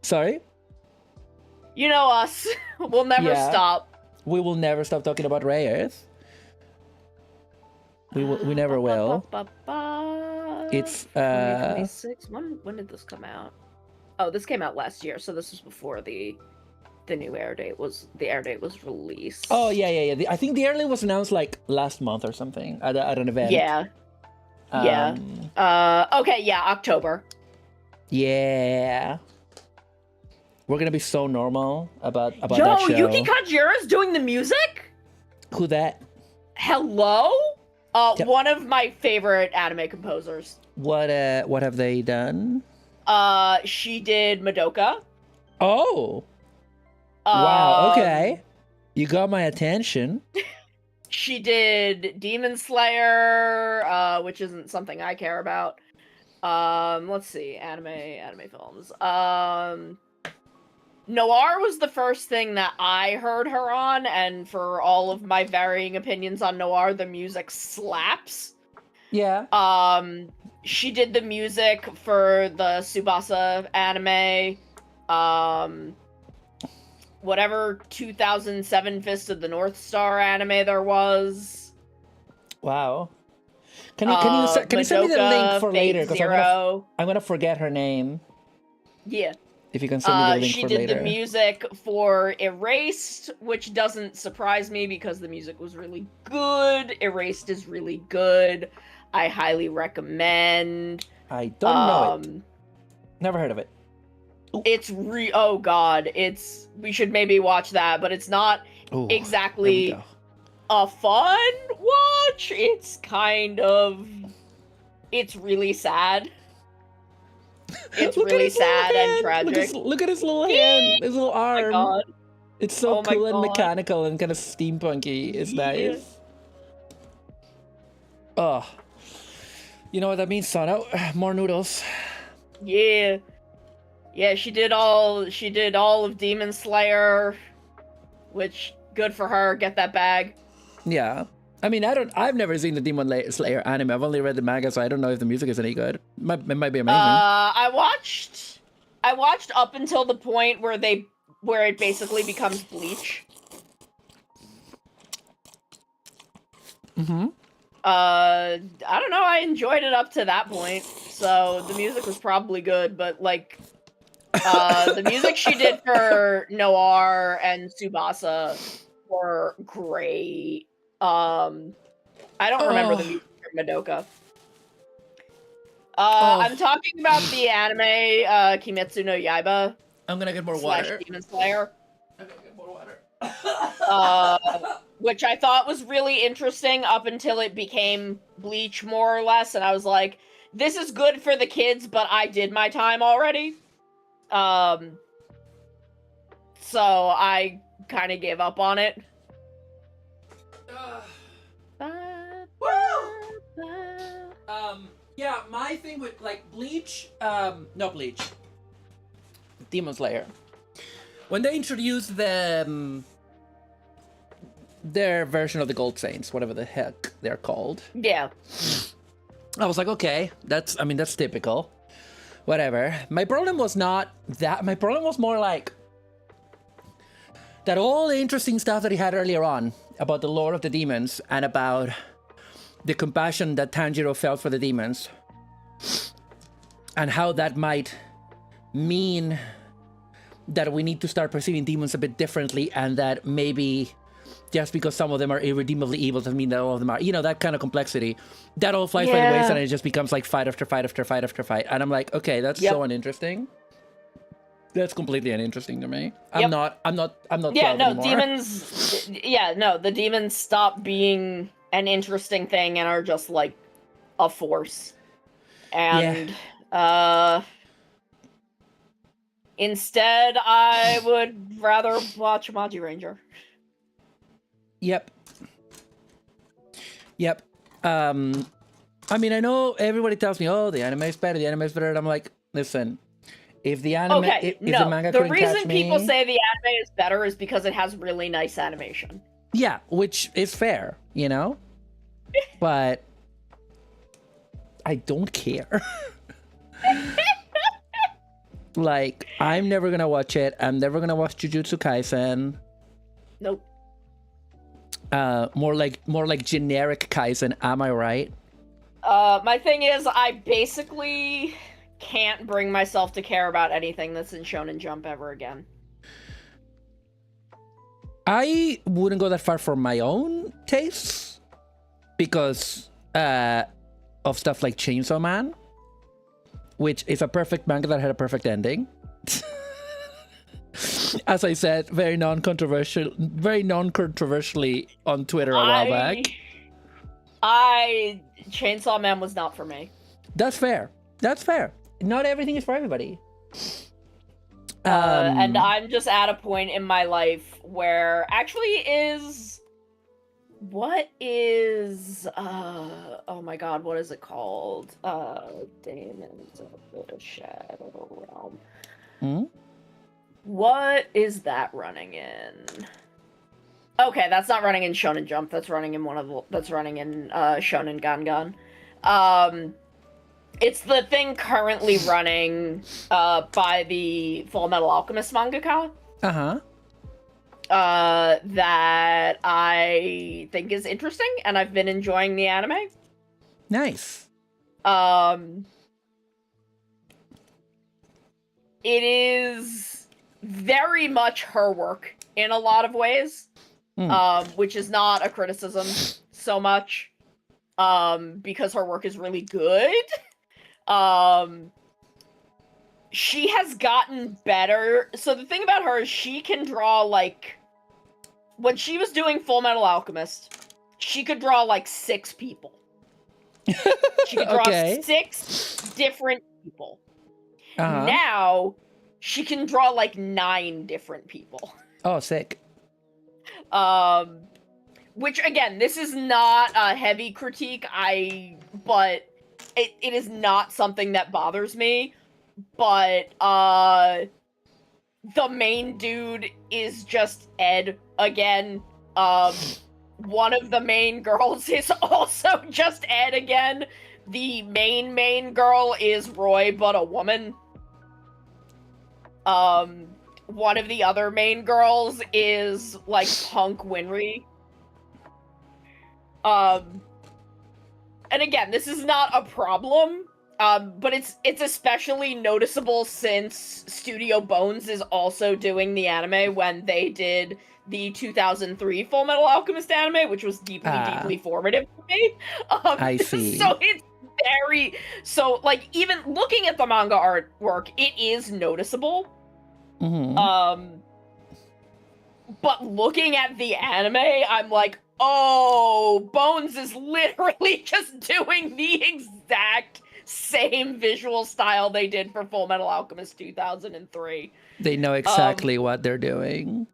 Sorry? You know us. We'll never stop. We will never stop talking about Ray-Earth. We never will. It's 2026. When did this come out? Oh, this came out last year, so this was before the new air date was released. Oh yeah. I think the air date was announced like last month or something at an event. Yeah. Okay, yeah, October. Yeah. We're gonna be so normal about that Yo, show. Yuki Kajira's doing the music? Who that? Hello? Yep. One of my favorite anime composers. What have they done? She did Madoka. Oh. Wow, Um, okay. You got my attention. She did Demon Slayer, which isn't something I care about. Let's see, anime films. Noir was the first thing that I heard her on, and for all of my varying opinions on Noir, the music slaps. Yeah. She did the music for the Tsubasa anime. Whatever 2007 Fist of the North Star anime there was. Wow. Can you send me the link for later? Because I'm gonna forget her name. Yeah. If you can send me the link she for did later. the music for Erased, which doesn't surprise me because the music was really good. Erased is really good. I highly recommend. I don't know it. Never heard of it. It's oh god, we should maybe watch that, but it's not Ooh, exactly there we go. a fun watch. It's kind of, it's really sad. It's Look at really his little sad and hand. tragic. Look at his little hand, his little Oh my arm. god. It's so Oh my cool and God. mechanical and kind of steampunky. It's Yeah. nice. Oh, you know what that means, Sono? More noodles. Yeah. Yeah, she did all of Demon Slayer, which good for her, get that bag. Yeah. I mean, I've never seen the Demon Slayer anime. I've only read the manga, so I don't know if the music is any good. It might be amazing. I watched up until the point where it basically becomes Bleach. Mm-hmm. I don't know, I enjoyed it up to that point, so the music was probably good, but like, the music she did for Noir and Tsubasa were great. I don't remember the music for Madoka. I'm talking about the anime, Kimetsu no Yaiba. I'm gonna get more / water. Demon Slayer. I'm gonna get more water. Which I thought was really interesting up until it became Bleach, more or less, and I was like, this is good for the kids, but I did my time already. So I kind of gave up on it. Yeah, my thing with like Bleach, not Bleach, Demon Slayer. When they introduced their version of the Gold Saints, whatever the heck they're called, Yeah. I was like, okay, that's typical. Whatever. My problem was not that. My problem was more like that all the interesting stuff that he had earlier on about the lore of the demons and about the compassion that Tanjiro felt for the demons and how that might mean that we need to start perceiving demons a bit differently, and that maybe just because some of them are irredeemably evil doesn't mean that all of them are, that kind of complexity, that all flies by the wayside, and it just becomes like fight after fight after fight after fight. And I'm like, okay, that's so uninteresting. That's completely uninteresting to me. I'm not Yeah, 12 no, anymore. the demons stop being an interesting thing and are just like a force. And instead I would rather watch Maji Ranger. Yep. I mean, I know everybody tells me, oh, the anime is better, and I'm like, listen, if the anime, if the manga the couldn't reason catch people me, say the anime is better is because it has really nice animation. yeah, which is fair, but I don't care. Like, I'm never gonna watch it. I'm never gonna watch Jujutsu Kaisen. Nope. More like generic Kaisen, am I right? My thing is, I basically can't bring myself to care about anything that's in Shonen Jump ever again. I wouldn't go that far for my own tastes because of stuff like Chainsaw Man, which is a perfect manga that had a perfect ending. As I said, very non-controversially on Twitter a while back. Chainsaw Man was not for me. That's fair. That's fair. Not everything is for everybody. And I'm just at a point in my life where what is oh my god, what is it called? Demons of the Shadow Realm. What is that running in? Okay, that's not running in Shonen Jump. That's running in Shonen Gangan. It's the thing currently running by the Full Metal Alchemist mangaka. That I think is interesting, and I've been enjoying the anime. Nice. It is very much her work in a lot of ways, which is not a criticism so much, because her work is really good. She has gotten better. So the thing about her is she can draw, like, when she was doing Full Metal Alchemist, she could draw like 6 people. She could draw 6 different people. Now, she can draw like 9 different people. Oh, sick. Which, again, this is not a heavy critique, but it is not something that bothers me. But, the main dude is just Ed again. One of the main girls is also just Ed again. The main girl is Roy, but a woman. One of the other main girls is, like, Punk Winry. And again, this is not a problem, but it's especially noticeable since Studio Bones is also doing the anime when they did the 2003 Full Metal Alchemist anime, which was deeply formative for me. I see. So it's so, like, even looking at the manga artwork, it is noticeable. But looking at the anime, I'm like, oh, Bones is literally just doing the exact same visual style they did for Full Metal Alchemist 2003. They know exactly what they're doing.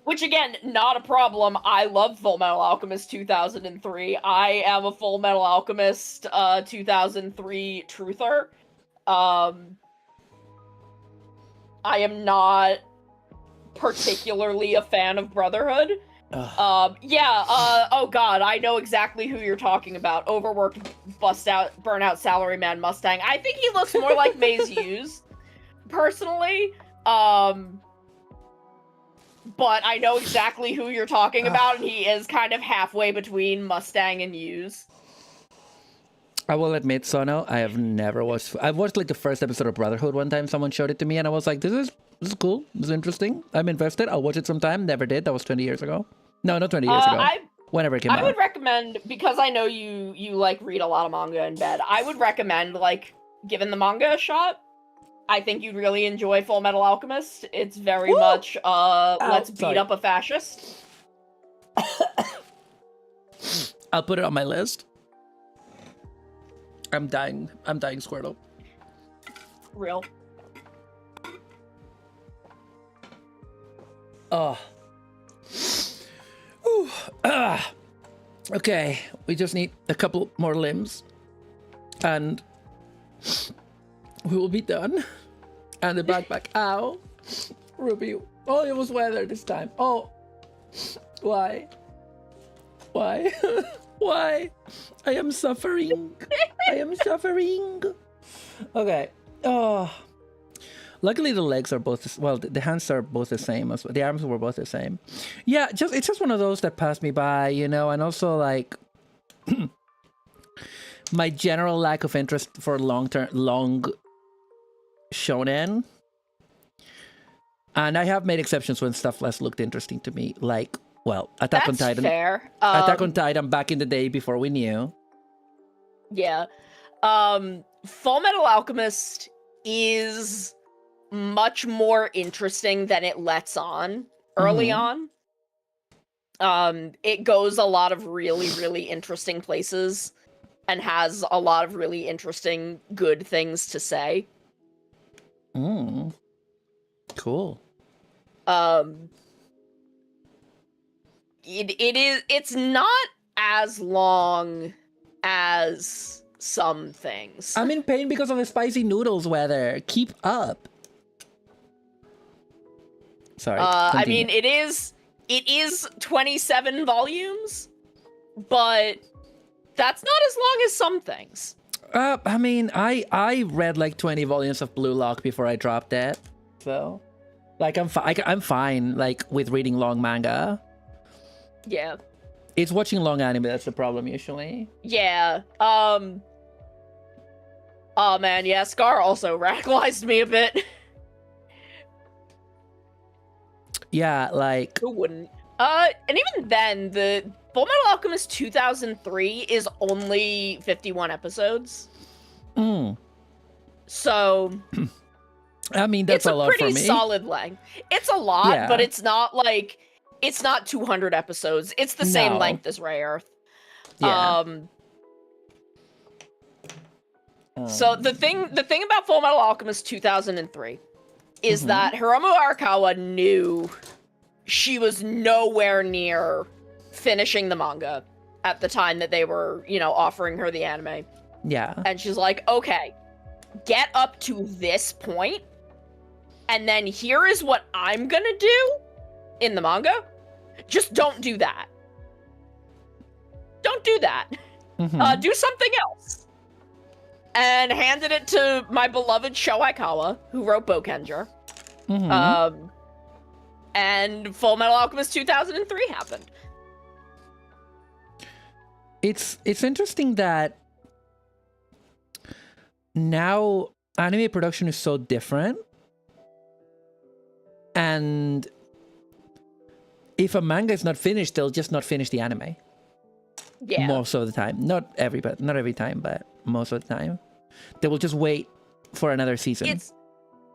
Which, again, not a problem. I love Full Metal Alchemist 2003. I am a Full Metal Alchemist 2003 truther. I am not particularly a fan of Brotherhood. Oh god, I know exactly who you're talking about. Overworked, burnout salaryman Mustang. I think he looks more like Maze Hughes, personally. But I know exactly who you're talking about, and he is kind of halfway between Mustang and Hughes. I will admit, Sono, I have never watched... I've watched, like, the first episode of Brotherhood one time. Someone showed it to me, and I was like, this is cool. This is interesting. I'm invested. I'll watch it sometime. Never did. That was 20 years ago. No, not 20 years ago. Whenever it came out. I would recommend, because I know you like, read a lot of manga in bed, I would recommend, like, giving the manga a shot. I think you'd really enjoy Full Metal Alchemist. It's very much, let's beat up a fascist. I'll put it on my list. I'm dying, Squirtle. Real. Oh. Okay, we just need a couple more limbs. And we will be done. And the backpack. Ow. Ruby. Oh, it was weather this time. Oh. Why? Why? Why? I am suffering. I am suffering. Okay. Oh. Luckily, the legs are both... Well, the hands are both the same. As well. The arms were both the same. Yeah, it's just one of those that passed me by, you know? And also, like... my general lack of interest for long shonen. And I have made exceptions when stuff less looked interesting to me. Like, well, Attack on Titan. That's fair. Attack on Titan back in the day before we knew. Yeah. Full Metal Alchemist is much more interesting than it lets on early on. It goes a lot of really, really interesting places and has a lot of really interesting, good things to say. Cool. It's not as long as some things. I'm in pain because of the spicy noodles weather. Keep up. Sorry. I mean, it is 27 volumes, but that's not as long as some things. I mean, I read like 20 volumes of Blue Lock before I dropped it, so like I'm fine like with reading long manga. Yeah. It's watching long anime that's the problem usually. Yeah. Oh man, yeah. Scar also radicalized me a bit. Yeah, like Who wouldn't? And even then, the Fullmetal Alchemist 2003 is only 51 episodes. So, I mean, that's it's a lot for me. pretty solid length. It's a lot, Yeah. but it's not like it's not 200 episodes. It's the same No. length as Ray Earth. Yeah. So the thing about Fullmetal Alchemist 2003 is that Hiromu Arakawa knew she was nowhere near finishing the manga at the time that they were, offering her the anime. Yeah. And she's like, okay, get up to this point, and then here is what I'm gonna do in the manga. Just don't do that. Don't do that. Do something else. And handed it to my beloved Sho Aikawa, who wrote Bokenger. And Fullmetal Alchemist 2003 happened. It's interesting that now anime production is so different, and if a manga is not finished, they'll just not finish the anime. Yeah. Most of the time, not every time, but most of the time, they will just wait for another season.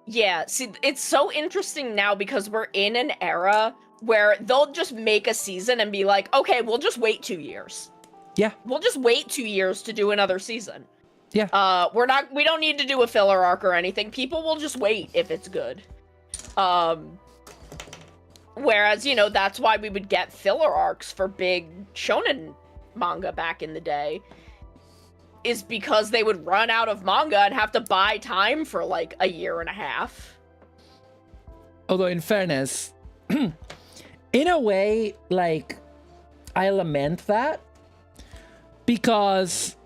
It's so interesting now because we're in an era where they'll just make a season and be like, okay, we'll just wait 2 years. Yeah. We'll just wait 2 years to do another season. Yeah. We don't need to do a filler arc or anything. People will just wait if it's good. Whereas, that's why we would get filler arcs for big shonen manga back in the day, is because they would run out of manga and have to buy time for like a year and a half. Although in fairness, in a way, like, I lament that, because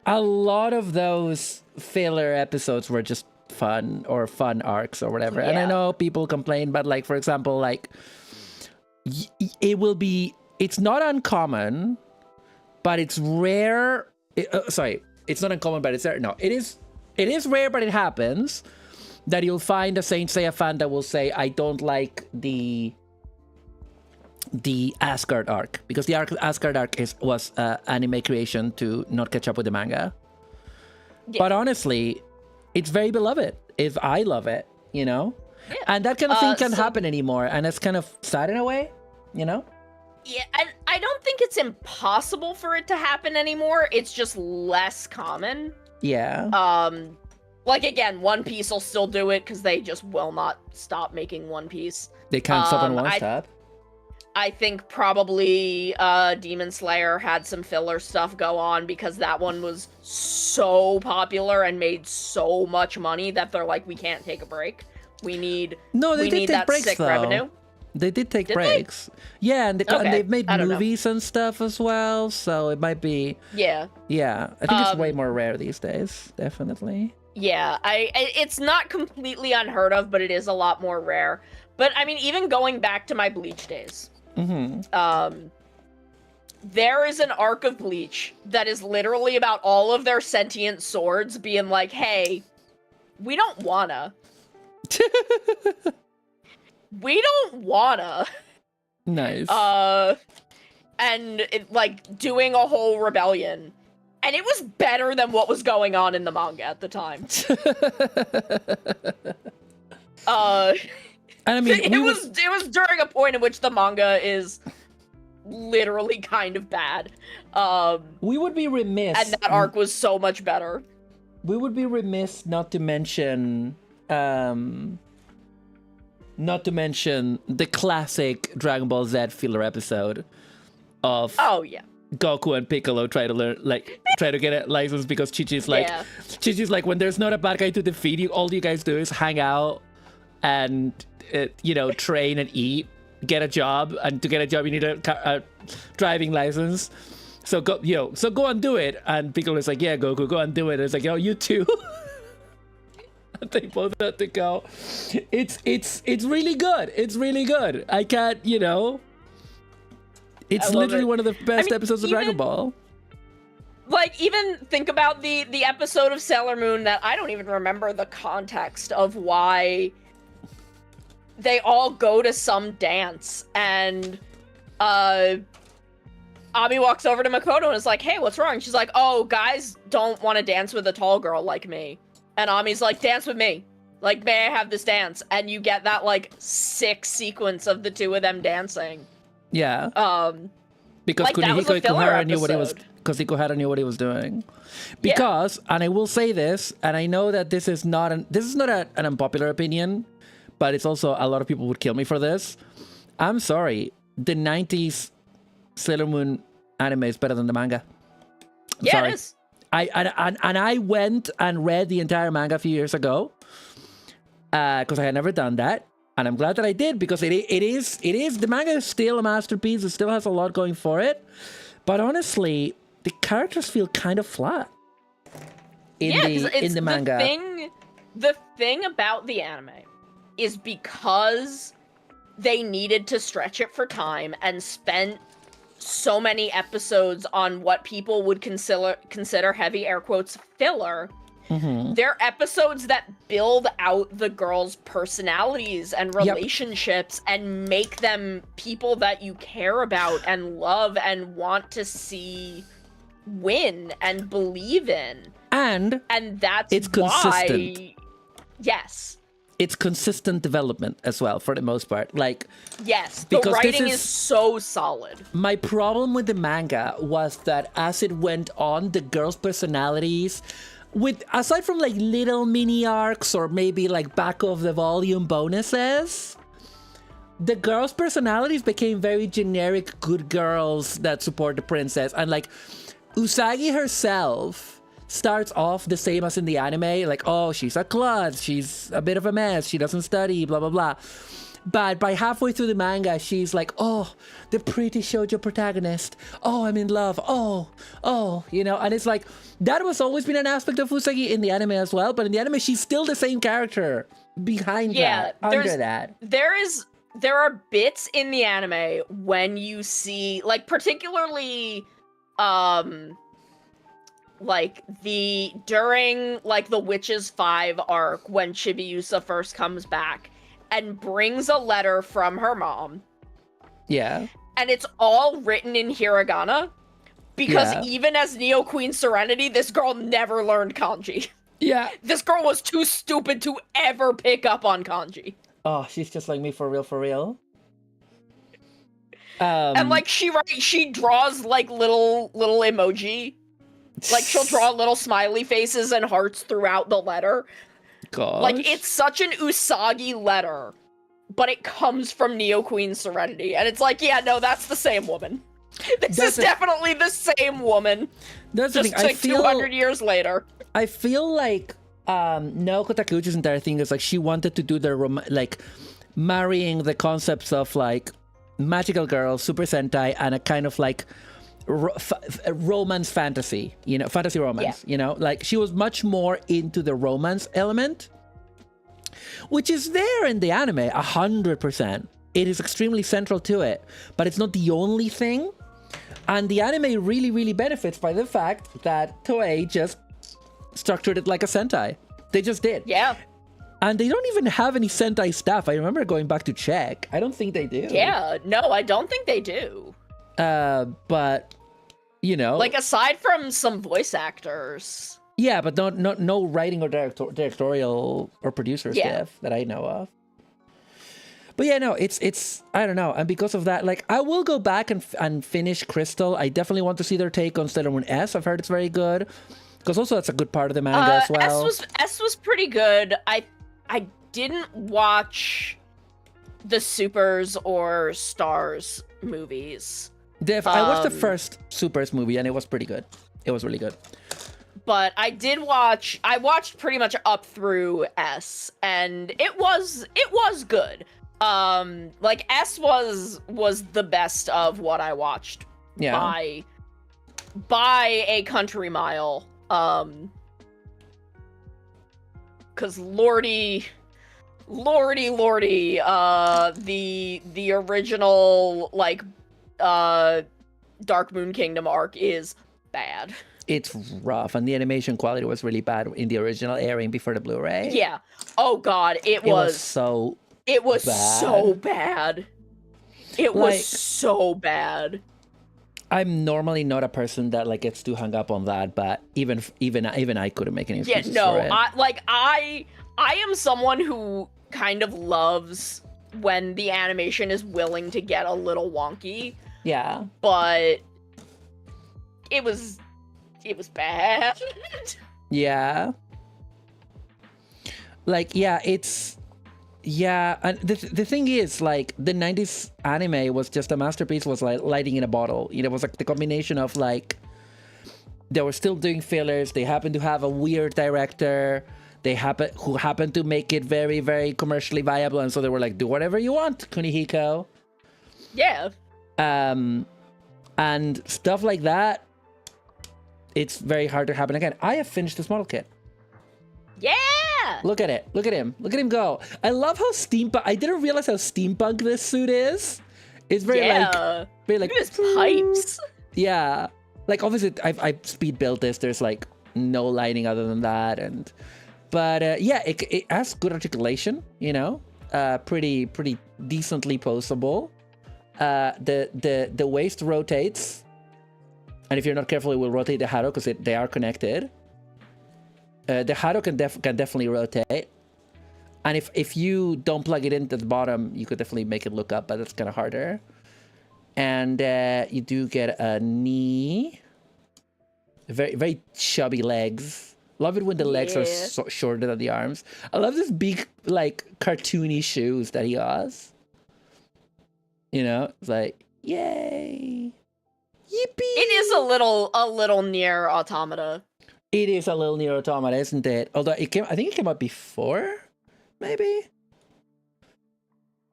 a lot of those filler episodes were just fun arcs or whatever. And I Yeah. know people complain, but like, for example, like, it's not uncommon, but it's rare. It's not uncommon, but it's rare. No, it is rare, but it happens that you'll find a Saint Seiya fan that will say, I don't like the Asgard arc, because the Asgard arc was anime creation to not catch up with the manga. Yeah. But honestly, it's very beloved. If I love it, Yeah. and that kind of thing can't happen anymore, and it's kind of sad in a way, Yeah, and I don't think it's impossible for it to happen anymore. It's just less common. Yeah. Like, again, One Piece will still do it because they just will not stop making One Piece. They can't stop on one stop. I think probably Demon Slayer had some filler stuff go on because that one was so popular and made so much money that they're like, we can't take a break. We need that breaks, sick though. revenue. They did take Did breaks. Yeah, and Okay, they've made I don't know. movies and stuff as well, so it might be. Yeah. Yeah, I think it's way more rare these days, definitely. Yeah, it's not completely unheard of, but it is a lot more rare. But I mean, even going back to my Bleach days, there is an arc of Bleach that is literally about all of their sentient swords being like, hey, we don't wanna. We don't wanna. Nice. And like doing a whole rebellion. And it was better than what was going on in the manga at the time. And I mean, it was during a point in which the manga is literally kind of bad. We would be remiss. And that arc was so much better. We would be remiss not to mention the classic Dragon Ball Z filler episode of Goku and Piccolo try to get a license because Chi-Chi's like, when there's not a bad guy to defeat you, all you guys do is hang out and train and eat, get a job, and to get a job you need a driving license. So go and do it. And Piccolo's like, yeah, Goku, go and do it. And it's like, yo, you too. And they both had to go. It's really good. It's really good. I can't, it's literally one of the best episodes of Dragon Ball. Like, even think about the episode of Sailor Moon that I don't even remember the context of why they all go to some dance, and Ami walks over to Makoto and is like, hey, what's wrong? She's like, oh, guys don't want to dance with a tall girl like me. And Ami's like, dance with me. Like, may I have this dance? And you get that, sick sequence of the two of them dancing. Yeah. Because Ikuhara knew what he was. Because Ikuhara knew what he was doing. Because, and I will say this, and I know that this is not an unpopular opinion, but it's also a lot of people would kill me for this. I'm sorry, the 90s Sailor Moon anime is better than the manga. I'm sorry. It is. I went and read the entire manga a few years ago because I had never done that. And I'm glad that I did, because it is the manga is still a masterpiece. It still has a lot going for it, but honestly, the characters feel kind of flat in the manga. The thing about the anime is because they needed to stretch it for time and spent so many episodes on what people would consider heavy air quotes filler. Mm-hmm. They're episodes that build out the girls' personalities and relationships and make them people that you care about and love and want to see win and believe in. And that's consistent. Yes. It's consistent development as well, for the most part. Yes, the writing is so solid. My problem with the manga was that as it went on, the girls' personalities, aside from little mini arcs or maybe back of the volume bonuses, the girls' personalities became very generic good girls that support the princess. And Usagi herself starts off the same as in the anime, oh, she's a klutz, she's a bit of a mess, she doesn't study, blah blah blah. But by halfway through the manga, she's like, oh, the pretty shoujo protagonist. Oh, I'm in love. Oh, and it's that was always been an aspect of Usagi in the anime as well. But in the anime, she's still the same character behind that, under that. There are bits in the anime when you see, particularly, during the Witches 5 arc when Chibiusa first comes back and brings a letter from her mom. Yeah. And it's all written in hiragana because even as Neo Queen Serenity, this girl never learned kanji. Yeah. This girl was too stupid to ever pick up on kanji. Oh, she's just like me for real. And she draws little emoji. She'll draw little smiley faces and hearts throughout the letter. Gosh. It's such an Usagi letter, but it comes from Neo Queen Serenity. And it's that's the same woman. This is definitely the same woman. That's just the thing. 200 years later. I feel Naoko Takeuchi's entire thing is she wanted to do the marrying the concepts of magical girls, Super Sentai, and a kind of romance fantasy, fantasy romance, she was much more into the romance element, which is there in the anime 100%. It is extremely central to it, but it's not the only thing. And the anime really, really benefits by the fact that Toei just structured it like a Sentai. They just did. Yeah. And they don't even have any Sentai staff. I remember going back to check. I don't think they do. Yeah, no, I don't think they do. But, aside from some voice actors. Yeah, but no writing or directorial or producer stuff that I know of. But yeah, no, it's I don't know, and because of that, like I will go back and finish Crystal. I definitely want to see their take on Sailor Moon S. I've heard it's very good, because also that's a good part of the manga as well. S was pretty good. I didn't watch the Supers or Stars movies. I watched the first Supers movie and it was pretty good. It was really good. But I watched pretty much up through S, and it was good. Like S was the best of what I watched by a country mile. Cause Lordy, the original like Dark Moon Kingdom arc is bad. It's rough, and the animation quality was really bad in the original airing before the Blu-ray. Yeah. Oh god, it was so bad. It was so bad. I'm normally not a person that like gets too hung up on that, but even I couldn't make any excuses for it. I am someone who kind of loves when the animation is willing to get a little wonky. Yeah. But it was bad. Yeah. Like, yeah, it's... Yeah, and the thing is, like, the 90s anime was just a masterpiece, was like lighting in a bottle. You know, it was like the combination of, like, they were still doing fillers, they happened to have a weird director, who happened to make it very, very commercially viable, and so they were like, do whatever you want, Kunihiko. Yeah. And stuff like that, it's very hard to happen again. I have finished this model kit. Yeah! Look at it. Look at him. Look at him go. I love how steampunk... I didn't realize how steampunk this suit is. It's very like... Very like... Look at his pipes. Yeah. Like, obviously, I speed built this. There's, like, no lighting other than that. But, yeah, it has good articulation, you know? Pretty decently poseable. The waist rotates. And if you're not careful, it will rotate the Haro because they are connected. The Haro can definitely rotate. And if you don't plug it into the bottom, you could definitely make it look up, but that's kind of harder. And you do get a knee. Very, very chubby legs. Love it when the legs are shorter than the arms. I love this big, like, cartoony shoes that he has. You know, it's like, yay. Yippee! It is a little near Automata. It is a little near Automata, isn't it? Although I think it came out before, maybe?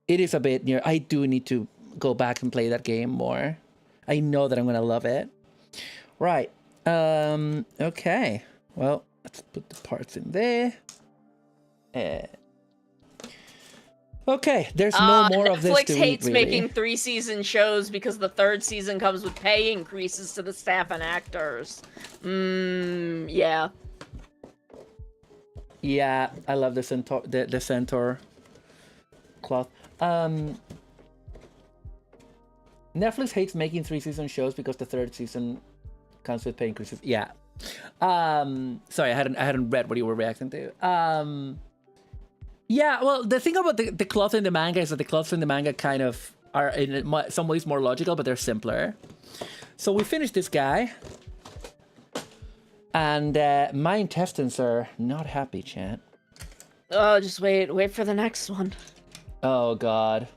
It is a bit near. I do need to go back and play that game more. I know that I'm going to love it. Right. Okay. Well, let's put the parts in there. Okay, there's no more of this to Netflix eat, hates really. making 3-season shows because the 3rd season comes with pay increases to the staff and actors. Yeah. Yeah, I love the centaur cloth. Netflix hates making 3-season shows because the 3rd season comes with pay increases. Yeah. Sorry, I hadn't read what you were reacting to. Yeah, well, the thing about the cloth in the manga is that the cloths in the manga kind of are in some ways more logical, but they're simpler. So we finished this guy. And my intestines are not happy, chat. Oh, just wait for the next one. Oh, God.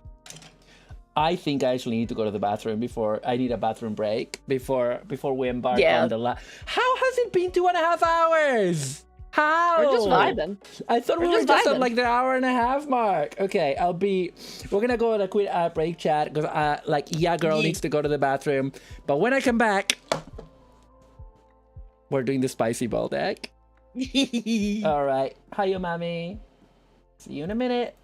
I think I actually need to go to the bathroom I need a bathroom break before we embark on the How has it been 2.5 hours? How? We're just vibing. I thought we were just at like the hour and a half mark. Okay, we're gonna go on a quick break, chat, because girl needs to go to the bathroom. But when I come back, we're doing the spicy ball deck. All right. Hiya, mommy. See you in a minute.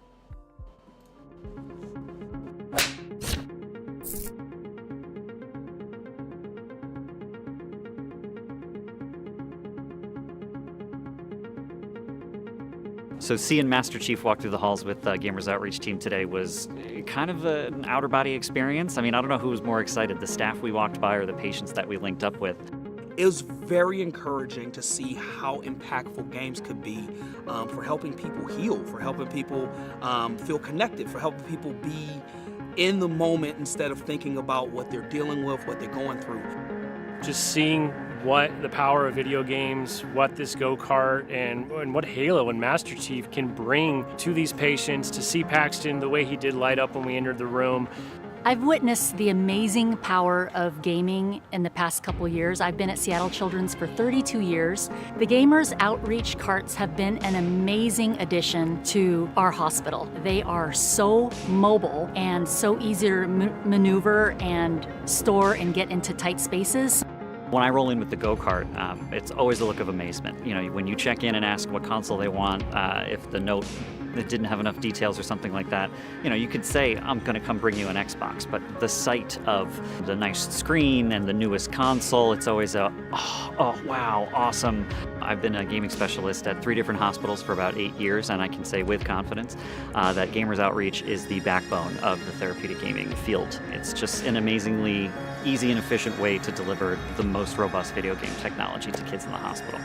So seeing Master Chief walk through the halls with Gamers Outreach team today was kind of an outer body experience. I mean, I don't know who was more excited, the staff we walked by or the patients that we linked up with. It was very encouraging to see how impactful games could be for helping people heal, for helping people feel connected, for helping people be in the moment instead of thinking about what they're dealing with, what they're going through. Just seeing what the power of video games, what this go-kart, and what Halo and Master Chief can bring to these patients, to see Paxton the way he did light up when we entered the room. I've witnessed the amazing power of gaming in the past couple years. I've been at Seattle Children's for 32 years. The Gamers Outreach carts have been an amazing addition to our hospital. They are so mobile and so easy to maneuver and store and get into tight spaces. When I roll in with the go-kart, it's always a look of amazement. You know, when you check in and ask what console they want, if the note that didn't have enough details or something like that, you know, you could say, I'm going to come bring you an Xbox, but the sight of the nice screen and the newest console, it's always a, oh wow, awesome. I've been a gaming specialist at 3 different hospitals for about 8 years, and I can say with confidence that Gamers Outreach is the backbone of the therapeutic gaming field. It's just an amazingly easy and efficient way to deliver the most robust video game technology to kids in the hospital.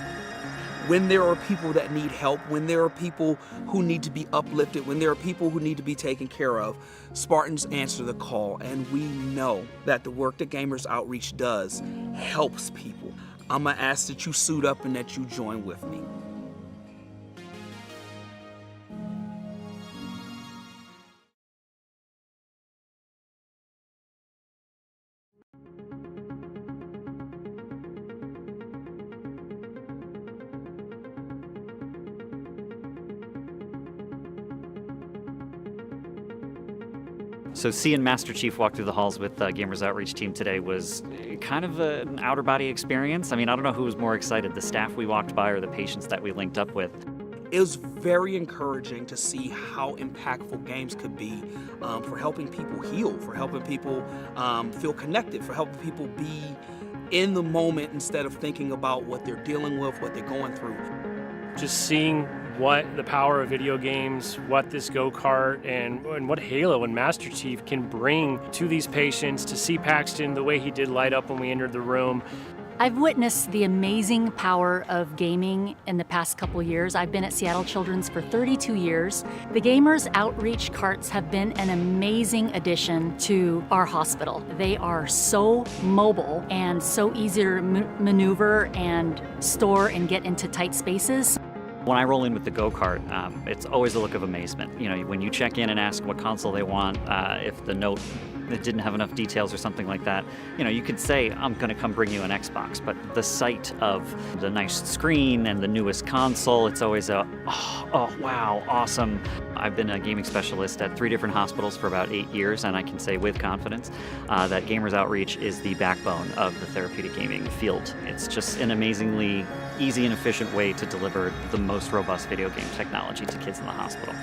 When there are people that need help, when there are people who need to be uplifted, when there are people who need to be taken care of, Spartans answer the call, and we know that the work that Gamers Outreach does helps people. I'm gonna ask that you suit up and that you join with me. So seeing Master Chief walk through the halls with the Gamers Outreach team today was kind of an outer body experience. I mean, I don't know who was more excited, the staff we walked by or the patients that we linked up with. It was very encouraging to see how impactful games could be for helping people heal, for helping people feel connected, for helping people be in the moment instead of thinking about what they're dealing with, what they're going through. Just seeing what the power of video games, what this go-kart, and what Halo and Master Chief can bring to these patients, to see Paxton the way he did light up when we entered the room. I've witnessed the amazing power of gaming in the past couple years. I've been at Seattle Children's for 32 years. The Gamers Outreach carts have been an amazing addition to our hospital. They are so mobile and so easy to maneuver and store and get into tight spaces. When I roll in with the go-kart, it's always a look of amazement. You know, when you check in and ask what console they want, if the note that didn't have enough details or something like that, you know, you could say, I'm going to come bring you an Xbox, but the sight of the nice screen and the newest console, it's always a, oh wow, awesome. I've been a gaming specialist at 3 different hospitals for about 8 years, and I can say with confidence that Gamers Outreach is the backbone of the therapeutic gaming field. It's just an amazingly easy and efficient way to deliver the most robust video game technology to kids in the hospital.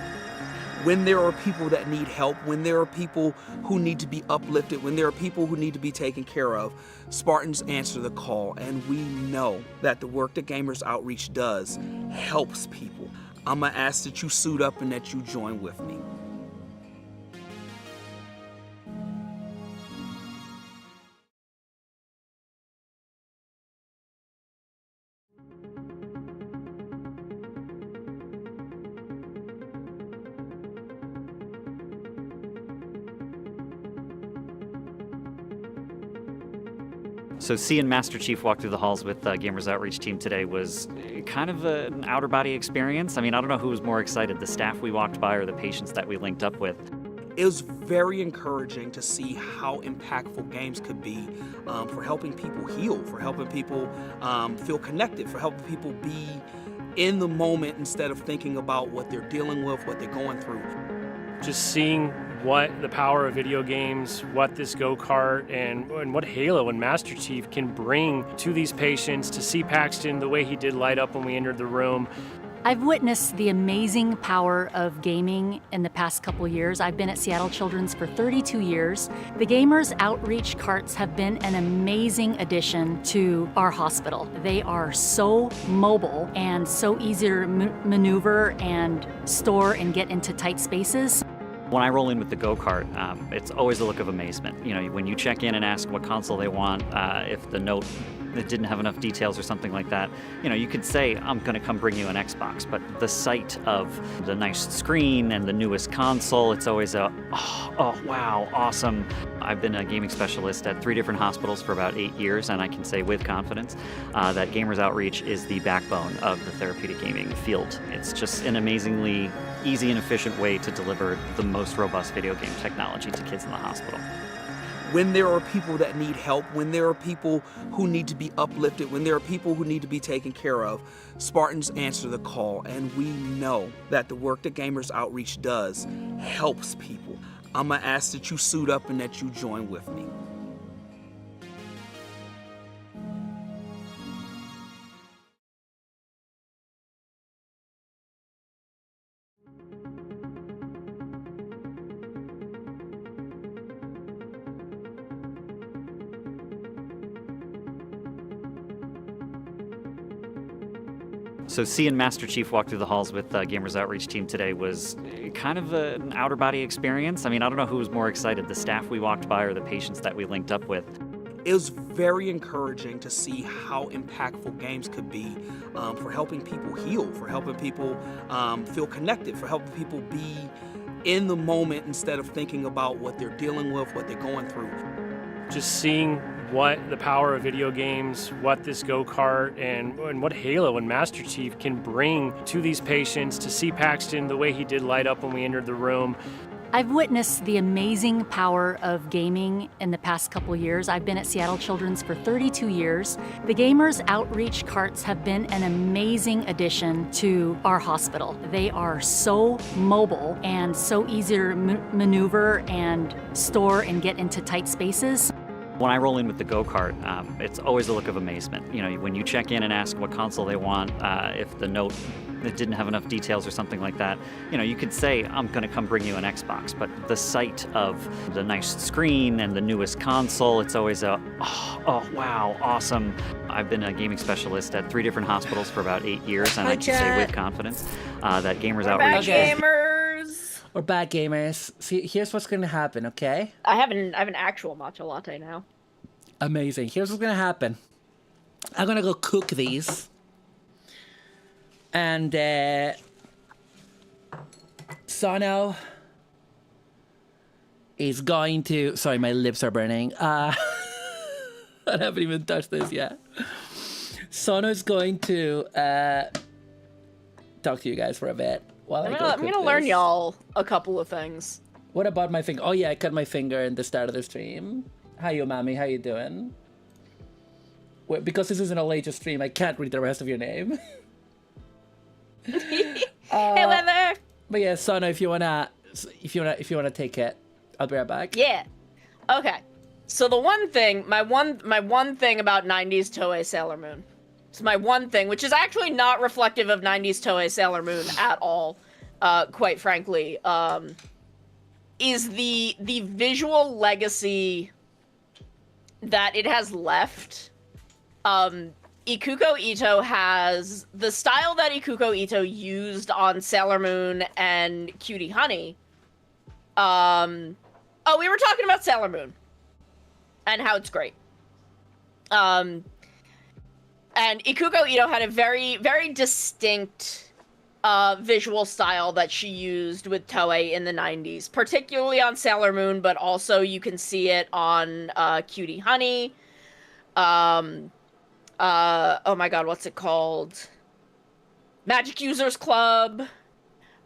When there are people that need help, when there are people who need to be uplifted, when there are people who need to be taken care of, Spartans answer the call, and we know that the work that Gamers Outreach does helps people. I'm gonna ask that you suit up and that you join with me. So seeing Master Chief walk through the halls with the Gamers Outreach team today was kind of an outer body experience. I mean, I don't know who was more excited, the staff we walked by or the patients that we linked up with. It was very encouraging to see how impactful games could be for helping people heal, for helping people feel connected, for helping people be in the moment instead of thinking about what they're dealing with, what they're going through. Just seeing what the power of video games, what this go-kart, and what Halo and Master Chief can bring to these patients, to see Paxton the way he did light up when we entered the room. I've witnessed the amazing power of gaming in the past couple years. I've been at Seattle Children's for 32 years. The Gamers Outreach carts have been an amazing addition to our hospital. They are so mobile and so easy to maneuver and store and get into tight spaces. When I roll in with the go-kart, it's always a look of amazement. You know, when you check in and ask what console they want, if the note that didn't have enough details or something like that, you could say, I'm going to come bring you an Xbox. But the sight of the nice screen and the newest console, it's always oh, wow, awesome. I've been a gaming specialist at 3 different hospitals for about 8 years, and I can say with confidence that Gamers Outreach is the backbone of the therapeutic gaming field. It's just an amazingly easy and efficient way to deliver the most robust video game technology to kids in the hospital. When there are people that need help, when there are people who need to be uplifted, when there are people who need to be taken care of, Spartans answer the call, and we know that the work that Gamers Outreach does helps people. I'm gonna ask that you suit up and that you join with me. So seeing Master Chief walk through the halls with Gamers Outreach team today was kind of an outer body experience. I mean, I don't know who was more excited, the staff we walked by or the patients that we linked up with. It was very encouraging to see how impactful games could be for helping people heal, for helping people feel connected, for helping people be in the moment instead of thinking about what they're dealing with, what they're going through. Just seeing what the power of video games, what this go-kart, and what Halo and Master Chief can bring to these patients, to see Paxton the way he did light up when we entered the room. I've witnessed the amazing power of gaming in the past couple years. I've been at Seattle Children's for 32 years. The Gamers Outreach carts have been an amazing addition to our hospital. They are so mobile and so easy to maneuver and store and get into tight spaces. When I roll in with the go-kart, it's always a look of amazement. When you check in and ask what console they want, if the note that didn't have enough details or something like that, you could say, I'm going to come bring you an Xbox. But the sight of the nice screen and the newest console, it's always oh, wow, awesome. I've been a gaming specialist at 3 different hospitals for about 8 years, and I can say with confidence that Gamers Outreach. Gamers. We're bad gamers. See, here's what's gonna happen, okay? I have an actual matcha latte now. Amazing. Here's what's gonna happen. I'm gonna go cook these. And Sono is going to, sorry, my lips are burning. I haven't even touched this yet. Sono is going to talk to you guys for a bit while I'm gonna learn y'all a couple of things. What about my finger? Oh yeah, I cut my finger in the start of the stream. Hi, yo, mommy. How you doing? Wait, because this is an all-ages stream, I can't read the rest of your name. Hey, Weather. But yeah, Sono, if you wanna take it, I'll be right back. Yeah. Okay. So the one thing, my one thing about 90s Toei Sailor Moon. It's my one thing, which is actually not reflective of 90s Toei Sailor Moon at all, quite frankly, is the visual legacy that it has left. Ikuko Ito has the style that Ikuko Ito used on Sailor Moon and Cutie Honey. Oh, we were talking about Sailor Moon and how it's great. And Ikuko Ito had a very, very distinct visual style that she used with Toei in the 90s, particularly on Sailor Moon, but also you can see it on Cutie Honey. Oh my god, what's it called? Magic Users Club.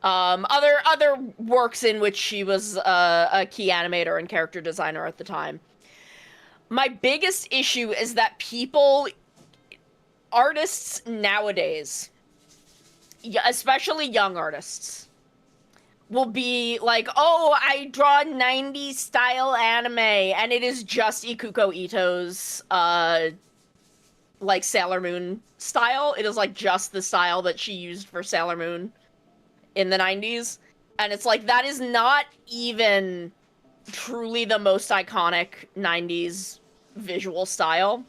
Other works in which she was a key animator and character designer at the time. My biggest issue is that artists nowadays, especially young artists, will be like, oh, I draw 90s style anime, and it is just Ikuko Ito's like Sailor Moon style. It is like just the style that she used for Sailor Moon in the 90s. And it's like, that is not even truly the most iconic 90s visual style.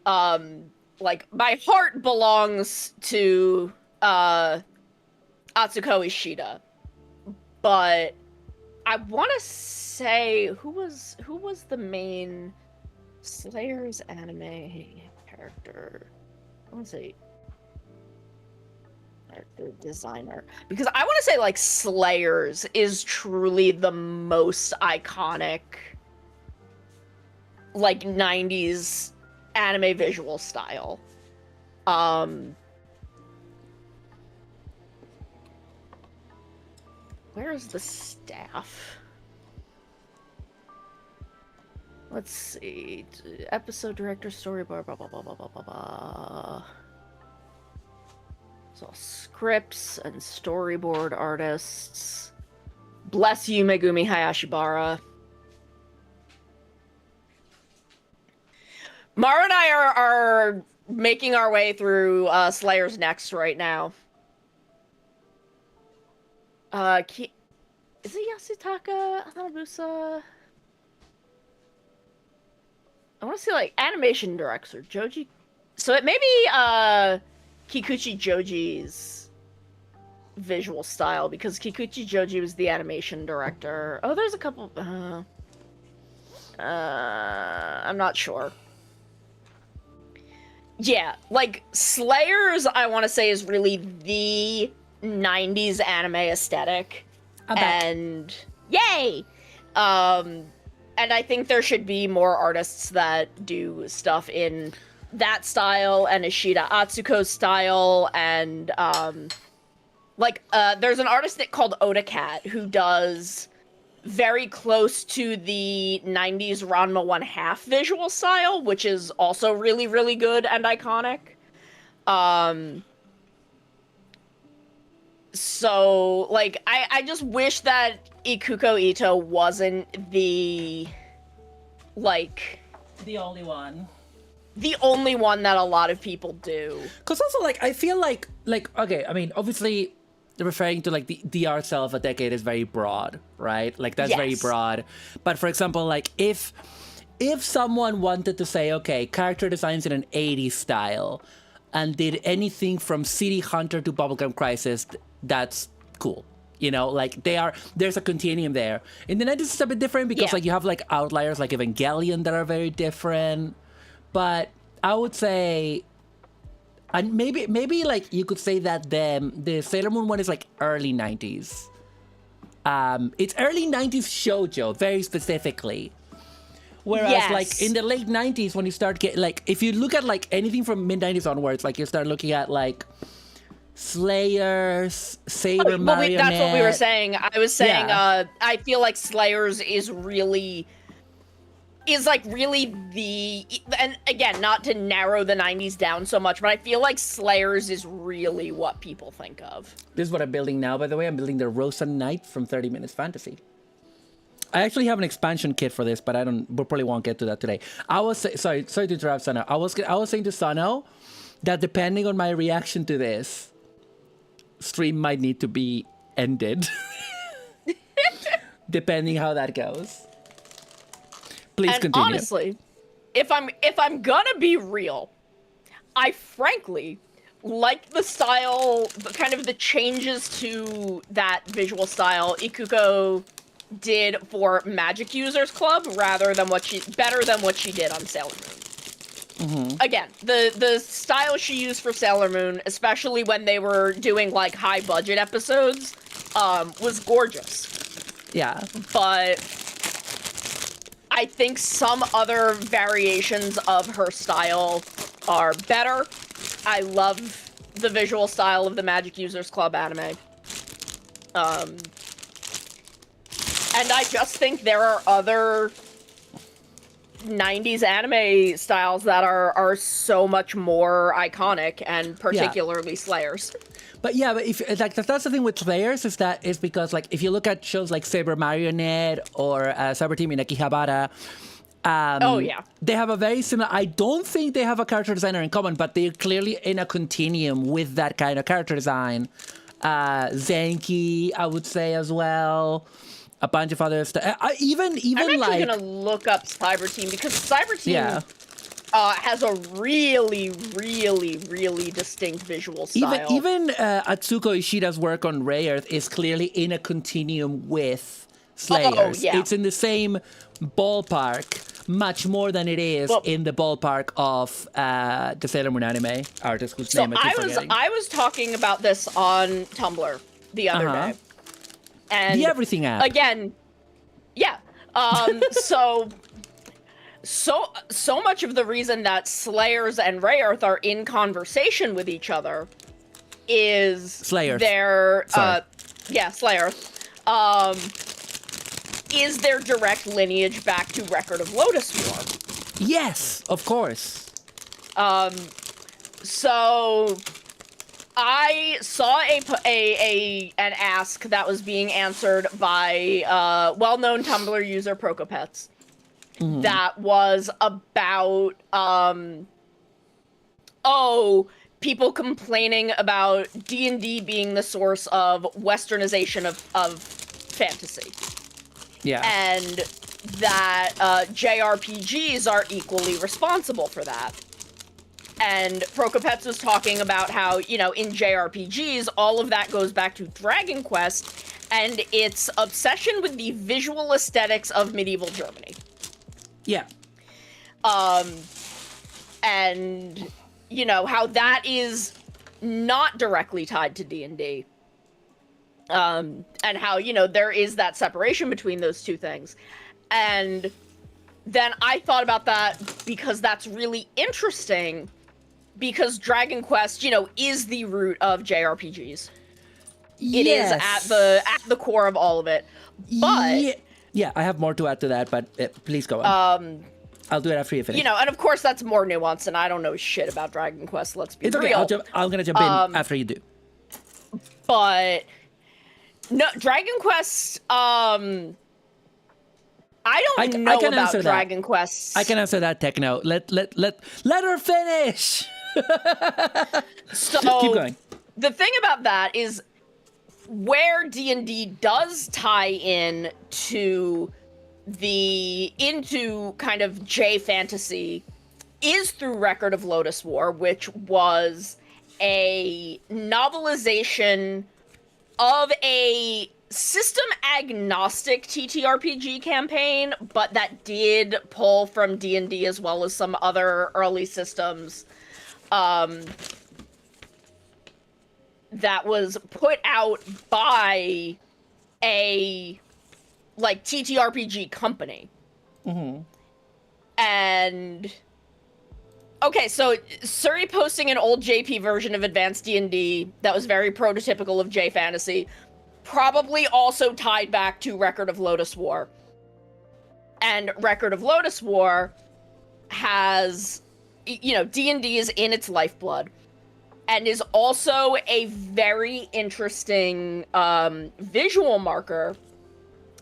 Like, my heart belongs to Atsuko Ishida. But I want to say, who was the main Slayer's anime character. I want to say character designer, because I want to say like Slayer's is truly the most iconic like 90s anime visual style. Where's the staff? Let's see. Episode director, storyboard, blah, blah, blah, blah, blah, blah, blah. It's all scripts and storyboard artists. Bless you, Megumi Hayashibara. Maru and I are making our way through Slayer's Next right now. Is it Yasutaka Hanabusa? I want to see like animation director Joji. So it may be Kikuchi Joji's visual style, because Kikuchi Joji was the animation director. Oh, there's a couple. I'm not sure. Yeah, like Slayer's, I want to say, is really the 90s anime aesthetic. And yay! And I think there should be more artists that do stuff in that style and Ishida Atsuko's style, and there's an artist called Oda Cat who does very close to the 90s Ranma 1/2 visual style, which is also really, really good and iconic. So, like, I just wish that Ikuko Ito wasn't the only one. The only one that a lot of people do. Because also, like, I feel like, okay, I mean, obviously, referring to, like, the art style of a decade is very broad, right? Like, that's very broad. But, for example, like, if someone wanted to say, okay, character designs in an 80s style, and did anything from City Hunter to Bubblegum Crisis, that's cool. You know, like, there's a continuum there. In the 90s, it's a bit different because, like, you have, like, outliers like Evangelion that are very different. But I would say, and maybe like, you could say that the Sailor Moon one is, like, early 90s. It's early 90s shoujo, very specifically. Whereas, like, in the late 90s, when you start getting, like, if you look at, like, anything from mid-90s onwards, like, you start looking at, like, Slayers, Saber Marionette. That's what we were saying. I was saying, I feel like Slayers is really the, and again, not to narrow the 90s down so much, but I feel like Slayers is really what people think of. This is what I'm building now, by the way. I'm building the Rosa Knight from 30 Minutes Fantasy. I actually have an expansion kit for this, but we probably won't get to that today. Sorry to interrupt, Sano. I was saying to Sano that depending on my reaction to this, stream might need to be ended. Depending how that goes. Please continue. Honestly, if I'm gonna be real, I frankly like the style, kind of the changes to that visual style Ikuko did for Magic Users Club better than what she did on Sailor Moon. Again, the style she used for Sailor Moon, especially when they were doing like high budget episodes, was gorgeous. Yeah. But I think some other variations of her style are better. I love the visual style of the Magic Users Club anime. And I just think there are other 90s anime styles that are so much more iconic, and particularly Slayers. But if like that's the thing with Slayers is because, like, if you look at shows like Saber Marionette or Cyber Team in Akihabara, they have a very similar. I don't think they have a character designer in common, but they're clearly in a continuum with that kind of character design. Zenki, I would say, as well. A bunch of other stuff. Even I'm actually gonna look up Cyber Team, because Cyber Team has a really, really, really distinct visual style. Even Atsuko Ishida's work on Ray Earth is clearly in a continuum with Slayers. Oh, yeah. It's in the same ballpark. much more than it is in the ballpark of the Sailor Moon anime artist whose So name I keep forgetting. I was talking about this on Tumblr the other day. And the Everything app. Again, yeah. So much of the reason that Slayers and Rayearth are in conversation with each other is Slayers. Their Slayers. Is their direct lineage back to Record of Lotus War. Yes, of course. So I saw an ask that was being answered by well-known Tumblr user Prokopets. That was about people complaining about D&D being the source of westernization of fantasy. Yeah. And that JRPGs are equally responsible for that. And Prokopets was talking about how, in JRPGs, all of that goes back to Dragon Quest and its obsession with the visual aesthetics of medieval Germany. Yeah. And, how that is not directly tied to D&D. And how, there is that separation between those two things. And then I thought about that because that's really interesting, because Dragon Quest, is the root of JRPGs. It is at the core of all of it. But yeah, I have more to add to that, but please go on. I'll do it after you finish. And of course that's more nuanced, and I don't know shit about Dragon Quest, let's be real. It's okay, I'm gonna jump in after you do. But no, Dragon Quest, I don't know about Dragon Quest. I can answer that, Techno. Let her finish. So keep going. The thing about that is where D&D does tie in into kind of J fantasy is through Record of Lotus War, which was a novelization of a system agnostic TTRPG campaign, but that did pull from D&D as well as some other early systems. That was put out by a TTRPG company. And okay, so Suri posting an old JP version of Advanced D&D that was very prototypical of J fantasy, probably also tied back to Record of Lotus War. And Record of Lotus War has, D&D is in its lifeblood, and is also a very interesting visual marker,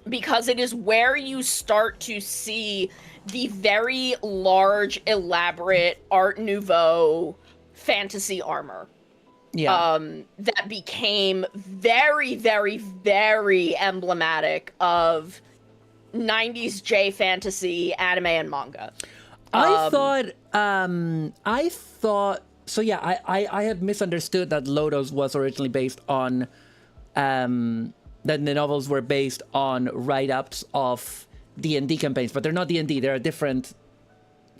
because it is where you start to see the very large, elaborate Art Nouveau fantasy armor. Yeah. That became very, very, very emblematic of 90s J fantasy anime and manga. I thought so. Yeah, I had misunderstood that Lotus was originally based on, that the novels were based on write-ups of D&D campaigns, but they're not D&D. They're a different.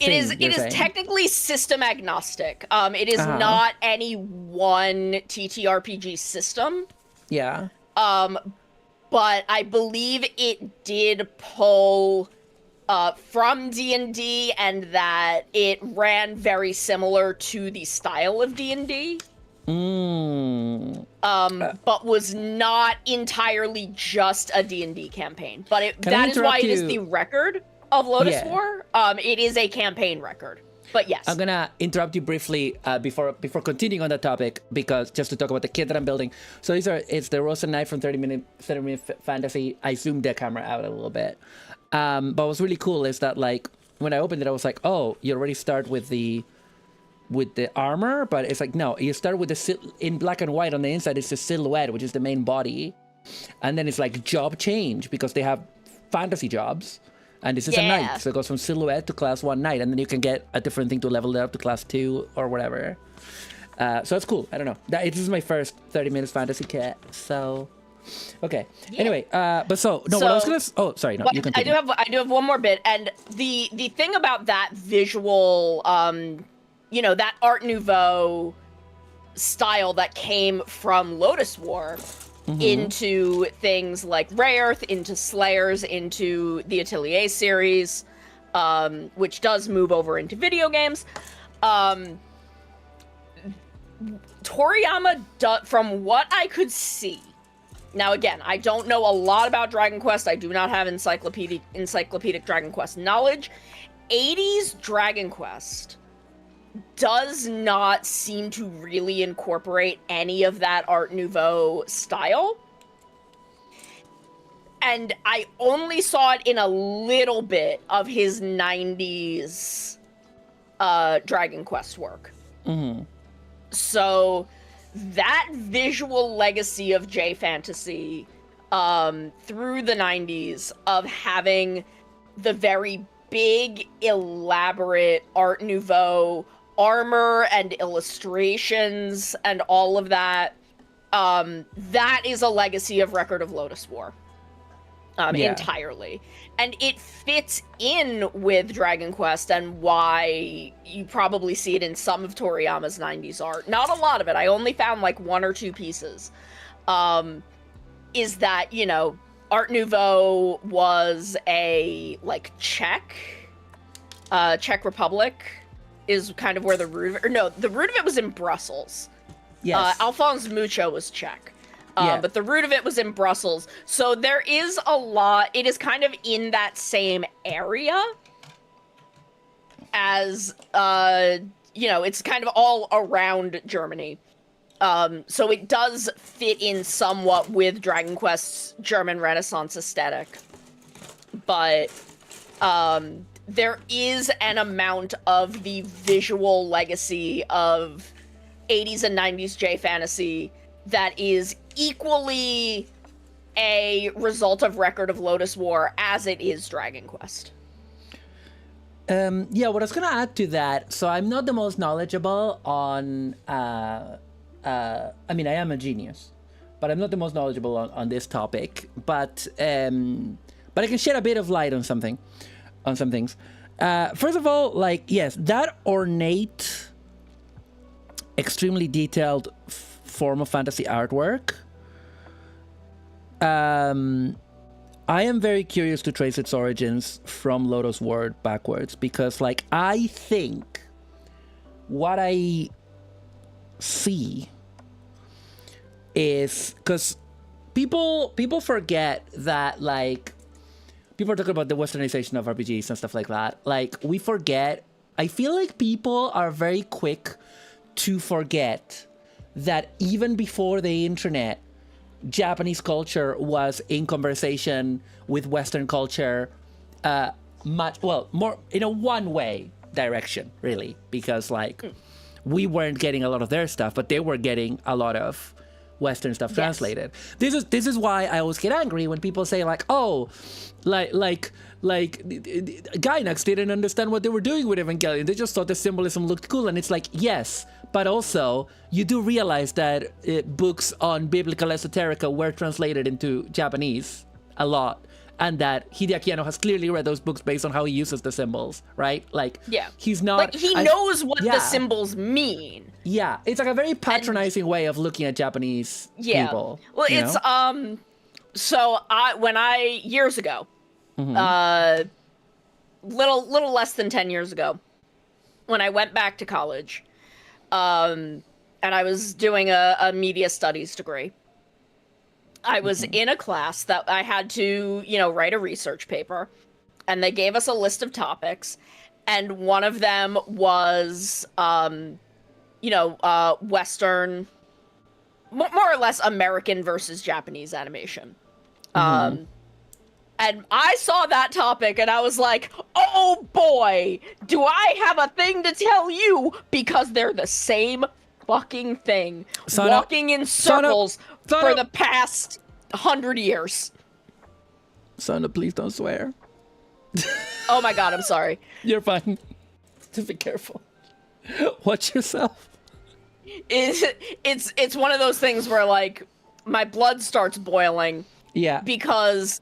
It is technically system agnostic. It is not any one TTRPG system. Yeah. But I believe it did pull from D&D, and that it ran very similar to the style of D&D. But was not entirely just a D&D campaign. But that is why it is the Record of Lotus War. It is a campaign record. But yes. I'm gonna interrupt you briefly before continuing on that topic, because just to talk about the kit that I'm building. So it's the Rose and Knight from 30 Minute Fantasy. I zoomed the camera out a little bit. But what's really cool is that, like, when I opened it, I was like, oh, you already start with the armor, but it's like, no, you start with in black and white on the inside. It's the silhouette, which is the main body, and then it's like job change, because they have fantasy jobs, and this is a knight, so it goes from silhouette to class 1 knight, and then you can get a different thing to level it up to class 2 or whatever. So that's cool. I don't know. This is my first 30 minutes fantasy kit, so Okay. Anyway, but what I was gonna. Oh, sorry. No, you continue. I do have one more bit, and the thing about that visual, that Art Nouveau style that came from Lotus War into things like Ray Earth, into Slayers, into the Atelier series, which does move over into video games. Toriyama, from what I could see, now again, I don't know a lot about Dragon Quest. I do not have encyclopedic Dragon Quest knowledge. 80s Dragon Quest does not seem to really incorporate any of that Art Nouveau style. And I only saw it in a little bit of his 90s Dragon Quest work. So that visual legacy of J Fantasy through the 90s of having the very big, elaborate Art Nouveau armor and illustrations and all of that, that is a legacy of Record of Lotus War. Entirely. And it fits in with Dragon Quest and why you probably see it in some of Toriyama's 90s art. Not a lot of it. I only found like one or two pieces. Is that, Art Nouveau was a, like, Czech Republic is kind of where the root of it, or no, the root of it was in Brussels. Yes. Alphonse Mucho was Czech. But the root of it was in Brussels. So there is a lot, it is kind of in that same area as, it's kind of all around Germany. So it does fit in somewhat with Dragon Quest's German Renaissance aesthetic. But, there is an amount of the visual legacy of 80s and 90s J Fantasy that is equally a result of Record of Lotus War as it is Dragon Quest. What I was gonna add to that, so I'm not the most knowledgeable on, I am a genius, but I'm not the most knowledgeable on this topic, but I can shed a bit of light on some things. First of all, yes, that ornate, extremely detailed form of fantasy artwork, I am very curious to trace its origins from Lotus War backwards, because I think what I see is, because people forget that, people are talking about the westernization of RPGs and stuff like that. We forget, I feel like people are very quick to forget that even before the internet, Japanese culture was in conversation with Western culture, more in a one-way direction, really, because we weren't getting a lot of their stuff, but they were getting a lot of Western stuff translated. This is why I always get angry when people say Gainax didn't understand what they were doing with Evangelion. They just thought the symbolism looked cool, and it's yes, but also you do realize that books on biblical esoterica were translated into Japanese a lot, and that Hideaki Anno has clearly read those books based on how he uses the symbols, right? He's not he knows what the symbols mean. Yeah, it's a very patronizing way of looking at Japanese people. Well, it's so years ago, little less than 10 years ago, when I went back to college, and I was doing a media studies degree. I was in a class that I had to, write a research paper, and they gave us a list of topics, and one of them was, Western, more or less American versus Japanese animation. And I saw that topic and I was like, oh boy, do I have a thing to tell you, because they're the same fucking thing, walking in circles for the past 100 years. Sana, please don't swear. Oh my god, I'm sorry. You're fine. Just be careful. Watch yourself. It's one of those things where my blood starts boiling. Yeah. Because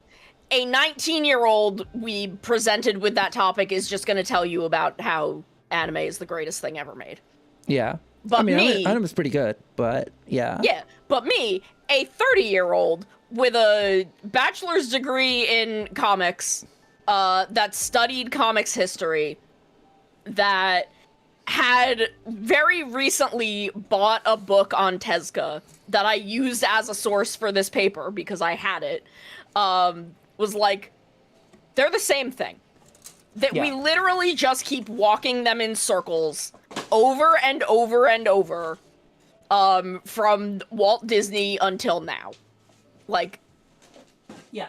a 19-year-old we presented with that topic is just going to tell you about how anime is the greatest thing ever made. Yeah. But I mean, me... anime is pretty good, but yeah. Yeah, but me, a 30-year-old with a bachelor's degree in comics, that studied comics history, that had very recently bought a book on Tezuka that I used as a source for this paper because I had it, was like, they're the same thing. That we literally just keep walking them in circles over and over and over, from Walt Disney until now. Like, Yeah.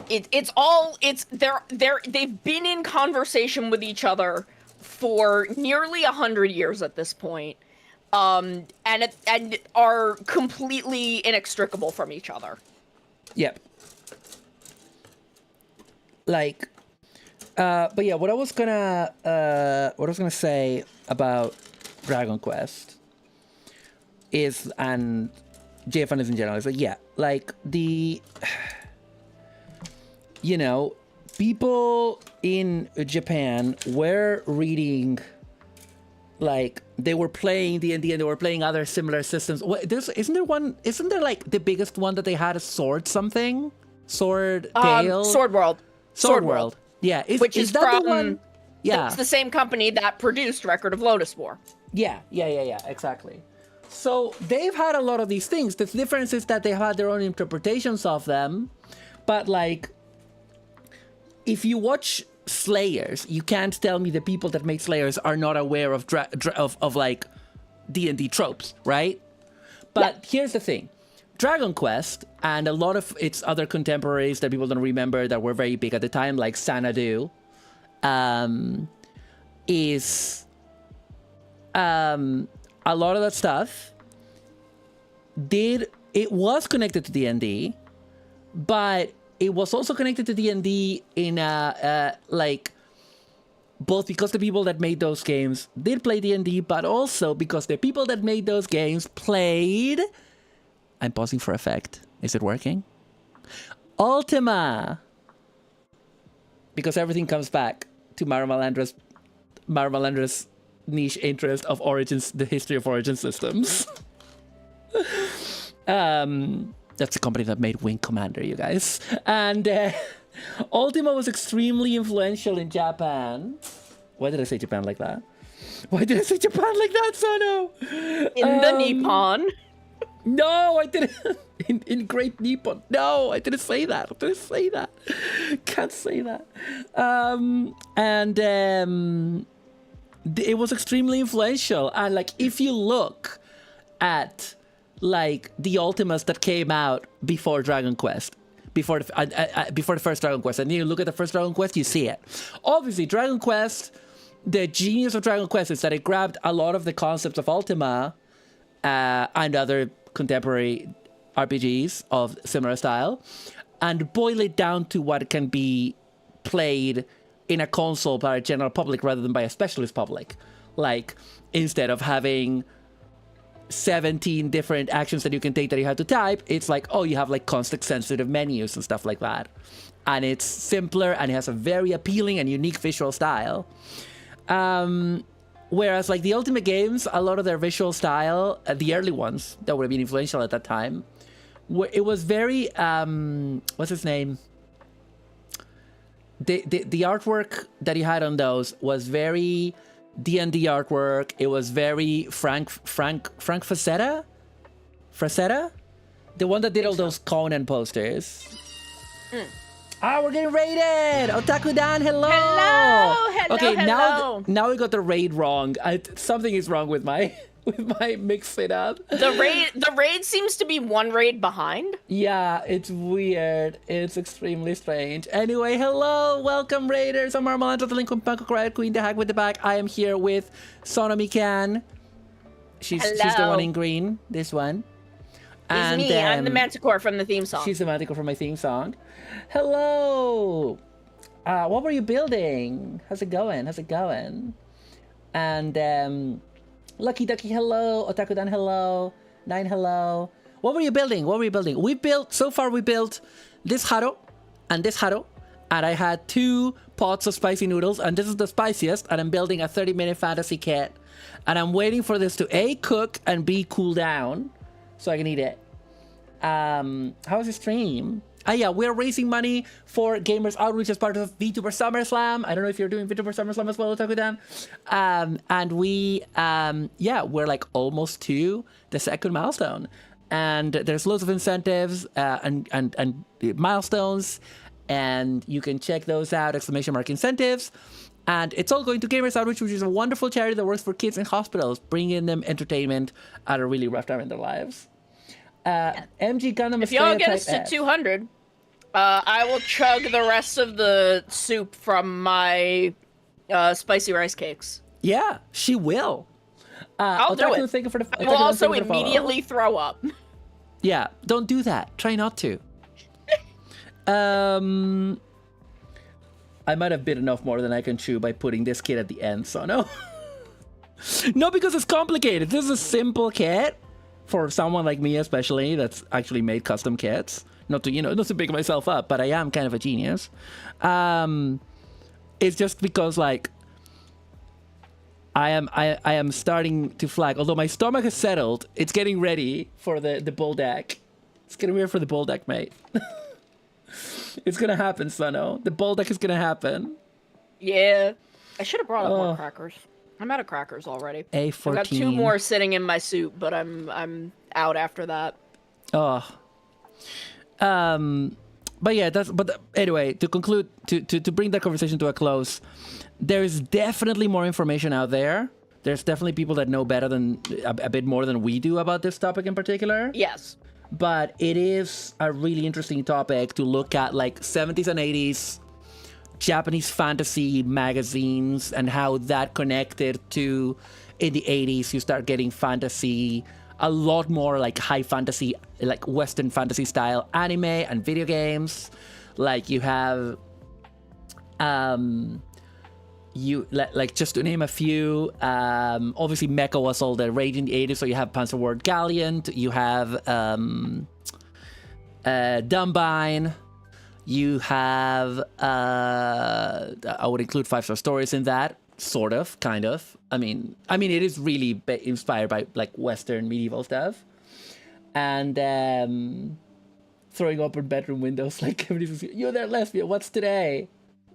They've been in conversation with each other for nearly 100 years at this point, and are completely inextricable from each other. Yep. Like, but yeah, what I was gonna say about Dragon Quest is, and JFN is in general, is like, yeah, like you know, people in Japan were reading, like, they were playing D&D and they were playing other similar systems. Isn't there like the biggest one that they had a Sword something? Sword Gale? Sword World. Sword World. Yeah. Which is that from, the one? Yeah. It's the same company that produced Record of Lotus War. Yeah, exactly. So they've had a lot of these things. The difference is that they had their own interpretations of them, but like, if you watch Slayers, you can't tell me the people that make Slayers are not aware of like D&D tropes, right? But here's the thing. Dragon Quest and a lot of its other contemporaries that people don't remember that were very big at the time, like Xanadu, is a lot of that stuff it was connected to D&D, but it was also connected to D&D in like, both because the people that made those games did play D&D, but also because the people that made those games played... I'm pausing for effect. Is it working? Ultima! Because everything comes back to Marumalandra's niche interest of origins, the history of origin systems. That's a company that made Wing Commander, you guys. And Ultima was extremely influential in Japan. Why did I say Japan like that? Why did I say Japan like that, Sono? In the Nippon. No, I didn't. In Great Nippon. No, I didn't say that. Can't say that. It was extremely influential. And like, if you look at like the Ultimas that came out before Dragon Quest, before the first Dragon Quest, and you look at the first Dragon Quest, you see it. Obviously, Dragon Quest, the genius of Dragon Quest is that it grabbed a lot of the concepts of Ultima and other contemporary RPGs of similar style and boil it down to what can be played in a console by a general public rather than by a specialist public. Like, instead of having 17 different actions that you can take that you have to type, it's like, oh, you have like context sensitive menus and stuff like that. And it's simpler and it has a very appealing and unique visual style. Whereas like the Ultimate games, a lot of their visual style, the early ones that would have been influential at that time, it was very, what's his name? The artwork that he had on those was very D&D artwork. It was very Frank Frazetta? The one that did all those Conan posters. We're getting raided! Otaku-dan, hello! Okay, hello. now we got the raid wrong. Something is wrong with my mix it up. The raid seems to be one raid behind. Yeah, it's weird. It's extremely strange. Anyway, hello, welcome raiders. I'm Marumalandra, the Lincoln Punko Riot Queen, the hack with the back. I am here with Sonomi Kan. She's the one in green. This one. It's me. I'm the Manticore from the theme song. She's the Manticore from my theme song. Hello. What were you building? How's it going? And Lucky Ducky, hello. Otaku-dan, hello. Nine, hello. What were you building? What were you building? We built, so far we built this haro and this haro. And I had 2 pots of spicy noodles, and this is the spiciest, and I'm building a 30-minute fantasy kit. And I'm waiting for this to A, cook, and B, cool down, so I can eat it. How's the stream? Yeah, we're raising money for Gamers Outreach as part of VTuber SummerSlam. I don't know if you're doing VTuber SummerSlam as well, Takudan. And we, we're like almost to the second milestone. And there's loads of incentives and milestones. And you can check those out, ! Incentives. And it's all going to Gamers Outreach, which is a wonderful charity that works for kids in hospitals, bringing them entertainment at a really rough time in their lives. MG Gundam. If y'all get us to 200, I will chug the rest of the soup from my spicy rice cakes. Yeah, she will. I'll do it. Thank you for the, I will also immediately throw up. Yeah, don't do that. Try not to. I might have bitten off more than I can chew by putting this kit at the end, so no. No, because it's complicated. This is a simple kit for someone like me, especially, that's actually made custom kits. Not to pick myself up, but I am kind of a genius. It's just because, like, I am starting to flag. Although my stomach has settled, it's getting ready for the bull deck. It's getting ready for the bull deck, mate. It's gonna happen, Sano. The bull deck is gonna happen. Yeah. I should have brought up more crackers. I'm out of crackers already. A14. I've got 2 more sitting in my soup, but I'm out after that. Oh. But yeah, anyway, to conclude, to bring that conversation to a close, there's definitely more information out there. There's definitely people that know better than a bit more than we do about this topic in particular. Yes. But it is a really interesting topic to look at, like 70s and 80s Japanese fantasy magazines and how that connected to, in the 80s, you start getting fantasy, a lot more like high fantasy, like Western fantasy style anime and video games. Like you have, like just to name a few, obviously mecha was all the rage in the 80s, so you have Panzer Ward Gallant, you have Dumbine, you have I would include 5-star stories in that, sort of, kind of. I mean it is really inspired by like Western medieval stuff. And throwing open bedroom windows, like you're there, lesbian, what's today?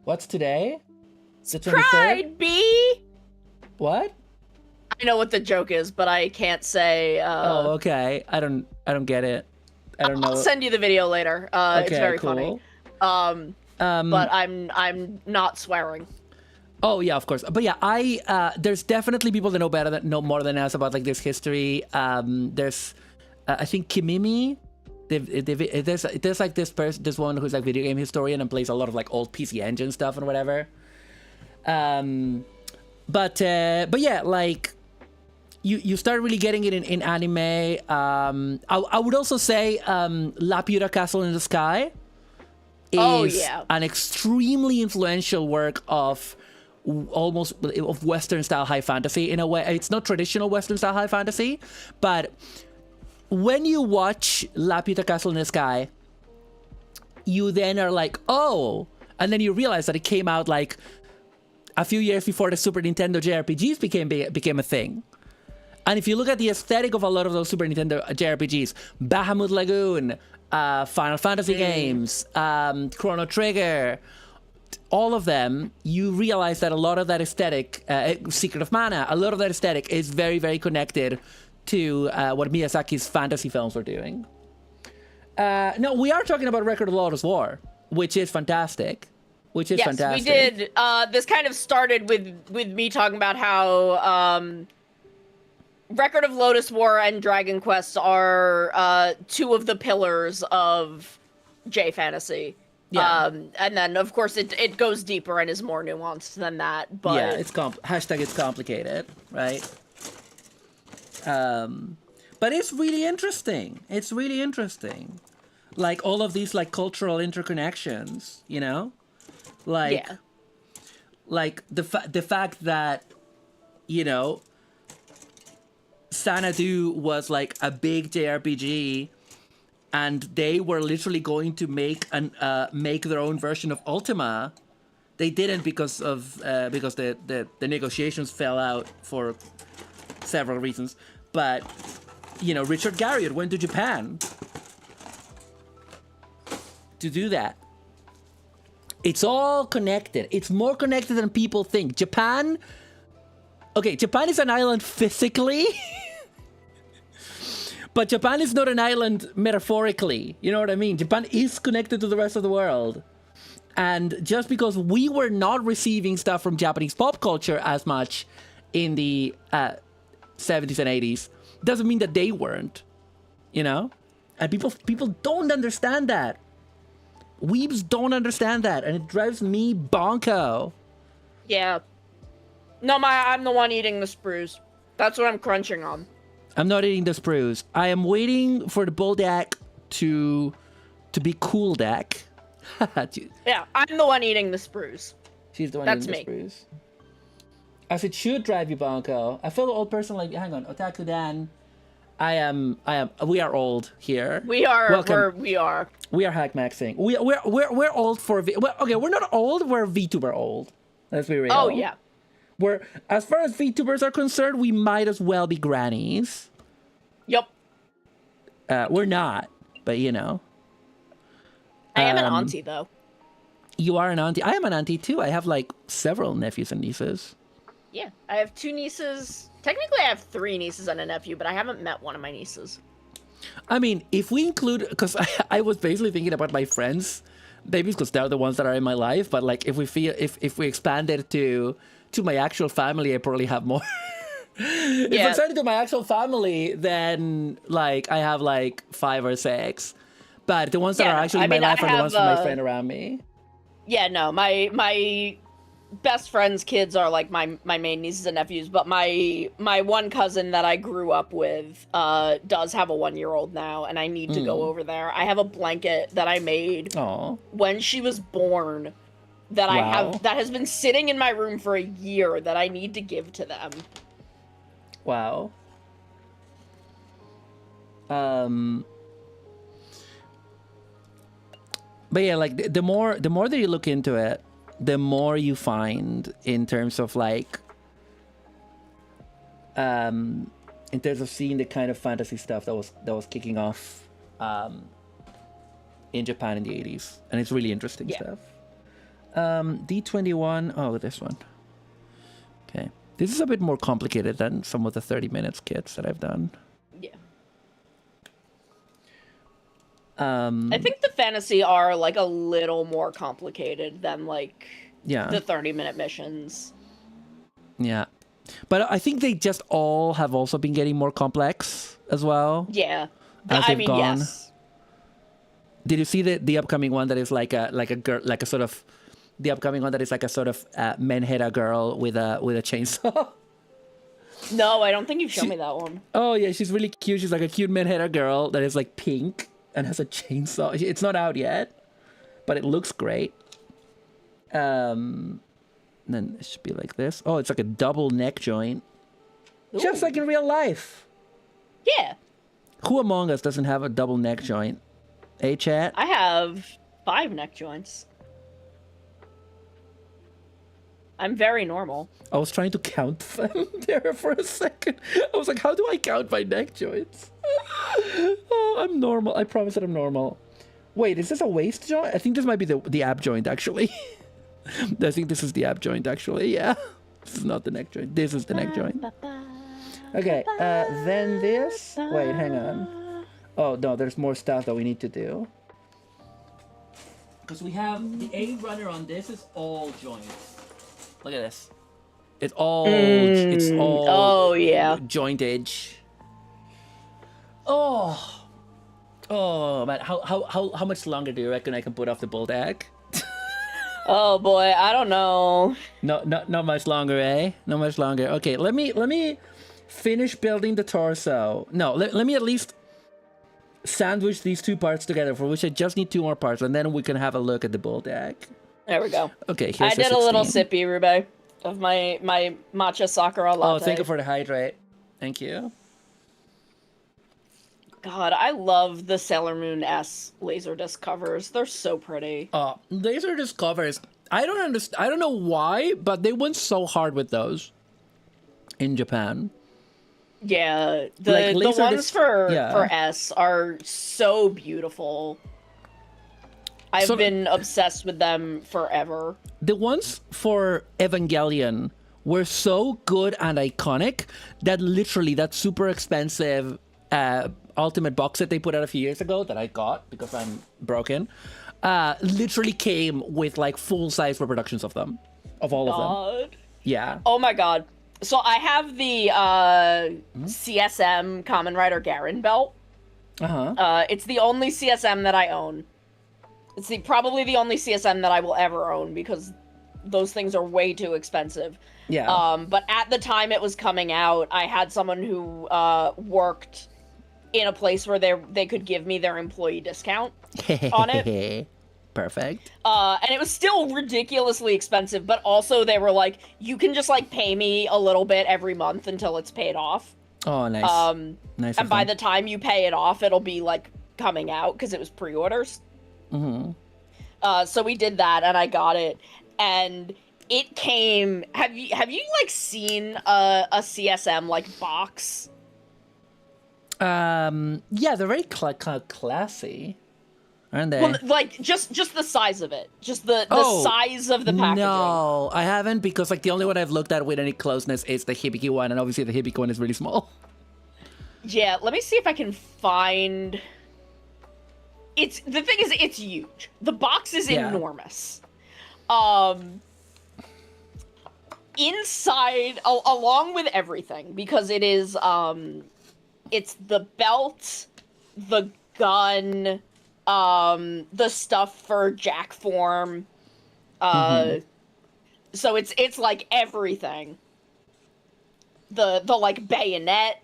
The 23rd? Pride, B! What? I know what the joke is, but I can't say. Oh, okay. I don't get it. I don't know. I'll send you the video later. Okay, it's very cool. funny. But I'm not swearing. Oh yeah, of course. But yeah, there's definitely people that know more than us about like this history. There's, I think Kimimi. There's like this woman who's like video game historian and plays a lot of like old PC Engine stuff and whatever. But yeah, like you start really getting it in anime. I would also say Laputa Castle in the Sky is an extremely influential work of Western style high fantasy in a way. It's not traditional Western style high fantasy, but when you watch Laputa Castle in the Sky, you then are like, oh, and then you realize that it came out like a few years before the Super Nintendo JRPGs became a thing. And if you look at the aesthetic of a lot of those Super Nintendo JRPGs, Bahamut Lagoon, Final Fantasy games, Chrono Trigger, all of them, you realize that a lot of that aesthetic, Secret of Mana, a lot of that aesthetic is very, very connected to what Miyazaki's fantasy films were doing. No, we are talking about Record of Lotus War, which is fantastic. Yes, fantastic. We did. This kind of started with me talking about how Record of Lotus War and Dragon Quest are 2 of the pillars of J fantasy. Yeah. And then of course it goes deeper and is more nuanced than that. But yeah, it's it's complicated, right? But it's really interesting. It's really interesting. Like all of these like cultural interconnections, you know? Like, like the fact that, you know, Xanadu was like a big JRPG and they were literally going to make their own version of Ultima. They didn't because the negotiations fell out for several reasons. But Richard Garriott went to Japan to do that. It's all connected. It's more connected than people think. Japan is an island physically, but Japan is not an island metaphorically. You know what I mean? Japan is connected to the rest of the world. And just because we were not receiving stuff from Japanese pop culture as much in the 70s and 80s, doesn't mean that they weren't, And people don't understand that. Weebs don't understand that, and it drives me bonko. Yeah. No, I'm the one eating the sprues. That's what I'm crunching on. I'm not eating the sprues. I am waiting for the bull deck to be cool deck. Yeah, I'm the one eating the sprues. She's the one That's eating the me. sprues. As it should drive you bonko. I feel the old person like, hang on, Otaku Dan. We are old here. We are. Welcome. We are. We are hack maxing. We're old for we're not old. We're VTuber old. Let's be real. Oh yeah. We're, as far as VTubers are concerned, we might as well be grannies. Yep. We're not, but I am an auntie though. You are an auntie. I am an auntie too. I have like several nephews and nieces. Yeah, I have 2 nieces. Technically, I have 3 nieces and a nephew, but I haven't met one of my nieces. I mean, if we include, because I was basically thinking about my friends, babies, because they're the ones that are in my life. But like, if we expand it to my actual family, I probably have more. If I expand it to my actual family, then like I have like 5 or 6. But the ones that are actually in my life are the ones from my friend around me. Yeah, no, my best friend's kids are like my main nieces and nephews, but my one cousin that I grew up with does have a 1-year-old now, and I need to go over there. I have a blanket that I made when she was born that that has been sitting in my room for a year that I need to give to them. Wow. But yeah, like the more that you look into it, the more you find in terms of like in terms of seeing the kind of fantasy stuff that was kicking off in Japan in the 80s, and it's really interesting stuff. D21, oh, this one. Okay, this is a bit more complicated than some of the 30 minutes kits that I've done. Yeah. I think the fantasy are like a little more complicated than like the 30-minute missions. Yeah. But I think they just all have also been getting more complex as well. Yeah. I mean, gone. Yes. Did you see the upcoming one that is like a girl, like a sort of the upcoming one that is like a sort of Menheta girl with a chainsaw? No, I don't think you've shown me that one. Oh yeah, she's really cute. She's like a cute Menheta girl that is like pink and has a chainsaw. It's not out yet, but it looks great. Then it should be like this. Oh, it's like a double neck joint. Ooh. Just like in real life. Yeah. Who among us doesn't have a double neck joint? Hey, chat? I have 5 neck joints. I'm very normal. I was trying to count them there for a second. I was like, how do I count my neck joints? Oh, I'm normal. I promise that I'm normal. Wait, is this a waist joint? I think this might be the ab joint, actually. I think this is the ab joint, actually. Yeah. This is not the neck joint. This is the neck joint. Okay, then this. Wait, hang on. Oh, no, there's more stuff that we need to do. Because we have the A runner on this is all joints. Look at this. It's all oh yeah, jointage. Oh man, how much longer do you reckon I can put off the bull deck? Oh boy, I don't know. Not much longer, eh? Not much longer. Okay, let me finish building the torso. No, let me at least sandwich these 2 parts together, for which I just need 2 more parts, and then we can have a look at the bull deck. There we go. Okay, I did a little sippy, Rube, of my matcha sakura latte. Oh, thank you for the hydrate. Thank you. God, I love the Sailor Moon S Laserdisc covers. They're so pretty. Laserdisc covers. I don't understand. I don't know why, but they went so hard with those in Japan. Yeah, Like, the ones for yeah. S are so beautiful. I've been obsessed with them forever. The ones for Evangelion were so good and iconic that literally that super expensive Ultimate box set they put out a few years ago that I got because I'm broken, literally came with like full-size reproductions of them, of all of them. Yeah. Oh my god. So I have the CSM Kamen Rider Garen belt. It's the only CSM that I own. It's probably the only CSM that I will ever own because those things are way too expensive. Yeah. But at the time it was coming out, I had someone who worked in a place where they could give me their employee discount on it. Perfect. And it was still ridiculously expensive, but also they were like, you can just like pay me a little bit every month until it's paid off. Oh, nice. Nice. And by the time you pay it off, it'll be like coming out because it was pre-orders. So we did that, and I got it, and it came. Have you like seen a CSM like box? Yeah, they're very classy, aren't they? Well, like just the size of it, just the size of the packaging. No, I haven't, because like the only one I've looked at with any closeness is the Hibiki one, and obviously the Hibiki one is really small. Yeah, let me see if I can find. The thing is, it's huge. The box is enormous. Inside, along with everything, because it is, it's the belt, the gun, the stuff for jack form. So it's like everything. The like bayonet.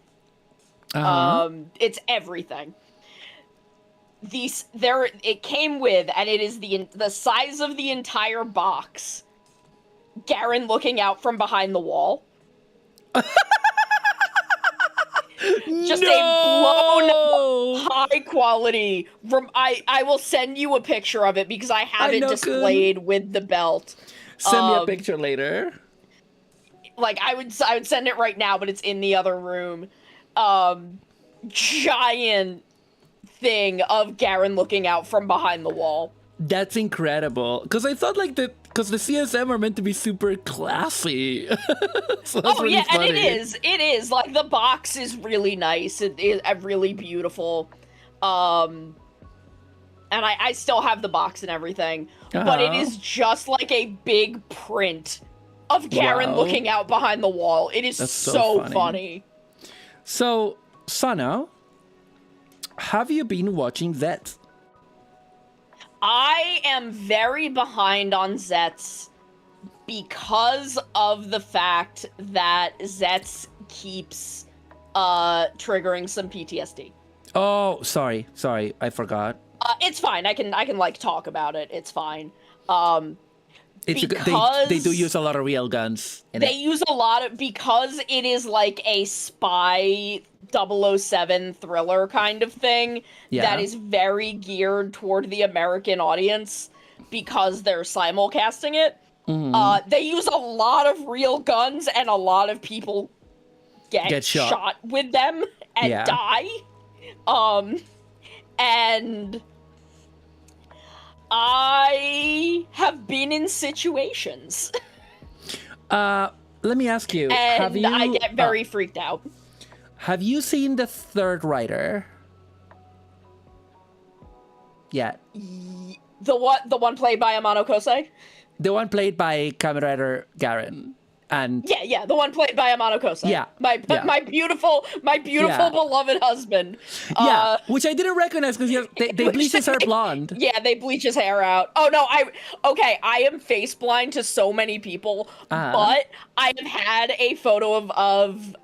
It's everything. It came with, and it is the size of the entire box. Garen looking out from behind the wall. Just a blown up, high quality. I will send you a picture of it because I have it displayed with the belt. Send me a picture later. Like I would send it right now, but it's in the other room. Giant thing of Garen looking out from behind the wall. That's incredible. Because I thought like because the CSM are meant to be super classy. So that's really funny. And it is. Like the box is really nice. It is really beautiful. And I still have the box and everything. But it is just like a big print of Garen looking out behind the wall. It is so funny. So, Sana, have you been watching Zets? I am very behind on Zets because of the fact that Zets keeps triggering some PTSD. Oh, sorry, I forgot. It's fine. I can like talk about it. It's fine. They do use a lot of real guns. Use a lot of, because it is like a spy 007 thriller kind of thing that is very geared toward the American audience because they're simulcasting it. They use a lot of real guns and a lot of people get shot with them and die. And I have been in situations. Let me ask you. And I get very freaked out. Have you seen the third rider? Yeah. The one played by Amano Kosei? The one played by Kamen Rider Garen. And yeah, the one played by Amano Kosei. Yeah. My beautiful beloved husband. Yeah, which I didn't recognize because they bleach his hair blonde. Yeah, they bleach his hair out. Oh no, I am face blind to so many people, but I have had a photo of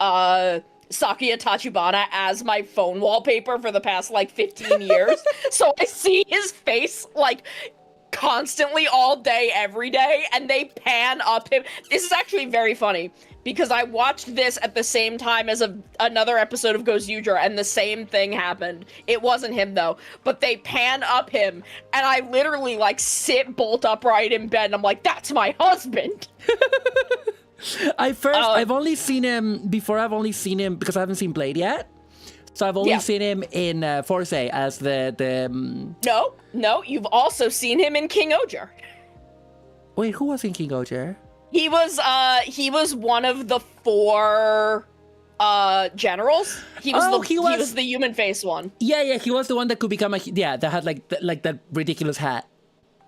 Sakuya Tachibana as my phone wallpaper for the past like 15 years. So I see his face like constantly all day, every day, and they pan up him. This is actually very funny. because I watched this at the same time as another episode of Gozuger, and the same thing happened. It wasn't him though, but they pan up him, and I literally like sit bolt upright in bed, and I'm like, that's my husband. I've only seen him before. I've only seen him because I haven't seen Blade yet. So I've only seen him in Force as the. No, you've also seen him in King Oger. Wait, who was in King Oger? He was one of the 4 generals. He was the human face one. Yeah, he was the one that could become that had like that ridiculous hat.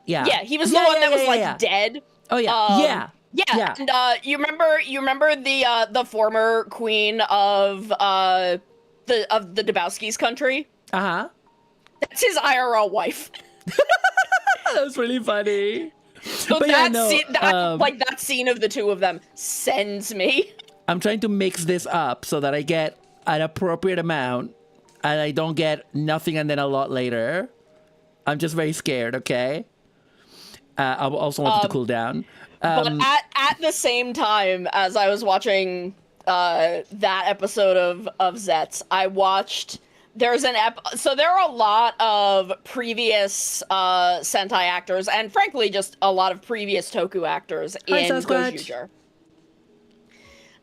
Yeah. Yeah, he was the one that was dead. Oh yeah. Yeah. And you remember the former queen of the Dabowski's country? Uh-huh. That's his IRL wife. That's really funny. So that scene of the two of them sends me. I'm trying to mix this up so that I get an appropriate amount and I don't get nothing and then a lot later. I'm just very scared, okay? I also want it to cool down. But at the same time as I was watching that episode of Zets, I watched... So there are a lot of previous Sentai actors, and frankly, just a lot of previous Toku actors in Gojuger.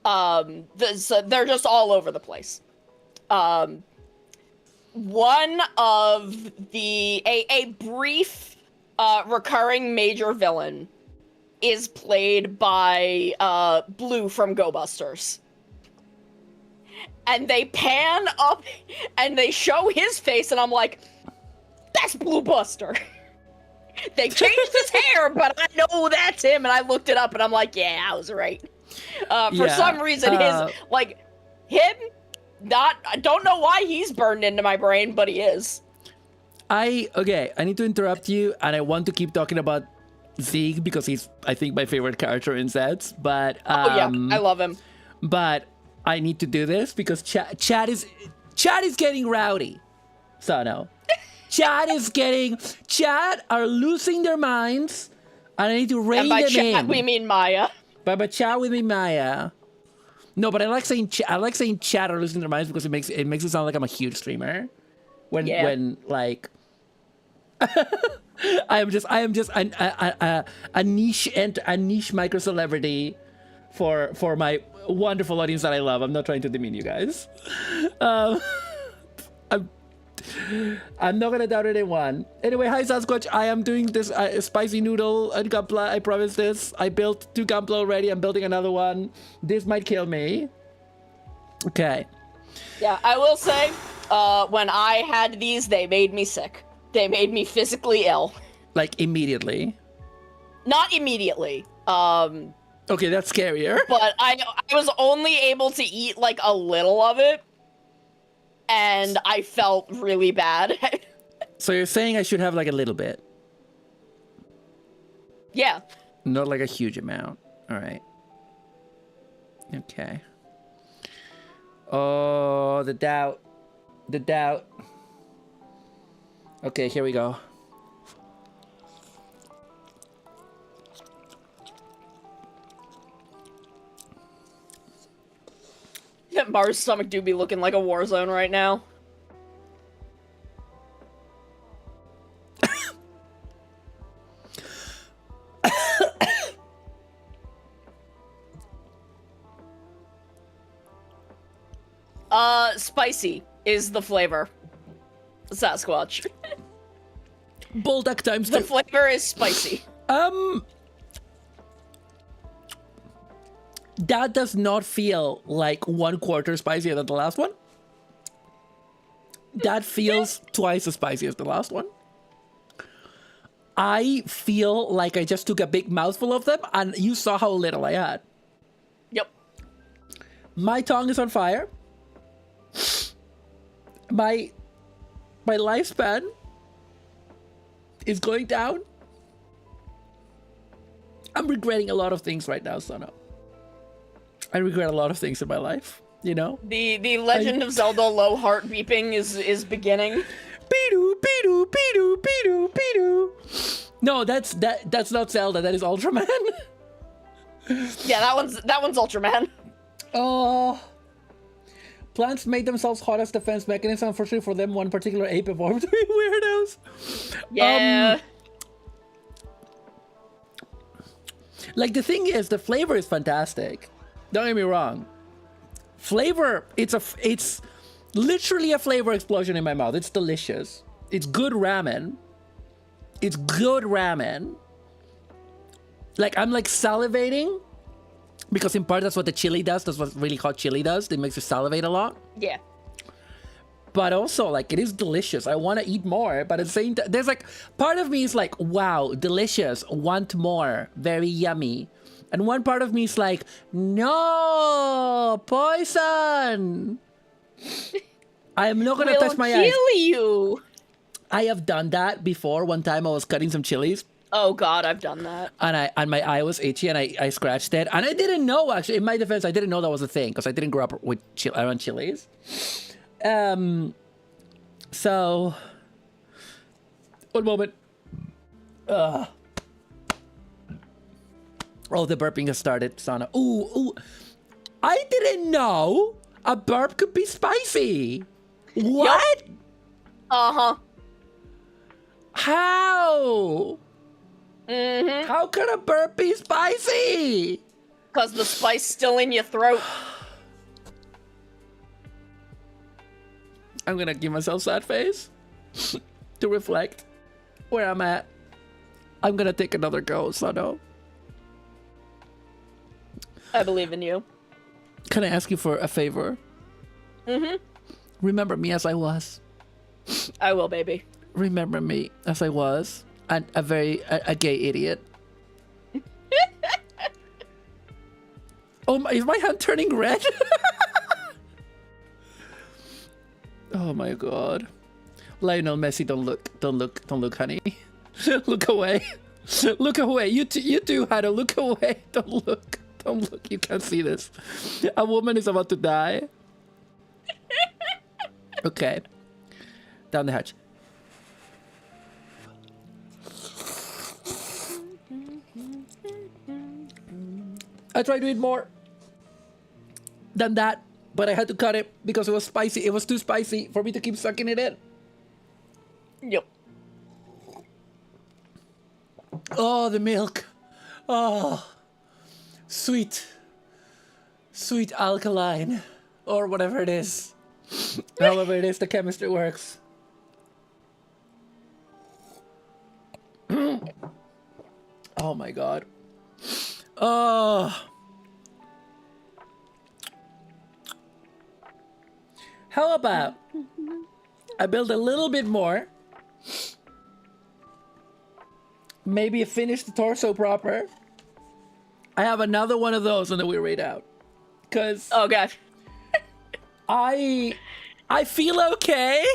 So they're just all over the place. One of a brief recurring major villain is played by Blue from Go Busters. And they pan up and they show his face, and I'm like, that's Blue Buster. They changed his hair, but I know that's him. And I looked it up, and I'm like, yeah, I was right. For some reason, I don't know why he's burned into my brain, but he is. I need to interrupt you, and I want to keep talking about Zeke because he's, I think, my favorite character in Zets. But I love him. But I need to do this because Chad is getting rowdy. Sano. Chad are losing their minds, and I need to rein them in. And by Chad, we mean Maya. By Chad, we mean Maya. No, but I like saying Chad are losing their minds because it makes it sound like I'm a huge streamer. When like I am just a niche micro celebrity for my wonderful audience that I love. I'm not trying to demean you guys. I'm not gonna doubt anyone. Anyway, hi Sasquatch. I am doing this spicy noodle and gunpla. I promise this. I built 2 gunpla already. I'm building another one. This might kill me. Okay. Yeah, I will say, when I had these, they made me sick. They made me physically ill. Like immediately? Not immediately. Okay, that's scarier. But I was only able to eat like a little of it, and I felt really bad. So you're saying I should have like a little bit? Yeah. Not like a huge amount. All right. Okay. Oh, the doubt. The doubt. Okay, here we go. Maru's stomach do be looking like a war zone right now. Spicy is the flavor. Sasquatch. Bulldog times 2. The flavor is spicy. That does not feel like 1/4 spicier than the last one. That feels twice as spicy as the last one. I feel like I just took a big mouthful of them, and you saw how little I had. Yep. My tongue is on fire. My lifespan is going down. I'm regretting a lot of things right now, Sono. I regret a lot of things in my life, you know? The Legend of Zelda low heart beeping is beginning. Beedoo, beedoo, beedoo, beedoo, beedoo. No, that's not Zelda, that is Ultraman. Yeah, that one's Ultraman. Oh. Plants made themselves hot as defense mechanism. Unfortunately for them, one particular ape evolved to be weirdos. Yeah. Like, the thing is, the flavor is fantastic. Don't get me wrong. Flavor, it's literally a flavor explosion in my mouth. It's delicious. It's good ramen. It's good ramen. Like, I'm like salivating because in part that's what the chili does. That's what really hot chili does. It makes you salivate a lot. Yeah. But also, like, it is delicious. I want to eat more. But at the same time, there's like, part of me is like, wow, delicious. Want more. Very yummy. And one part of me is like, no, poison. I am not going to touch my eyes. We'll kill you. I have done that before. One time I was cutting some chilies. Oh God, I've done that. And my eye was itchy and I scratched it. And I didn't know, actually, in my defense, I didn't know that was a thing because I didn't grow up with around chilies. So, one moment. Oh, the burping has started, Sana. Ooh. I didn't know a burp could be spicy. What? Yep. Uh-huh. How? Mm-hmm. How could a burp be spicy? Because the spice still in your throat. I'm gonna give myself sad face to reflect where I'm at. I'm gonna take another go, Sano. I believe in you. Can I ask you for a favor? Mm-hmm. Remember me as I was. I will, baby. Remember me as I was. And a gay idiot. Oh my, is my hand turning red? Oh my God. Lionel Messi, don't look, honey. Look away. Look away. You too, Hannah, look away. Don't look. You can't see this. A woman is about to die. Okay. Down the hatch. I tried to eat more than that, but I had to cut it because it was spicy. It was too spicy for me to keep sucking it in. Yep. Oh, the milk. Oh, sweet alkaline, or whatever it is. However it is, the chemistry works. Oh my God. Oh. How about I build a little bit more? Maybe finish the torso proper. I have another one of those and then we read out. Cause Oh God. I feel okay.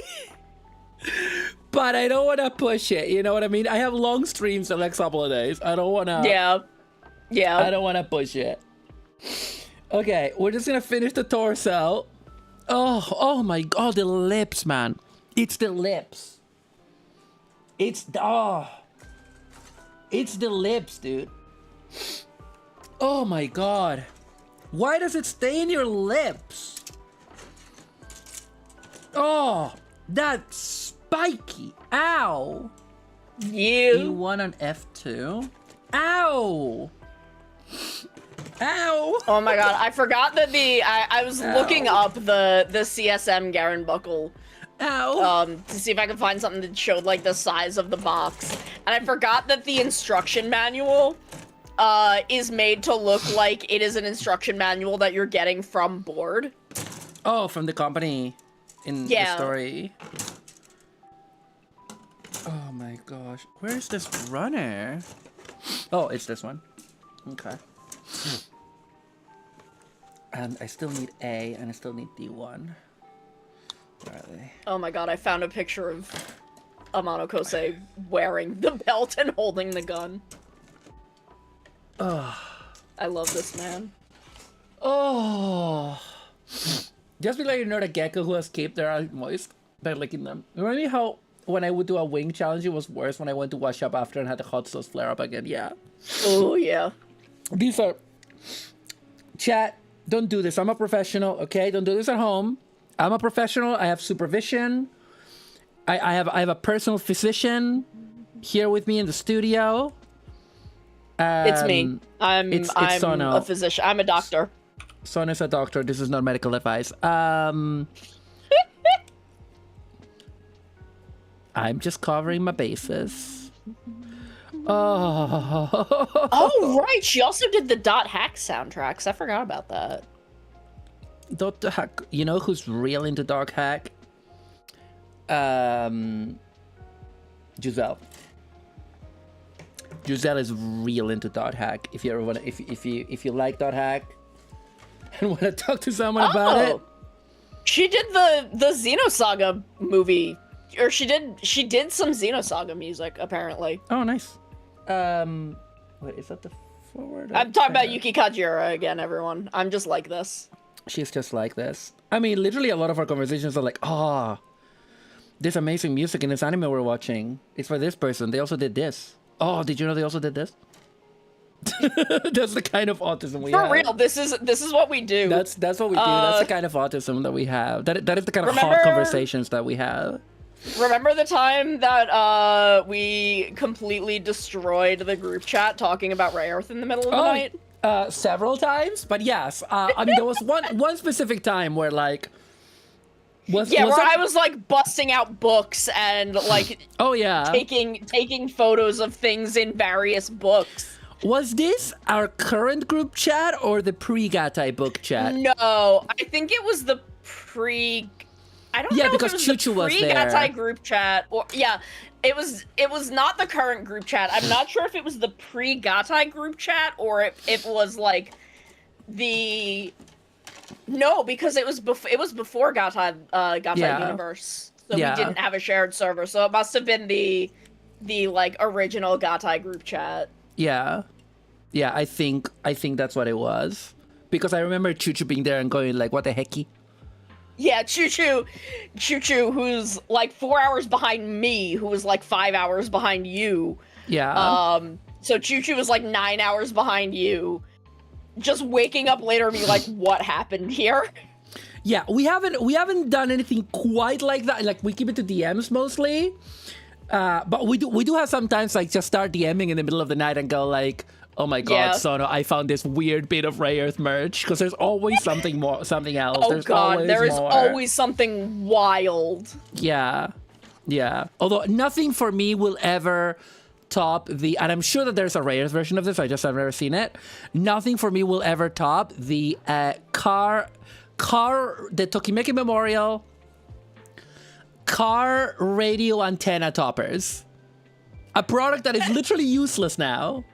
But I don't want to push it. You know what I mean? I have long streams the next couple of days. I don't want to. Yeah. I don't want to push it. Okay, we're just going to finish the torso. Oh my God, the lips, man. It's the lips. It's the lips, dude. Oh my God. Why does it stay in your lips? Oh, that's spiky. Ow. You. E1 on F2. Ow. Ow. Oh my God, I forgot that I was looking up the CSM Garen buckle. Ow. To see if I could find something that showed like the size of the box. And I forgot that the instruction manual is made to look like it is an instruction manual that you're getting from board. Oh, from the company in the story. Oh my gosh. Where's this runner? Oh, it's this one. Okay. And I still need A and I still need D1. Where are they? Oh my God, I found a picture of Amano Kosei wearing the belt and holding the gun. Oh. I love this man. Oh. Just be like you're not a gecko who has cape their eyes moist by licking them. Remember me how when I would do a wing challenge, it was worse when I went to wash up after and had the hot sauce flare up again. Yeah. Oh yeah. These are chat. Don't do this. I'm a professional, okay? Don't do this at home. I'm a professional. I have supervision. I have a personal physician here with me in the studio. It's me. I'm Sono. a physician. I'm a doctor. Sono's a doctor. This is not medical advice. I'm just covering my bases. Oh, right. She also did the Dot Hack soundtracks. I forgot about that. Dot Hack. You know who's real into Dot Hack? Giselle. Giselle is real into Dot Hack. If you ever want, if you like Dot Hack and want to talk to someone about it, she did the Xenosaga movie, or she did some Xenosaga music apparently. Oh, nice. Wait, is that the forward? I'm talking about Yuki Kajira again, everyone. I'm just like this. She's just like this. I mean, literally, a lot of our conversations are like, oh, this amazing music in this anime we're watching. It's for this person. They also did this. Oh, did you know they also did this? That's the kind of autism we have. For real, this is what we do. That's what we do. That's the kind of autism that we have. That is the kind of hot conversations that we have. Remember the time that we completely destroyed the group chat talking about Ray Earth in the middle of the night? Several times, but yes. I mean, there was one specific time where like. Where I was like busting out books and like taking photos of things in various books. Was this our current group chat or the pre-Gatai book chat? No, I think it was the pre. I don't know because if it was Chuchu the was pre-Gatai group chat or it was not the current group chat. I'm not sure if it was the pre-Gatai group chat or if it was like the. No, because it was before Gatai Universe, so we didn't have a shared server. So it must have been the like original Gatai group chat. Yeah, I think that's what it was because I remember Chuchu being there and going like, "What the hecky?" Yeah, Chuchu, who's like 4 hours behind me, who was like 5 hours behind you. Yeah. So Chuchu was like 9 hours behind you. Just waking up later and be like, what happened here? Yeah, we haven't done anything quite like that. Like we keep it to DMs mostly, but we do have sometimes like just start DMing in the middle of the night and go like, oh my god, Sono, I found this weird bit of Ray Earth merch because there's always something else. Oh god, there is always something wild. Yeah. Although nothing for me will ever top the, and I'm sure that there's a Ray Earth version of this, I just have never seen it. Nothing for me will ever top the the Tokimeki Memorial car radio antenna toppers. A product that is literally useless now.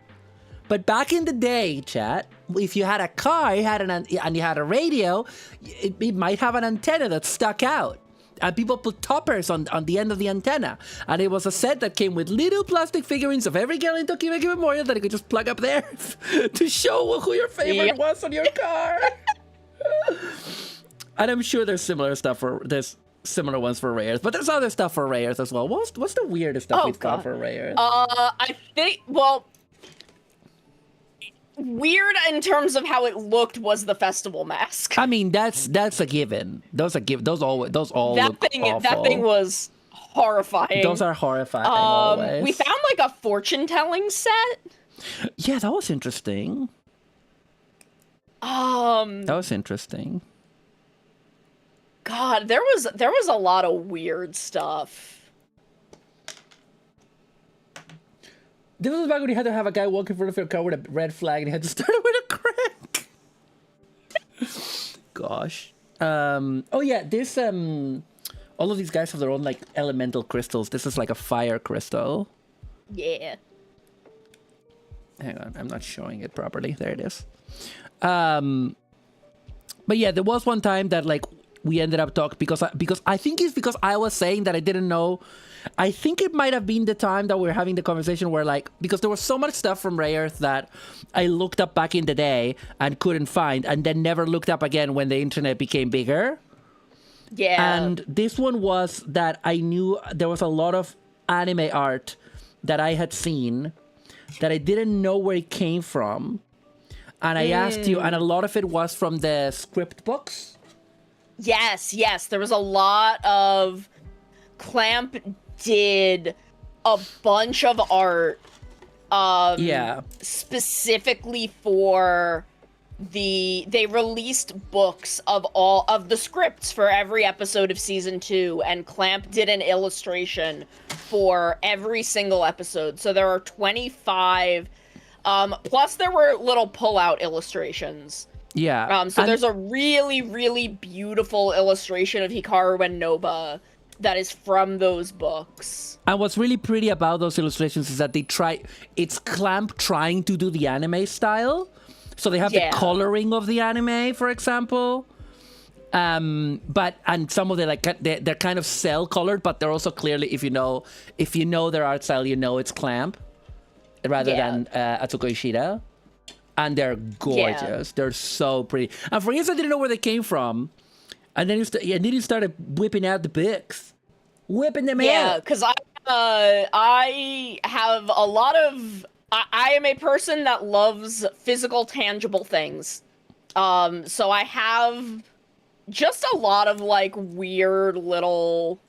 But back in the day, chat, if you had a car and you had a radio, it might have an antenna that stuck out. And people put toppers on the end of the antenna. And it was a set that came with little plastic figurines of every girl in Tokimeki Memorial that you could just plug up there to show who your favorite was on your car. And I'm sure there's similar ones for Ray Earth, but there's other stuff for Ray Earth as well. What's the weirdest stuff we've got for Ray Earth? I think, weird in terms of how it looked was the festival mask. I mean, that's a given. Those all look awful. That thing was horrifying. Those are horrifying. Always. We found like a fortune telling set. Yeah, that was interesting. That was interesting. God, there was a lot of weird stuff. This was back when you had to have a guy walk in front of your car with a red flag and you had to start it with a crank. Gosh. Oh yeah, this all of these guys have their own like elemental crystals. This is like a fire crystal. Yeah. Hang on, I'm not showing it properly. There it is. But yeah, there was one time that like we ended up talking because I think it's because I was saying that I didn't know. I think it might have been the time that we were having the conversation where like, because there was so much stuff from Ray Earth that I looked up back in the day and couldn't find and then never looked up again when the internet became bigger. Yeah. And this one was that I knew there was a lot of anime art that I had seen that I didn't know where it came from. And I asked you, and a lot of it was from the script books. Yes, there was a lot of... Clamp did a bunch of art specifically for they released books of all of the scripts for every episode of season 2, and Clamp did an illustration for every single episode. So there are 25 plus there were little pull-out illustrations. So there's a really, really beautiful illustration of Hikaru and Noba that is from those books. And what's really pretty about those illustrations is that it's Clamp trying to do the anime style. So they have the coloring of the anime, for example. And some of them, they're kind of cell colored, but they're also clearly, if you know their art style, you know it's Clamp rather than Atsuko Ishida. And they're gorgeous. They're so pretty. And for years I didn't know where they came from. And then you started whipping out the books. Whipping them out. Yeah, because I have a lot of... I am a person that loves physical, tangible things. So I have just a lot of, weird little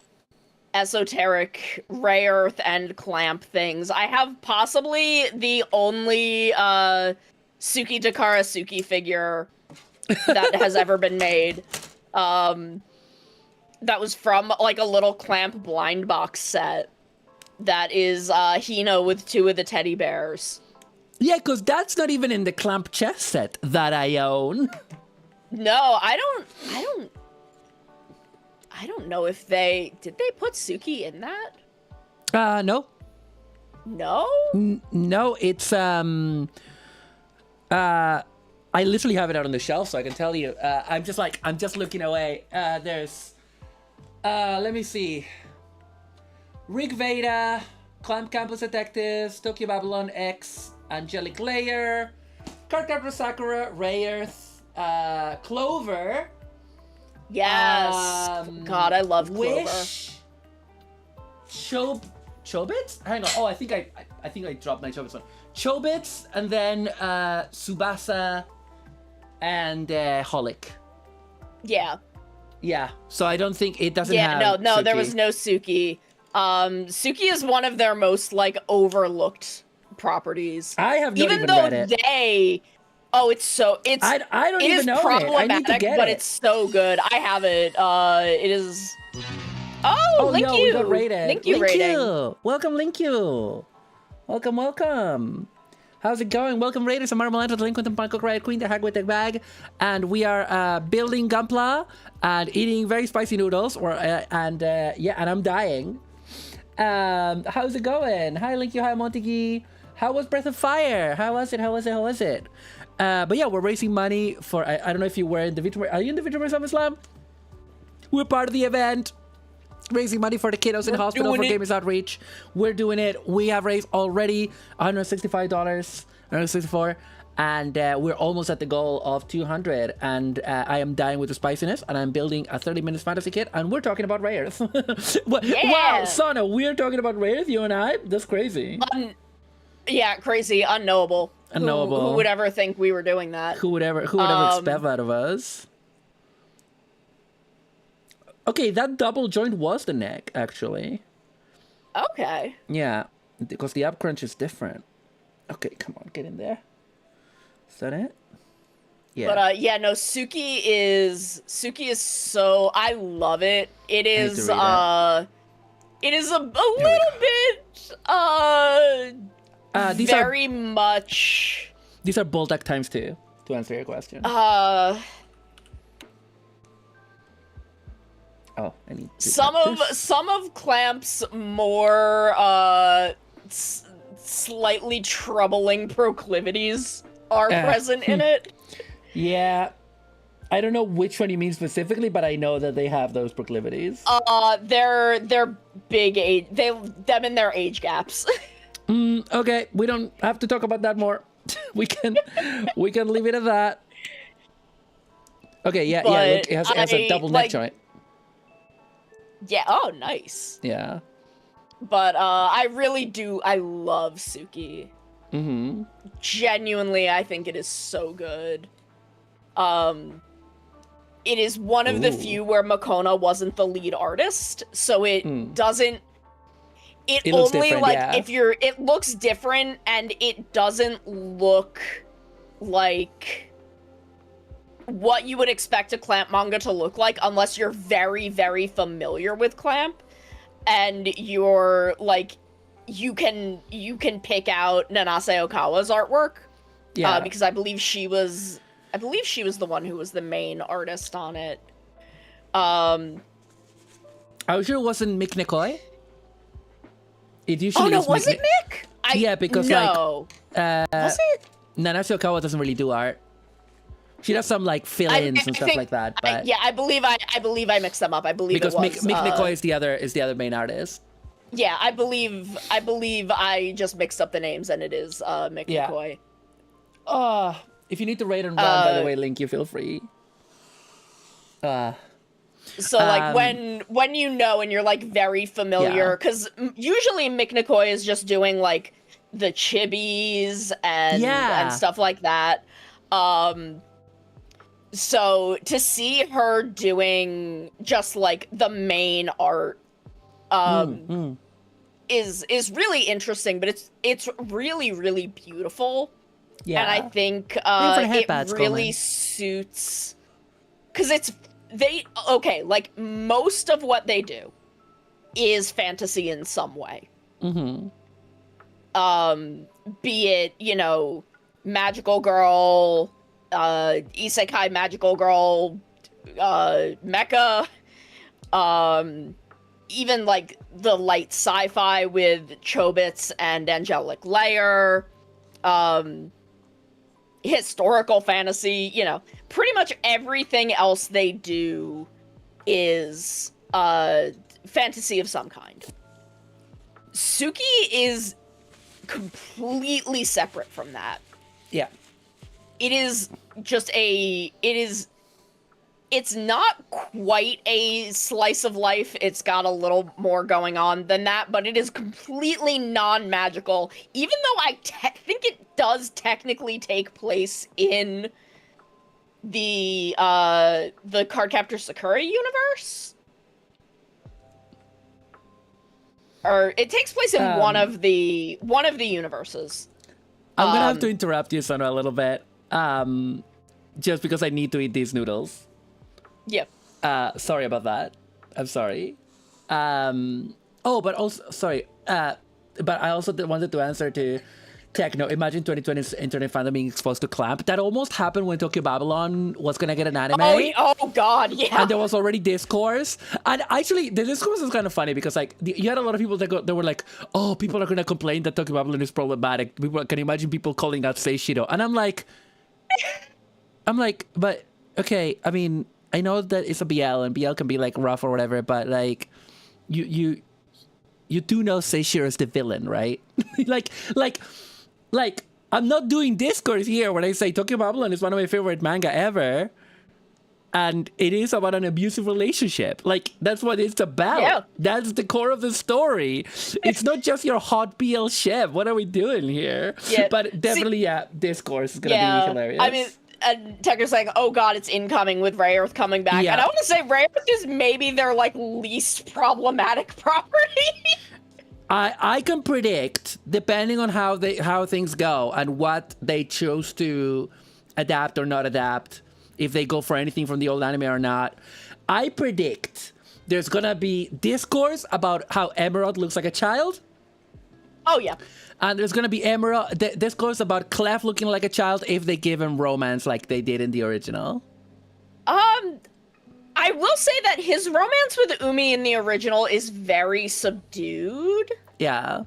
esoteric Ray Earth and Clamp things. I have possibly the only Suki Takara Suki figure that has ever been made. That was from a little Clamp blind box set that is Hino with 2 of the teddy bears. Yeah, because that's not even in the Clamp chess set that I own. No, I don't know if did they put Suki in that? No. No? No, it's I literally have it out on the shelf, so I can tell you. I'm just looking away. There's, let me see. Rig Veda, Clamp Campus Detectives, Tokyo Babylon X, Angelic Layer, Cardcaptor Sakura, Ray Earth, Clover. Yes. God, I love Clover. Wish. Chobits? Hang on. Oh, I think I dropped my Chobits one. Chobits, and then Tsubasa and Holic. Yeah. Yeah. So I don't think it doesn't have no, Suki. there was no Suki. Suki is one of their most overlooked properties. I have not even though read it. I don't even know it. I need to get but it. it's so good. I have it. It is. Oh, Link yo, you. We got rated. Link you rating. Welcome, Link you. Welcome. How's it going? Welcome, Raiders. I'm Marumalandra, Delinquent and Bangkok Riot Queen, the Hag with the Bag. And we are building Gunpla and eating very spicy noodles. And I'm dying. How's it going? Hi, Link you. Hi, Montegi. How was Breath of Fire? How was it? But yeah, we're raising money for... I don't know if you were in the Vitrumer... Are you in the Vitrumer Summer Slam? We're part of the event. Raising money for the kiddos in hospital for Gamers Outreach. We're doing it. We have raised already $165, $164, and we're almost at the goal of 200. And I am dying with the spiciness, and I'm building a 30-minute fantasy kit, and we're talking about Ray Earth. Wow, Sana, we're talking about Ray Earth, you and I? That's crazy. Yeah, crazy, unknowable. Who would ever think we were doing that? Who would ever expect that of us? Okay, that double joint was the neck, actually. Okay. Yeah, because the up crunch is different. Okay, come on, get in there. Is that it? Yeah. But Suki is so... I love it. It is a little bit very much... These are Boldak times 2, to answer your question. Oh, I need to some of Clamp's more slightly troubling proclivities are present in it. Yeah. I don't know which one you mean specifically, but I know that they have those proclivities. They're big age, them and their age gaps. Okay, we don't have to talk about that more. we can leave it at that. Okay, yeah, look, it has a double neck joint. Yeah, oh, nice. Yeah. But I really do, I love Suki. genuinely, I think it is so good. It is one of the few where Makona wasn't the lead artist, so it doesn't. It looks only different, like yeah. it looks different, and it doesn't look like what you would expect a Clamp manga to look like unless you're very, very familiar with Clamp, and you're like, you can pick out Nanase Okawa's artwork, because I believe she was the one who was the main artist on it. Are you sure it wasn't Mick Nikoi? It usually Oh no, is was it Mick? Yeah, because no. Was it? Nanase Okawa doesn't really do art. She does some like fill-ins and stuff like that. But I believe I mixed them up. I believe because it was Mick Nikoi is the other main artist. Yeah, I believe I just mixed up the names, and it is Mick Nikoi. If you need to rate and run, by the way, Link, you feel free. So like when you know and you're like very familiar, because usually Mick Nikoi is just doing like the chibis and stuff like that. So to see her doing just like the main art is really interesting, but it's really, really beautiful. Yeah. And I think it really suits, because like most of what they do is fantasy in some way. Be it, magical girl, isekai magical girl, mecha, even like the light sci-fi with Chobits and Angelic Layer, historical fantasy, pretty much everything else they do is fantasy of some kind. Suki is completely separate from that. Yeah. It is just it's not quite a slice of life. It's got a little more going on than that, but it is completely non-magical, even though I think it does technically take place in the Cardcaptor Sakura universe. Or it takes place in one of the universes. I'm gonna have to interrupt you, Sandra, a little bit. Just because I need to eat these noodles. Yep. Sorry about that. I'm sorry. But also, sorry. But I also wanted to answer to Techno. Imagine 2020's internet fandom being exposed to Clamp. That almost happened when Tokyo Babylon was gonna get an anime. Oh god, yeah. And there was already discourse. And actually, the discourse is kind of funny because like you had a lot of people that were like, "Oh, people are gonna complain that Tokyo Babylon is problematic." Can you imagine people calling out Seishiro? And I'm like, but okay. I mean, I know that it's a BL and BL can be like rough or whatever, but like, you do know Seishiro is the villain, right? like I'm not doing discourse here when I say Tokyo Babylon is one of my favorite manga ever, and it is about an abusive relationship. Like that's what it's about. Yeah. That's the core of the story. It's not just your hot BL chef. What are we doing here? Yeah. But definitely, discourse is gonna be hilarious. I mean. And Tucker's saying, "Oh God, it's incoming with Ray Earth coming back." Yeah. And I want to say Ray Earth is maybe their like least problematic property. I can predict, depending on how things go and what they choose to adapt or not adapt, if they go for anything from the old anime or not. I predict there's gonna be discourse about how Emerald looks like a child. Oh yeah. And there's going to be discourse about Clef looking like a child if they give him romance like they did in the original. I will say that his romance with Umi in the original is very subdued. Yeah.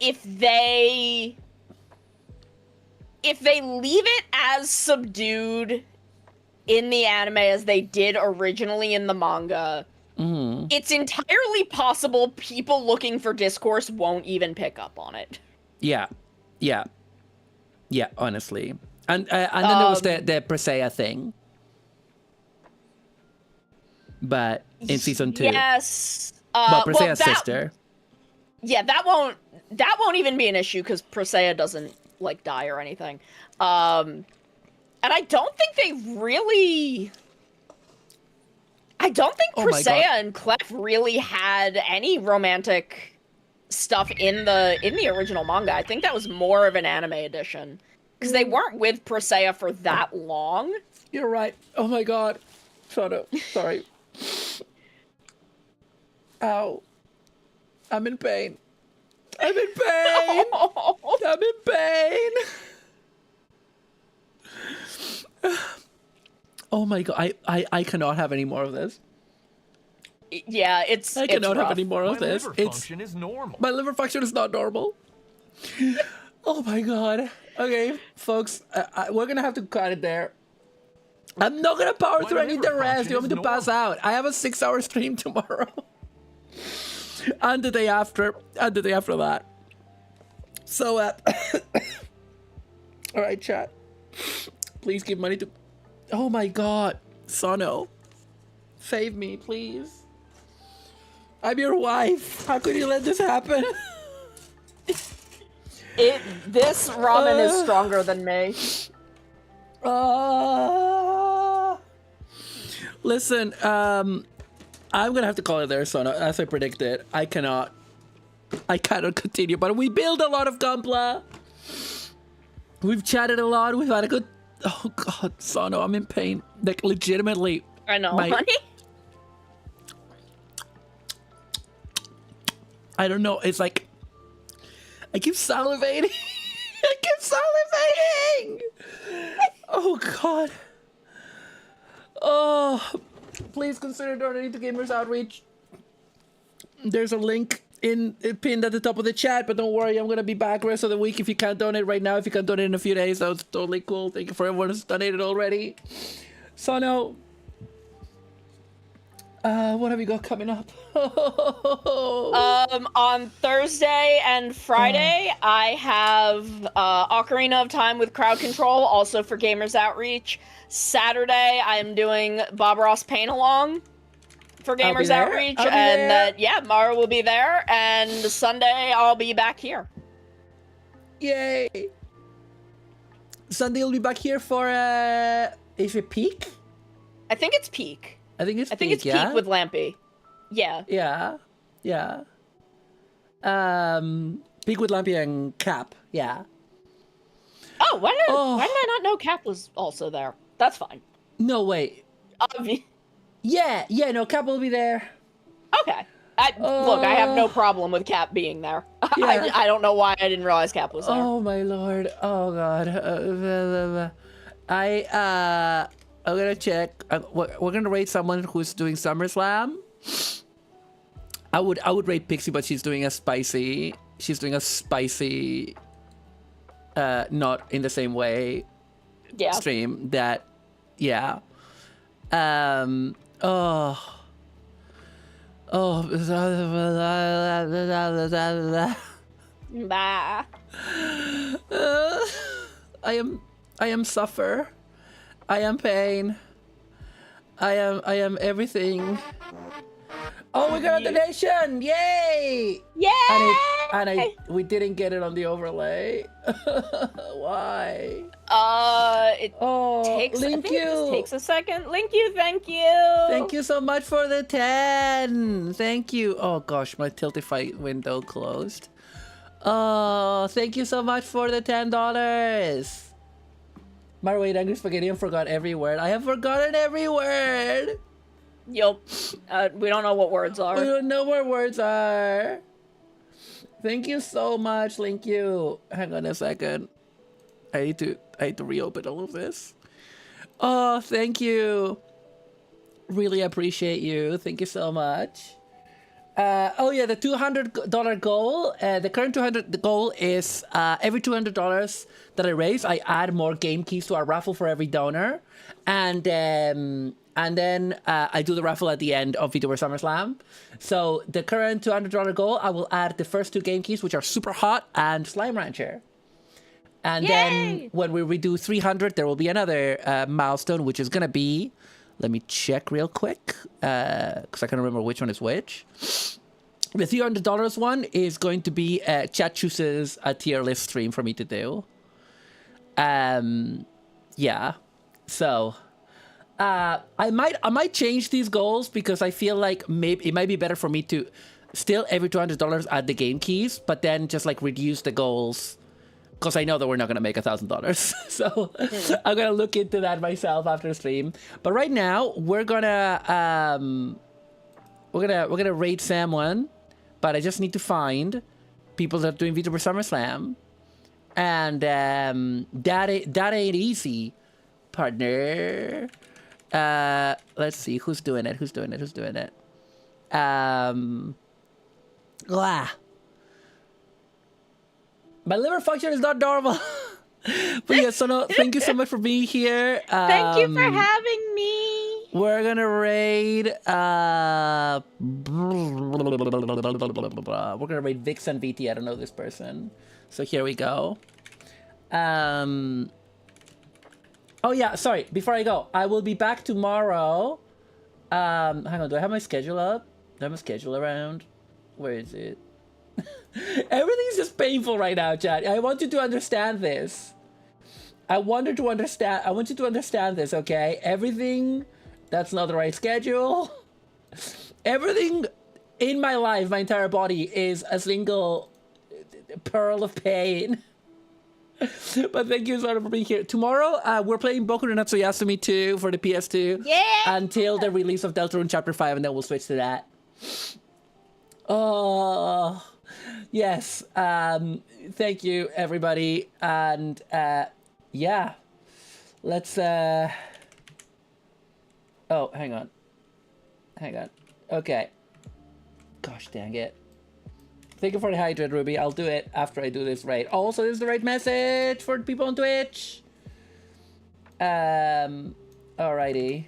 If they leave it as subdued in the anime as they did originally in the manga, it's entirely possible people looking for discourse won't even pick up on it. Yeah, honestly. And then there was the Presea thing. But in season 2. Yes. But Presea's sister. Yeah, that won't that won't even be an issue because Presea doesn't like die or anything. And I don't think they really. I don't think Presea and Clef really had any romantic stuff in the original manga. I think that was more of an anime edition because they weren't with Presea for that long. You're right. Oh my god. Sorry. Ow. I'm in pain. I'm in pain. I'm in pain. Oh my god. I cannot have any more of this. Yeah, I cannot have any more of My this. liver function is normal. My liver function is not normal. Oh my god. Okay, folks, we're gonna have to cut it there. I'm not gonna power through. I need the rest. You want me to pass out? I have a 6-hour stream tomorrow. And the day after. And the day after that. So, alright, chat. Please give money to... Oh my god. Sono. Save me, please. I'm your wife. How could you let this happen? This ramen is stronger than me. Listen, I'm gonna have to call it there, Sono. As I predicted, I cannot continue. But we build a lot of Gunpla. We've chatted a lot. We've had a good. Oh god, Sono, I'm in pain. Like legitimately. I know, honey. I don't know. It's like I keep salivating. I keep salivating. Oh god. Oh, please consider donating to Gamers Outreach. There's a link pinned at the top of the chat, but don't worry, I'm gonna be back rest of the week. If you can't donate right now, if you can donate in a few days, that's totally cool. Thank you for everyone who's donated already. Sono, what have you got coming up? On Thursday and Friday, I have Ocarina of Time with Crowd Control, also for Gamers Outreach. Saturday, I'm doing Bob Ross Paint Along for Gamers Outreach, and yeah, Maru will be there. And Sunday, I'll be back here. Yay! Sunday, you'll be back here for is it Peak? I think it's Peak. I think it's Peak with Lampy. Yeah. Yeah. Peak with Lampy and Cap. Yeah. Oh, why did I not know Cap was also there? That's fine. No, wait. Yeah, no, Cap will be there. Okay. Look, I have no problem with Cap being there. Yeah. I don't know why I didn't realize Cap was there. Oh my lord. Oh god. I'm gonna check. We're gonna rate someone who's doing SummerSlam. I would rate Pixie, but she's doing a spicy. Not in the same way. Yeah. Stream that. Yeah. Oh. Bah. I am suffer. I am pain. I am everything. Oh, we got a donation! Yay! Yay! We didn't get it on the overlay. Why? It takes. Link I think it just takes a second. Link you, thank you. Thank you so much for the 10. Thank you. Oh gosh, my Tiltify window closed. Oh, thank you so much for the $10. Maru ate angry spaghetti and forgot every word. I have forgotten every word. Yup. We don't know what words are. We don't know what words are. Thank you so much. Thank you. Hang on a second. I need to reopen all of this. Oh, thank you. Really appreciate you. Thank you so much. Oh yeah, the $200 goal. The current $200 goal is every $200 that I raise, I add more game keys to our raffle for every donor, and then I do the raffle at the end of VTuber SummerSlam. So the current $200 goal, I will add the first 2 game keys, which are Super Hot and Slime Rancher. And Yay! then when we redo 300, there will be another milestone, which is gonna be. Let me check real quick, because I can't remember which one is which. The $300 one is going to be chat chooses a tier list stream for me to do. Yeah. So I might change these goals because I feel like maybe it might be better for me to still every $200 add the game keys, but then just like reduce the goals because I know that we're not gonna make $1,000. So I'm gonna look into that myself after the stream. But right now we're gonna raid someone, but I just need to find people that are doing VTuber SummerSlam, and that ain't easy, partner. Let's see who's doing it. My liver function is not normal. But yeah, so no, thank you so much for being here. Thank you for having me. We're gonna raid. We're gonna raid Vix and VT. I don't know this person, so here we go. Oh yeah, sorry. Before I go, I will be back tomorrow. Hang on. Do I have my schedule up? Do I have my schedule around? Where is it? Everything's just painful right now, chat. I want you to understand this. I want you to understand this, okay? Everything that's not the right schedule. Everything in my life, my entire body is a single pearl of pain. But thank you so much for being here. Tomorrow, we're playing Boku no Natsuyasumi 2 for the PS2. Yeah! Until the release of Deltarune Chapter 5, and then we'll switch to that. Oh, yes. Thank you, everybody. And, yeah. Let's, oh, hang on. Okay. Gosh dang it. Thank you for the hydrate, Ruby. I'll do it after I do this right. Also, this is the right message for people on Twitch. Alrighty.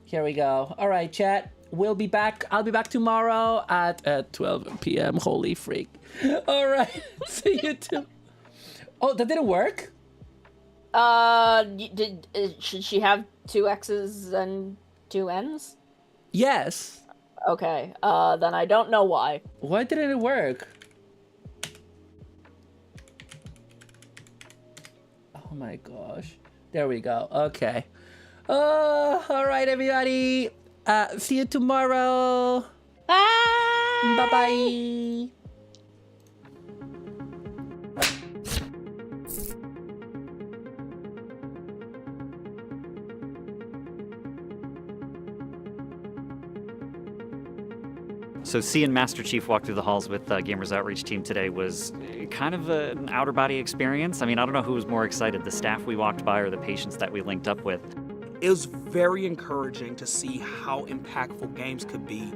Here we go. All right, chat. We'll be back. I'll be back tomorrow at 12 p.m. Holy freak. All right. See you too. Oh, that didn't work? Should she have 2 X's and 2 N's? Yes. Okay, then I don't know why. Why didn't it work? Oh my gosh. There we go. Okay. Oh, all right, everybody. See you tomorrow. Bye! Bye-bye. So seeing Master Chief walk through the halls with Gamers Outreach team today was kind of an outer body experience. I mean, I don't know who was more excited, the staff we walked by or the patients that we linked up with. It was very encouraging to see how impactful games could be.